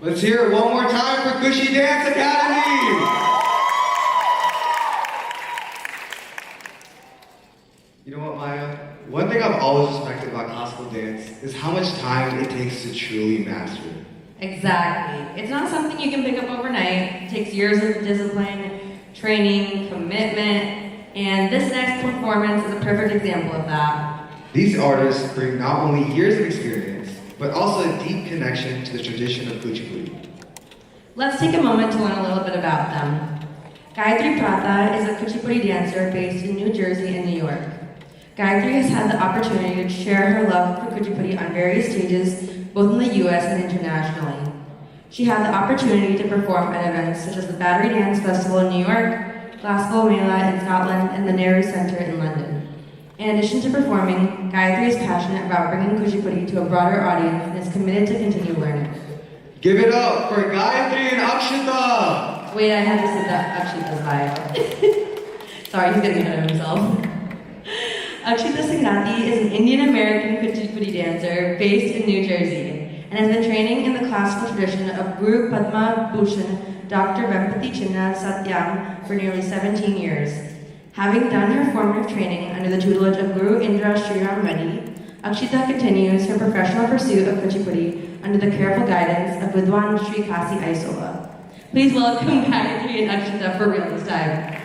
Let's hear it one more time for Cushy Dance Academy! You know what, Maya? One thing I've always respected about classical dance is how much time it takes to truly master it. Exactly. It's not something you can pick up overnight. It takes years of discipline, training, commitment, and this next performance is a perfect example of that. These artists bring not only years of experience, but also a deep connection to the tradition of Kuchipudi. Let's take a moment to learn a little bit about them. Gayatri Pratha is a Kuchipudi dancer based in New Jersey and New York. Gayatri has had the opportunity to share her love for Kuchipudi on various stages, both in the US and internationally. She had the opportunity to perform at events such as the Battery Dance Festival in New York, Glasgow Mela in Scotland, and the Nehru Centre in London. In addition to performing, Gayatri is passionate about bringing Kuchipudi to a broader audience and is committed to continue learning. Give it up for Gayatri and Akshita! Wait, I had to say that Akshita's bio. Sorry, he's getting ahead of himself. Akshita Singhati is an Indian-American Kuchipudi dancer based in New Jersey and has been training in the classical tradition of Guru Padma Bhushan Dr. Vempati Chinna Satyam for nearly 17 years. Having done her formative training under the tutelage of Guru Indra Sriram Reddy, Akshita continues her professional pursuit of Kuchipudi under the careful guidance of Vidwan Sri Kasi Aisola. Please welcome Gayatri and Akshita for real this time.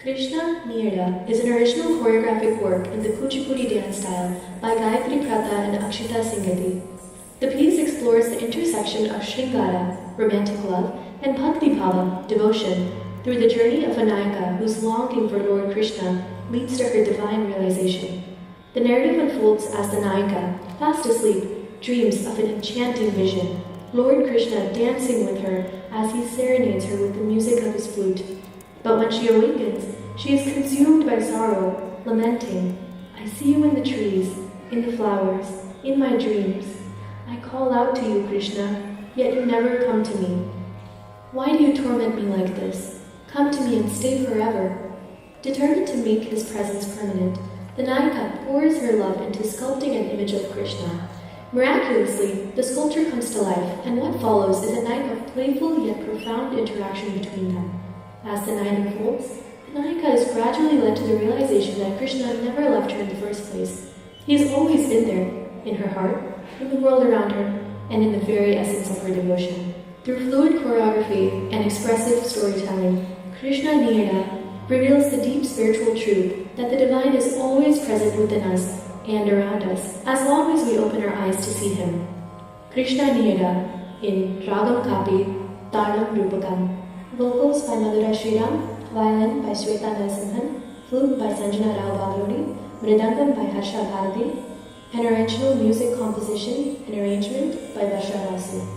Krishna Niyada is an original choreographic work in the Kuchipudi dance style by Gayatri Pratha and Akshita Singhati. The piece explores the intersection of Shringara, romantic love, and Bhakti Bhava, devotion, through the journey of a Nayaka whose longing for Lord Krishna leads to her divine realization. The narrative unfolds as the Nayaka, fast asleep, dreams of an enchanting vision, Lord Krishna dancing with her as he serenades her with the music of his flute. But when she awakens, she is consumed by sorrow, lamenting, I see you in the trees, in the flowers, in my dreams. I call out to you, Krishna, yet you never come to me. Why do you torment me like this? Come to me and stay forever. Determined to make his presence permanent, the Nayaka pours her love into sculpting an image of Krishna. Miraculously, the sculpture comes to life, and what follows is a night of playful yet profound interaction between them. As the night unfolds, the Nayaka is gradually led to the realization that Krishna never left her in the first place. He has always been there, in her heart, in the world around her, and in the very essence of her devotion. Through fluid choreography and expressive storytelling, Krishna Niyada reveals the deep spiritual truth that the divine is always present within us and around us, as long as we open our eyes to see him. Krishna Niyada in Ragam Kapi, Talam Rupakam. Vocals by Madhura Sriram, violin by Shweta Narasimhan, flute by Sanjana Rao Baglodi, mridangam by Harsha Bharati, and original music composition and arrangement by Varsha Rasu.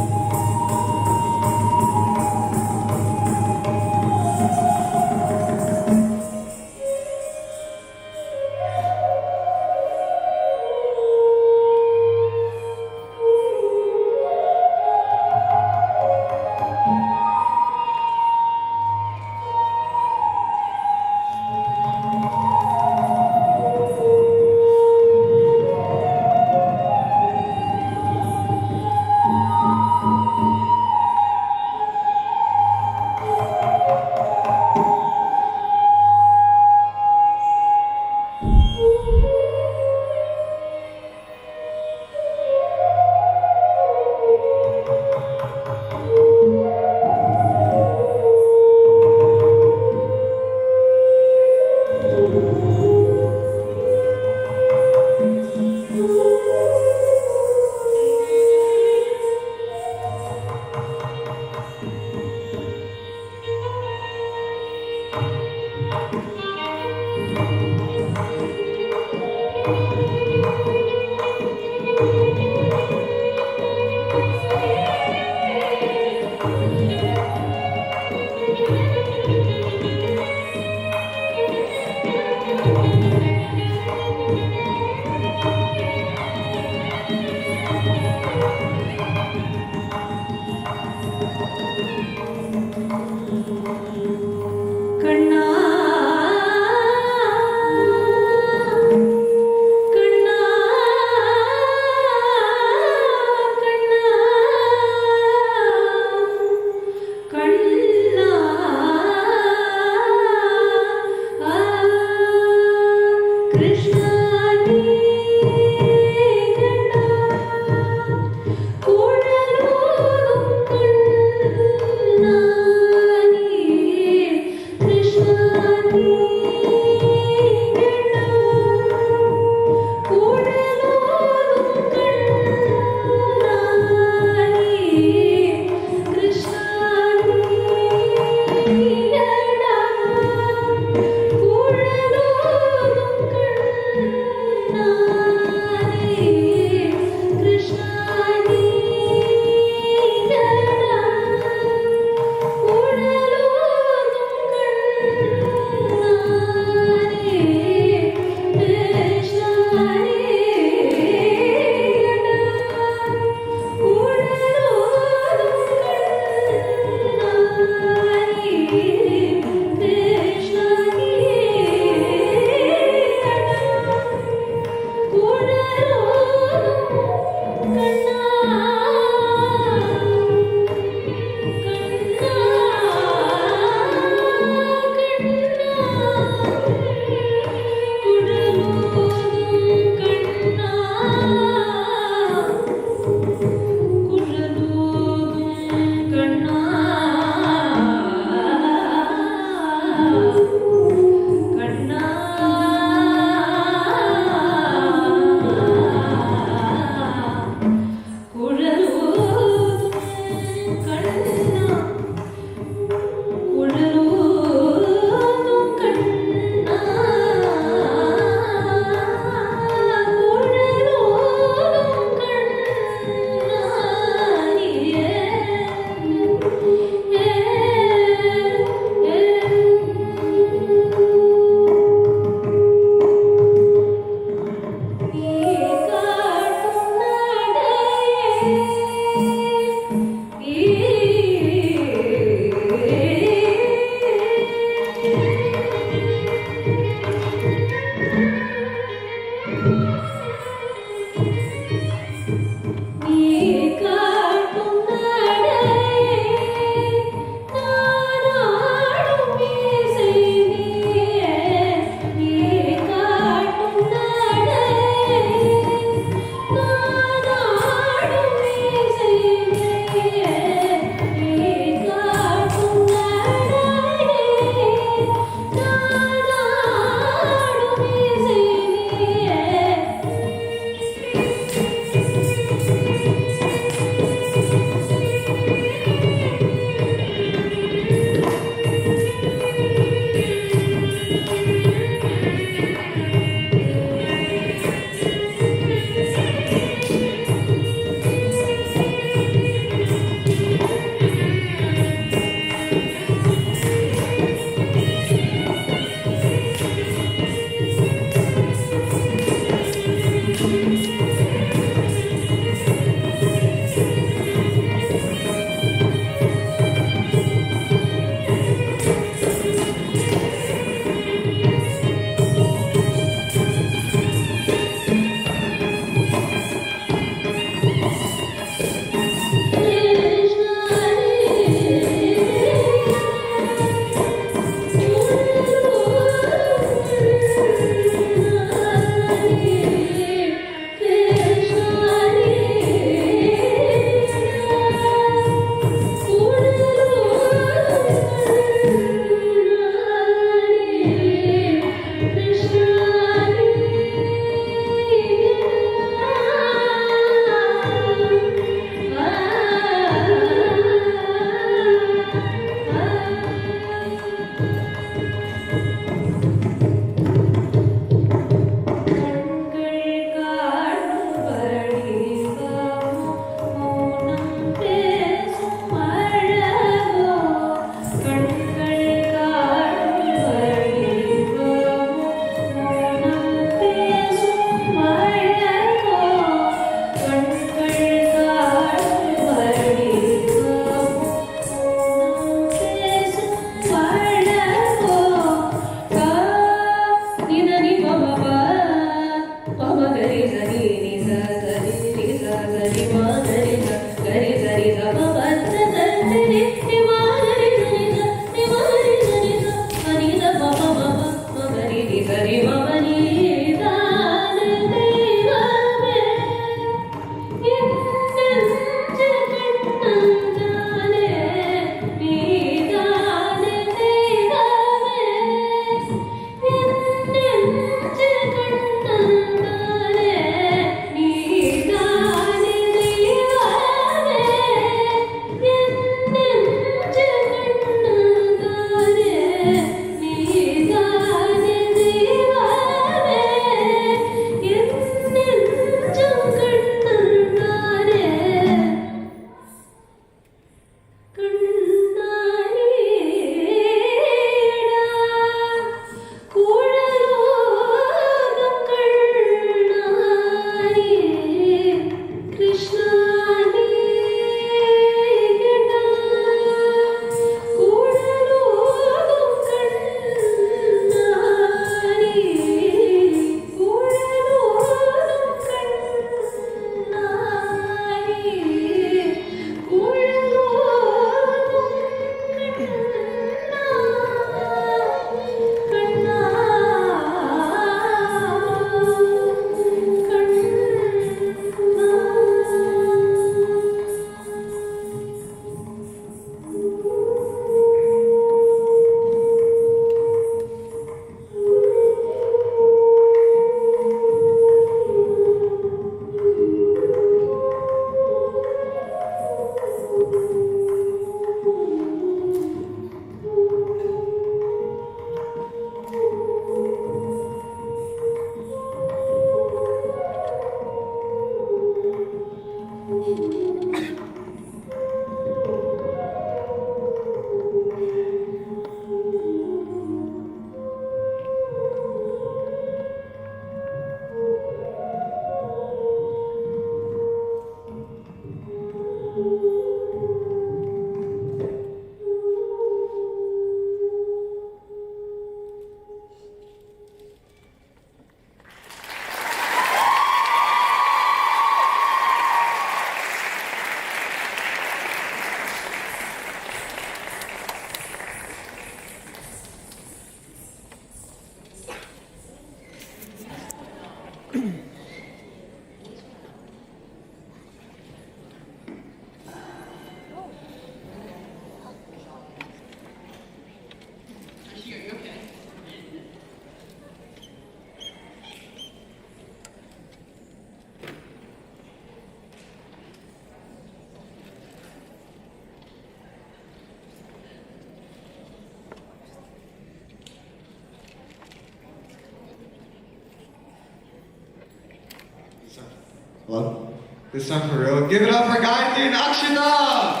Hello? This time for real. Give it up for Gayatri and Akshita!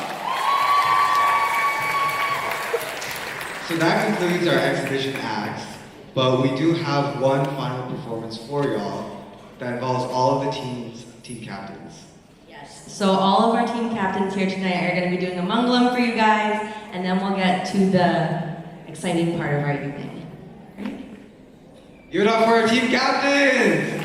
So that concludes our exhibition acts, but we do have one final performance for y'all that involves all of the team captains. Yes. So all of our team captains here tonight are going to be doing a mangalam for you guys, and then we'll get to the exciting part of our evening. Give it up for our team captains!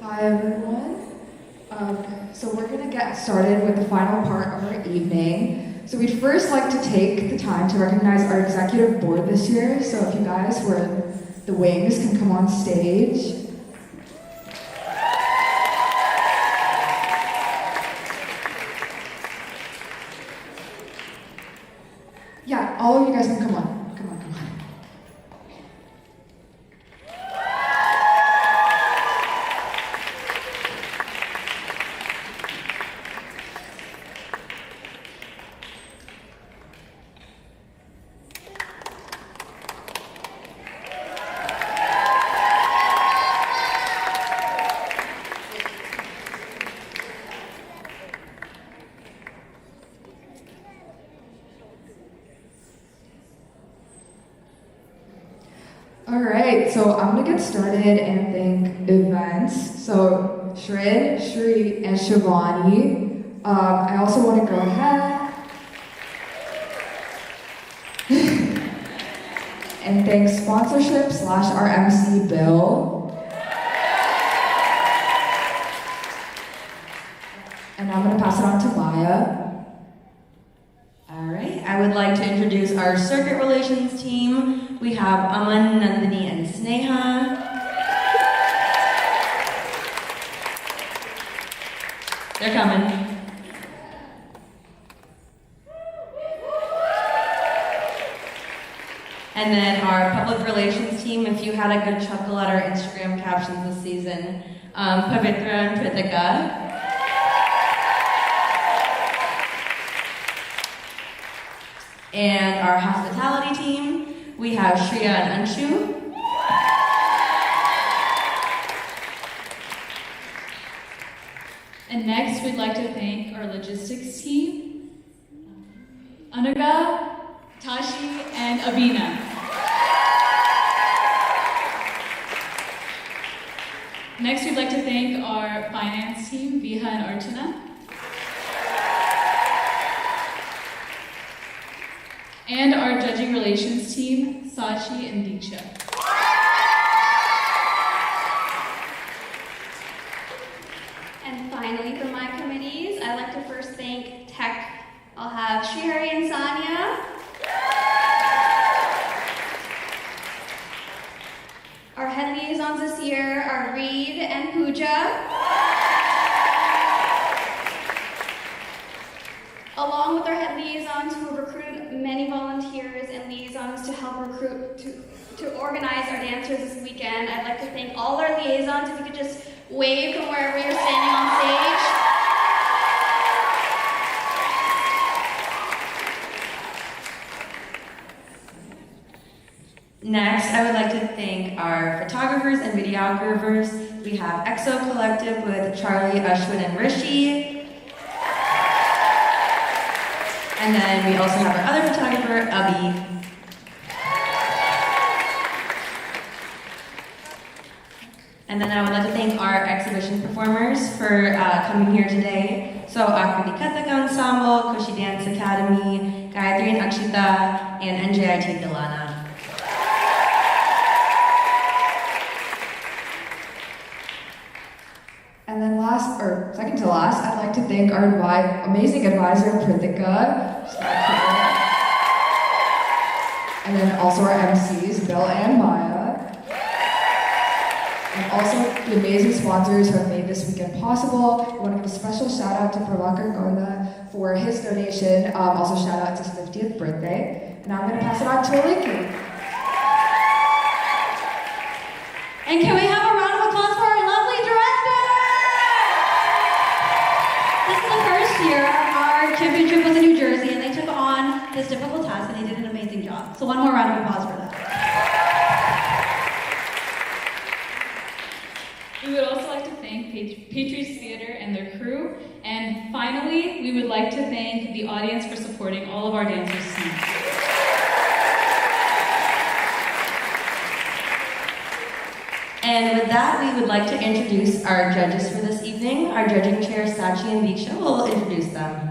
Hi everyone. So we're going to get started with the final part of our evening. So we'd first like to take the time to recognize our executive board this year. So if you guys who are the wings can come on stage. Yeah, all of you guys can come on. All right, so I'm gonna get started and thank events. So Shrin, Shri, and Shivani. I also want to go ahead and thank sponsorship / our MC Bill. And I'm gonna pass it on to Maya. All right, I would like to introduce our circuit relations team. We have Aman, Nandini, and Sneha. They're coming. And then our public relations team, if you had a good chuckle at our Instagram captions this season, Pavitra and Prithika. And our hospitality team, we have Shreya and Anshu. And next, we'd like to thank our logistics team, Anuga, Tashi, and Abina. Next, we'd like to thank our finance team, Viha and Archana. And our judging relations team, Sachi and Diksha. And finally, for my committees, I'd like to first thank Tech. I'll have Srihari and Sanya. Our head liaisons this year are Reed and Pooja. Along with our head liaisons who have recruited many volunteers and liaisons to help recruit, to organize our dancers this weekend, I'd like to thank all our liaisons. If you could just wave from wherever you're standing on stage. Next, I would like to thank our photographers and videographers. We have EXO Collective with Charlie, Ashwin, and Rishi. And then we also have our other photographer, Abhi. And then I would like to thank our exhibition performers for coming here today. So Akriti Kathak Ensemble, Kushi Dance Academy, Gayatri and Akshita, and NJIT Dilana. And then second to last, I'd like to thank our amazing advisor, Prithika. And then also our MCs, Bill and Maya. And also the amazing sponsors who have made this weekend possible. I want to give a special shout out to Prabhakar Gonda for his donation. Also shout out to his 50th birthday. And I'm going to pass it on to Aliki. And can we have a round of applause for our lovely director? This is the first year our championship was in New Jersey, and they took on this difficult task, and they did an amazing job. So one more round of applause for that. We would also like to thank Patriots Theater and their crew. And finally, we would like to thank the audience for supporting all of our dancers tonight. And with that, we would like to introduce our judges for this evening. Our judging chair, Sachi and Diksha, will introduce them.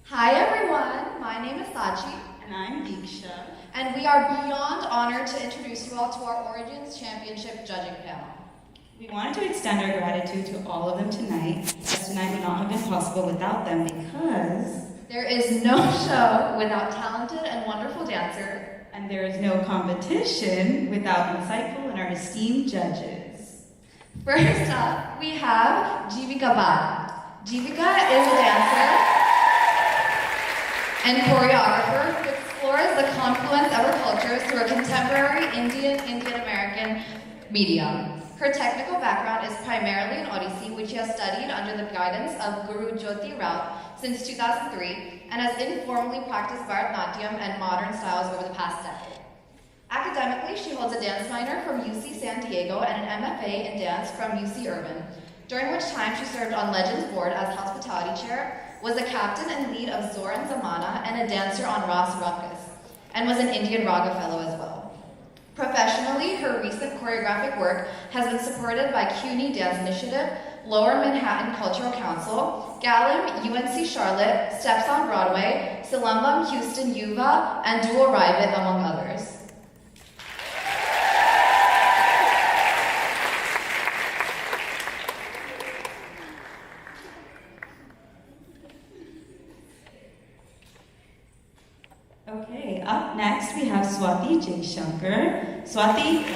Hi everyone, my name is Sachi. And I'm Diksha. And we are beyond honored to introduce you all to our Origins Championship judging panel. We wanted to extend our gratitude to all of them tonight, as tonight would not have been possible without them because there is no show without talented and wonderful dancers. And there is no competition without insightful and our esteemed judges. First up, we have Jivika Bhatt. Jivika is a dancer and choreographer who explores the confluence of her cultures through a contemporary Indian-American medium. Her technical background is primarily in Odissi, which she has studied under the guidance of Guru Jyoti Rao since 2003, and has informally practiced Bharatanatyam and modern styles over the past decade. Academically, she holds a dance minor from UC San Diego and an MFA in dance from UC Irvine, during which time she served on Legends Board as hospitality chair, was a captain and lead of Zoran Zamana, and a dancer on Rasikas, and was an Indian Raga Fellow as well. Professionally, her recent choreographic work has been supported by CUNY Dance Initiative, Lower Manhattan Cultural Council, Gallim, UNC Charlotte, Steps on Broadway, Silambam Houston Yuva, and Duo Rivit, among others. Okay, up next we have Swati J. Shankar. Swati is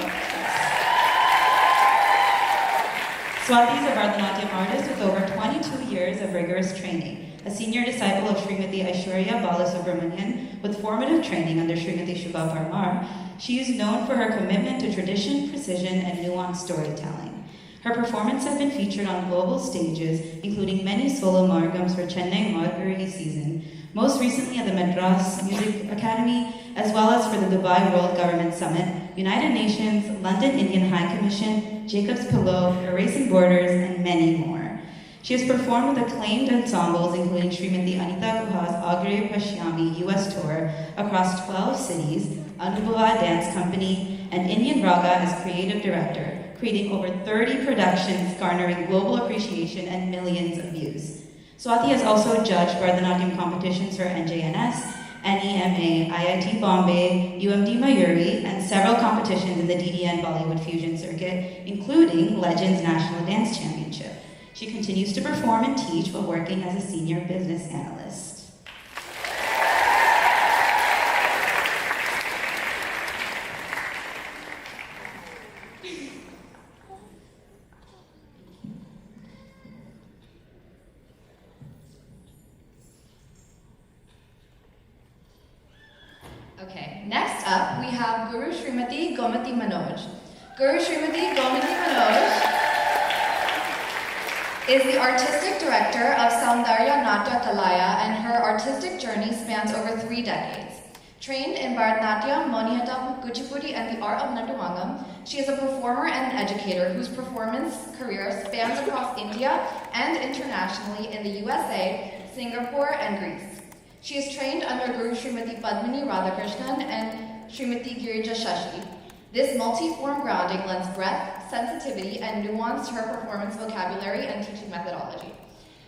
a Bharatanatyam artist with over 22 years of rigorous training, a senior disciple of Srimati Aishwarya Balasubramanian with formative training under Srimati Shubha Parmar. She is known for her commitment to tradition, precision, and nuanced storytelling. Her performances have been featured on global stages, including many solo margams for Chennai Margari season, most recently at the Madras Music Academy, as well as for the Dubai World Government Summit, United Nations, London Indian High Commission, Jacob's Pillow, Erasing Borders, and many more. She has performed with acclaimed ensembles including Srimati Anita Guha's Agre Pashyami US tour across 12 cities, Anubhava Dance Company, and Indian Raga as creative director, creating over 30 productions garnering global appreciation and millions of views. Swati has also judged Bharatanatyam competitions for NJNS, NEMA, IIT Bombay, UMD Mayuri, and several competitions in the DDN Bollywood Fusion circuit, including Legends National Dance Championship. She continues to perform and teach while working as a senior business analyst. Okay, next up we have Guru Srimati Gomati Manoj. Guru Srimati Gomati Manoj is the artistic director of Saundarya Natya Kalaya, and her artistic journey spans over 3 decades. Trained in Bharatanatyam, Mohiniyattam, Kuchipudi, and the art of Nattuvangam, she is a performer and an educator whose performance career spans across India and internationally in the USA, Singapore, and Greece. She is trained under Guru Srimati Padmini Radhakrishnan and Srimati Girija Shashi. This multi-form grounding lends breadth, sensitivity, and nuance to her performance vocabulary and teaching methodology.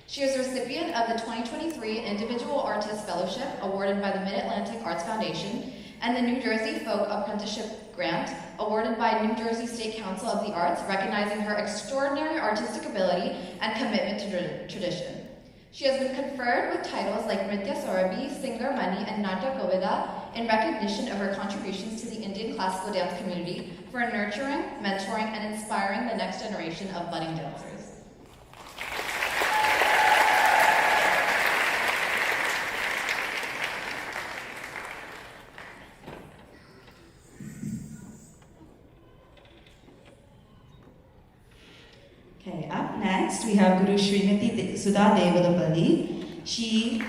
She is a recipient of the 2023 Individual Artist Fellowship awarded by the Mid-Atlantic Arts Foundation and the New Jersey Folk Apprenticeship Grant awarded by New Jersey State Council of the Arts, recognizing her extraordinary artistic ability and commitment to tradition. She has been conferred with titles like Nritya Saurabhi, Singer Mani, and Natya Govida in recognition of her contributions to the Indian classical dance community for nurturing, mentoring, and inspiring the next generation of budding dancers. Okay, up next we have Guru Srimati Sudha Devadapalli. She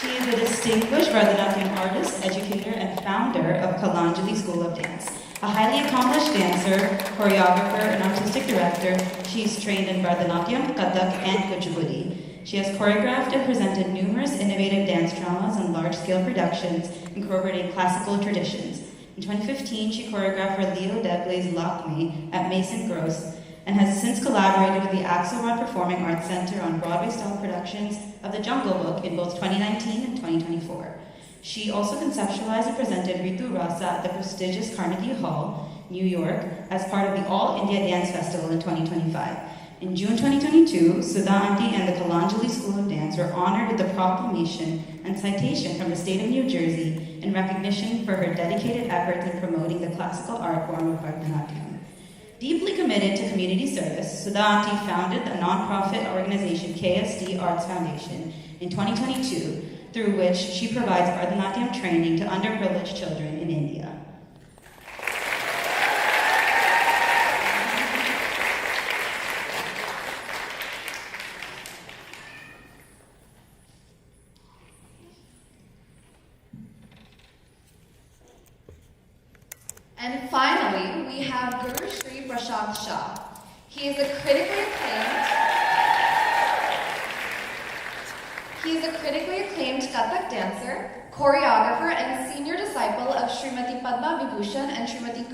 is a distinguished Bharatanatyam artist, educator, and founder of Kalanjali School of Dance. A highly accomplished dancer, choreographer, and artistic director, she is trained in Bharatanatyam, Kathak, and Kuchipudi. She has choreographed and presented numerous innovative dance dramas and large-scale productions incorporating classical traditions. In 2015, she choreographed for Leo Deblay's Lakme at Mason Gross and has since collaborated with the Axelrod Performing Arts Center on Broadway-style productions of The Jungle Book in both 2019 and 2024. She also conceptualized and presented Ritu Rasa at the prestigious Carnegie Hall, New York, as part of the All India Dance Festival in 2025. In June 2022, Sudha Aunty and the Kalanjali School of Dance were honored with the proclamation and citation from the state of New Jersey in recognition for her dedicated efforts in promoting the classical art form of Bharatanatyam. Deeply committed to community service, Sudha Aunty founded the nonprofit organization KSD Arts Foundation in 2022, through which she provides Bharatanatyam training to underprivileged children in India. And finally, we have Guru Shri Prashant Shah. He is a critically acclaimed Kathak dancer, choreographer, and senior disciple of Srimati Padma Vibhushan and Srimati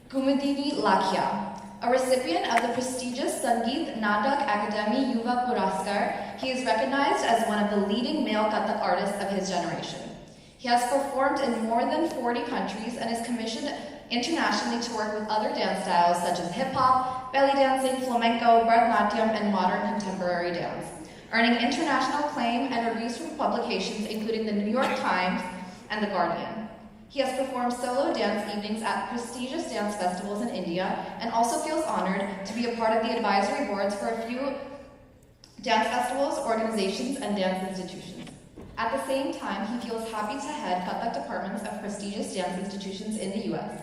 Kumudini Lakhia. A recipient of the prestigious Sangeet Natak Akademi Yuva Puraskar, he is recognized as one of the leading male Kathak artists of his generation. He has performed in more than 40 countries and is commissioned internationally to work with other dance styles such as hip-hop, belly dancing, flamenco, Bharatanatyam, and modern contemporary dance, earning international acclaim and reviews from publications including the New York Times and The Guardian. He has performed solo dance evenings at prestigious dance festivals in India and also feels honored to be a part of the advisory boards for a few dance festivals, organizations, and dance institutions. At the same time, he feels happy to head Kathak departments of prestigious dance institutions in the US.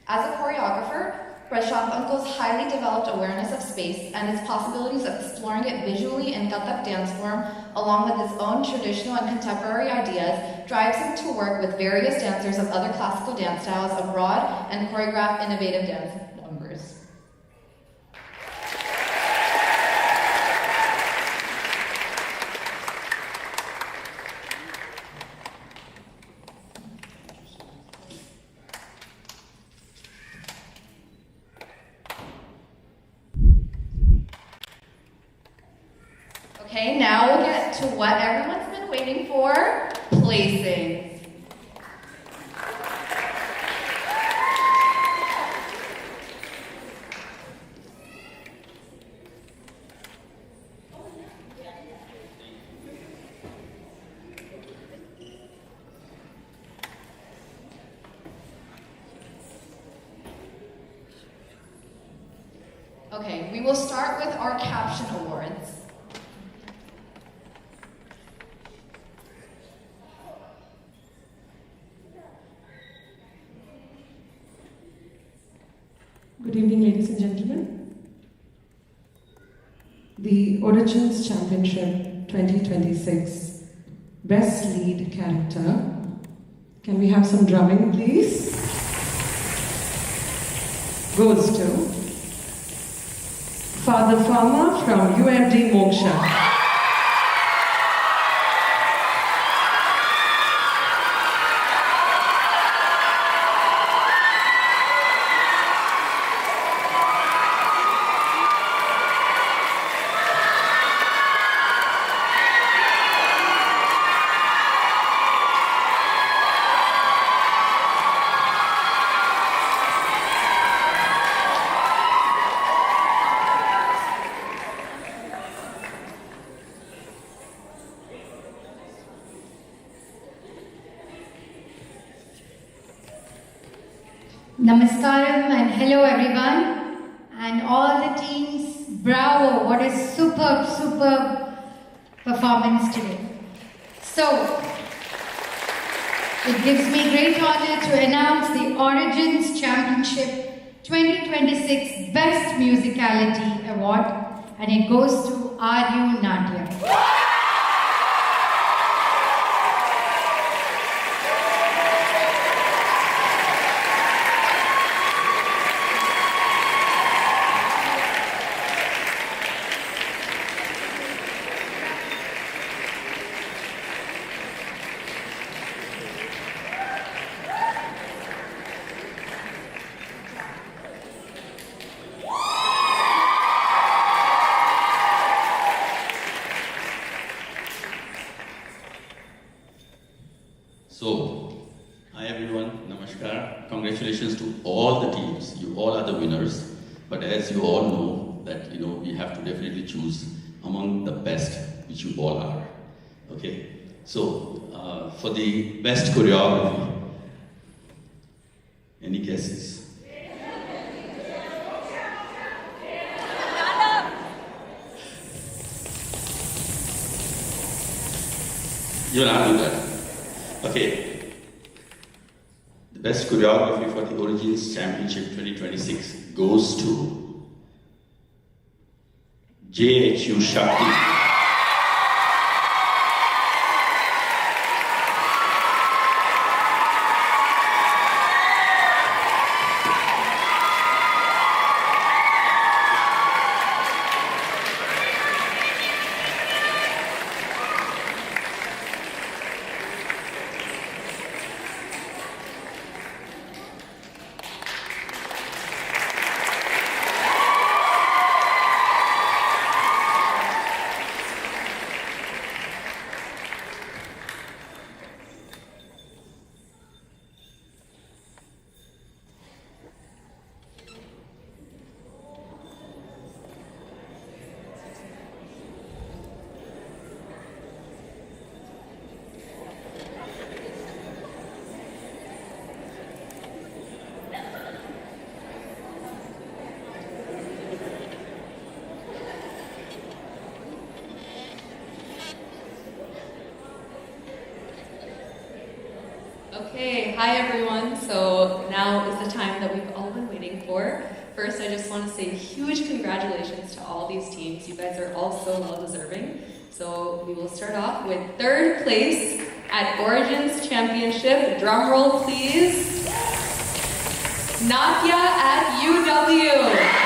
As a choreographer, Prashant Uncle's highly developed awareness of space and its possibilities of exploring it visually in Kathak dance form, along with his own traditional and contemporary ideas, drives him to work with various dancers of other classical dance styles abroad and choreograph innovative dance numbers. Okay, now we'll get to what everyone's been waiting for, placing. Okay, we will start with our caption awards. Good evening, ladies and gentlemen. The Origins Championship 2026 Best Lead Character. Can we have some drumming, please? Goes to Father Farmer from UMD Moksha. Namaskaram and hello everyone and all the teams, bravo, what a superb performance today. So, it gives me great honor to announce the Origins Championship 2026 Best Musicality Award, and it goes to RU Natya. So, hi everyone, namaskar. Congratulations to all the teams. You all are the winners. But as you all know, that we have to definitely choose among the best, which you all are. Okay. So, for the best choreography, any guesses? You'll not do that. Okay. The best choreography for the Origins Championship 2026 goes to JHU Shaafee. hi everyone. So now is the time that we've all been waiting for. First, I just want to say huge congratulations to all these teams. You guys are all so well deserving. So we will start off with third place at Origins Championship. Drum roll, please. Natya at UW.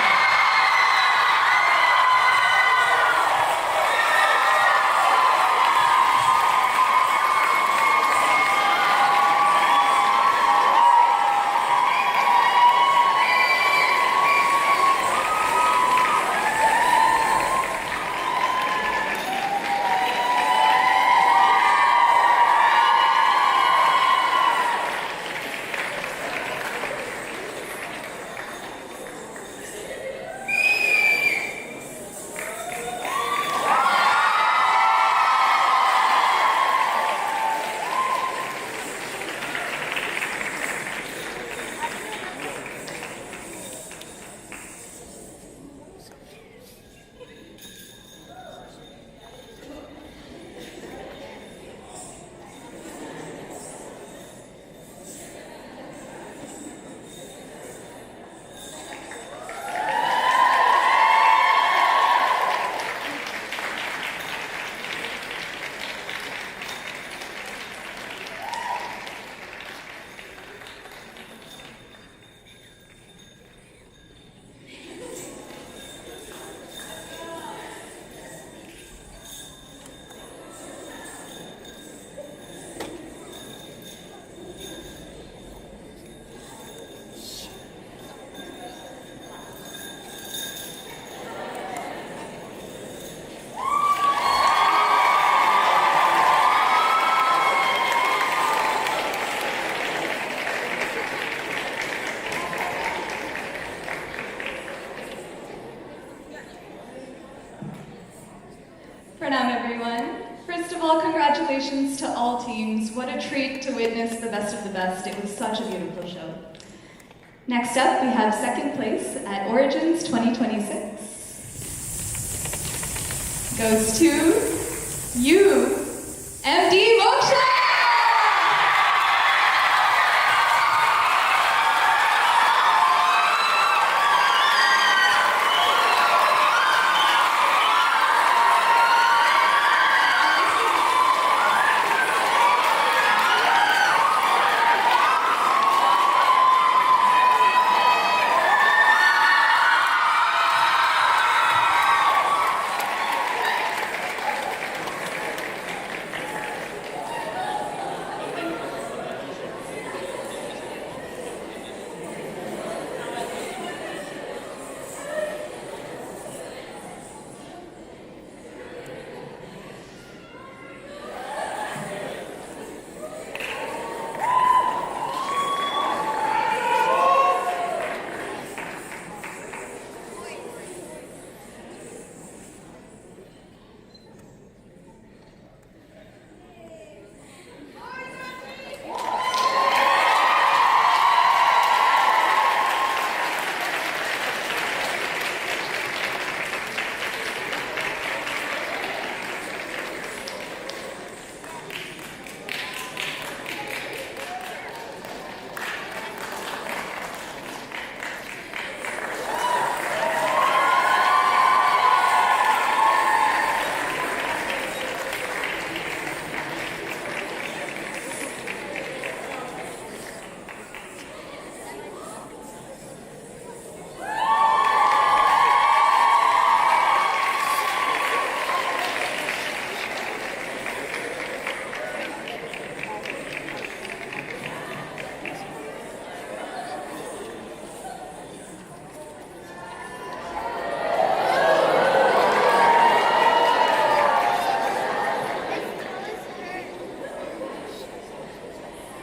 Pranam everyone. First of all, congratulations to all teams. What a treat to witness the best of the best. It was such a beautiful show. Next up, we have second place at Origins 2026. Goes to UMD Moksha!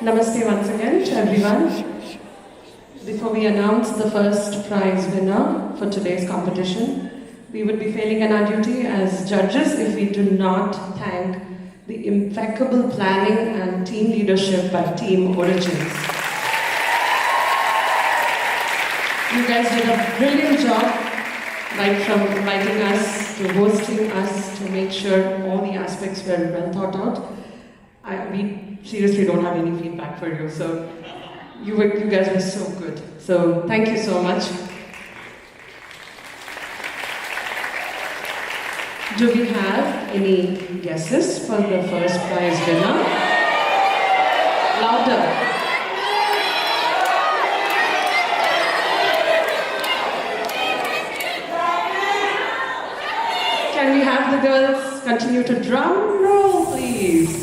Namaste once again to everyone. Before we announce the first prize winner for today's competition, we would be failing in our duty as judges if we do not thank the impeccable planning and team leadership by Team Origins. You guys did a brilliant job, right from inviting us to hosting us to make sure all the aspects were well thought out. We seriously don't have any feedback for you. So you guys were so good. So thank you so much. Do we have any guesses for the first prize winner? Louder. Can we have the girls continue to drum roll, please?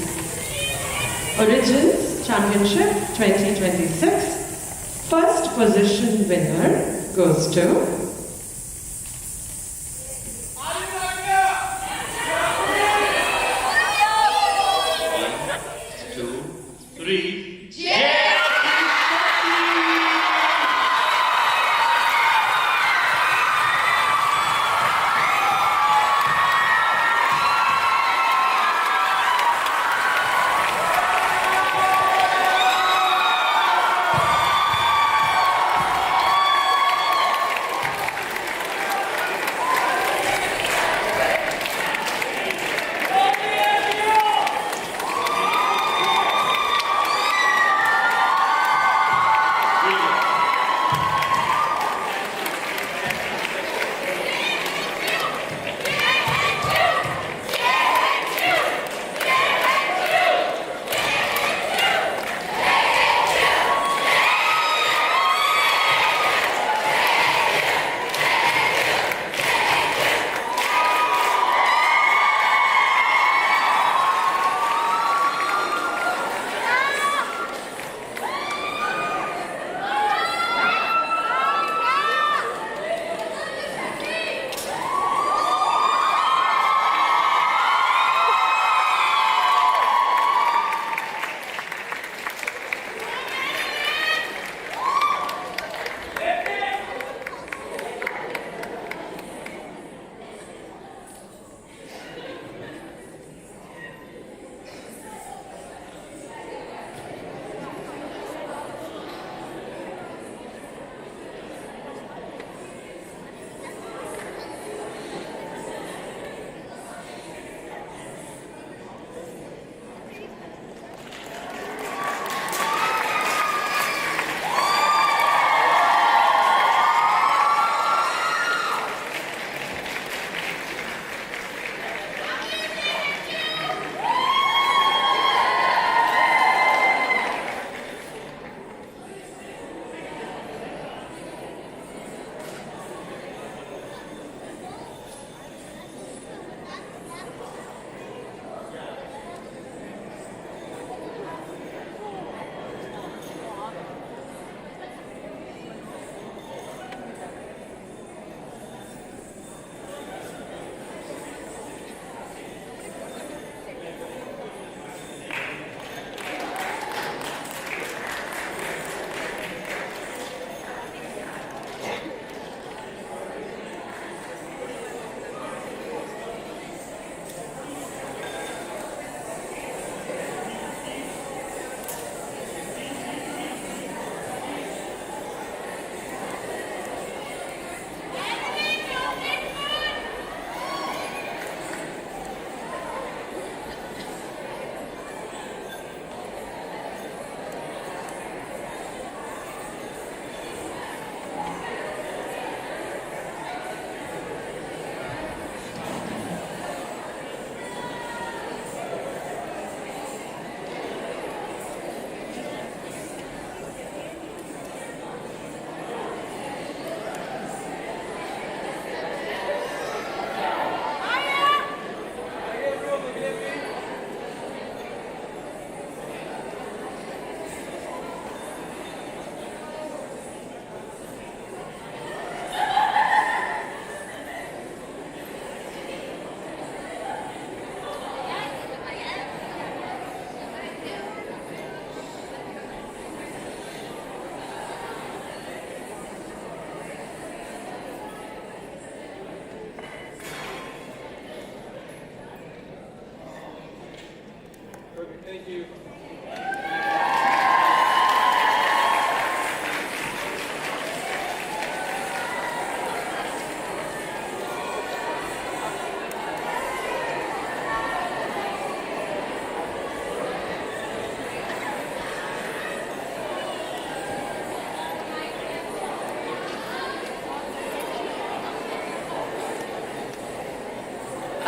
Origins Championship 2026. First position winner goes to 3.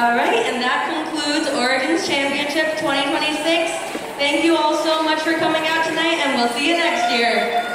All right, and that concludes Origins Championship 2026. Thank you all so much for coming out tonight, and we'll see you next year.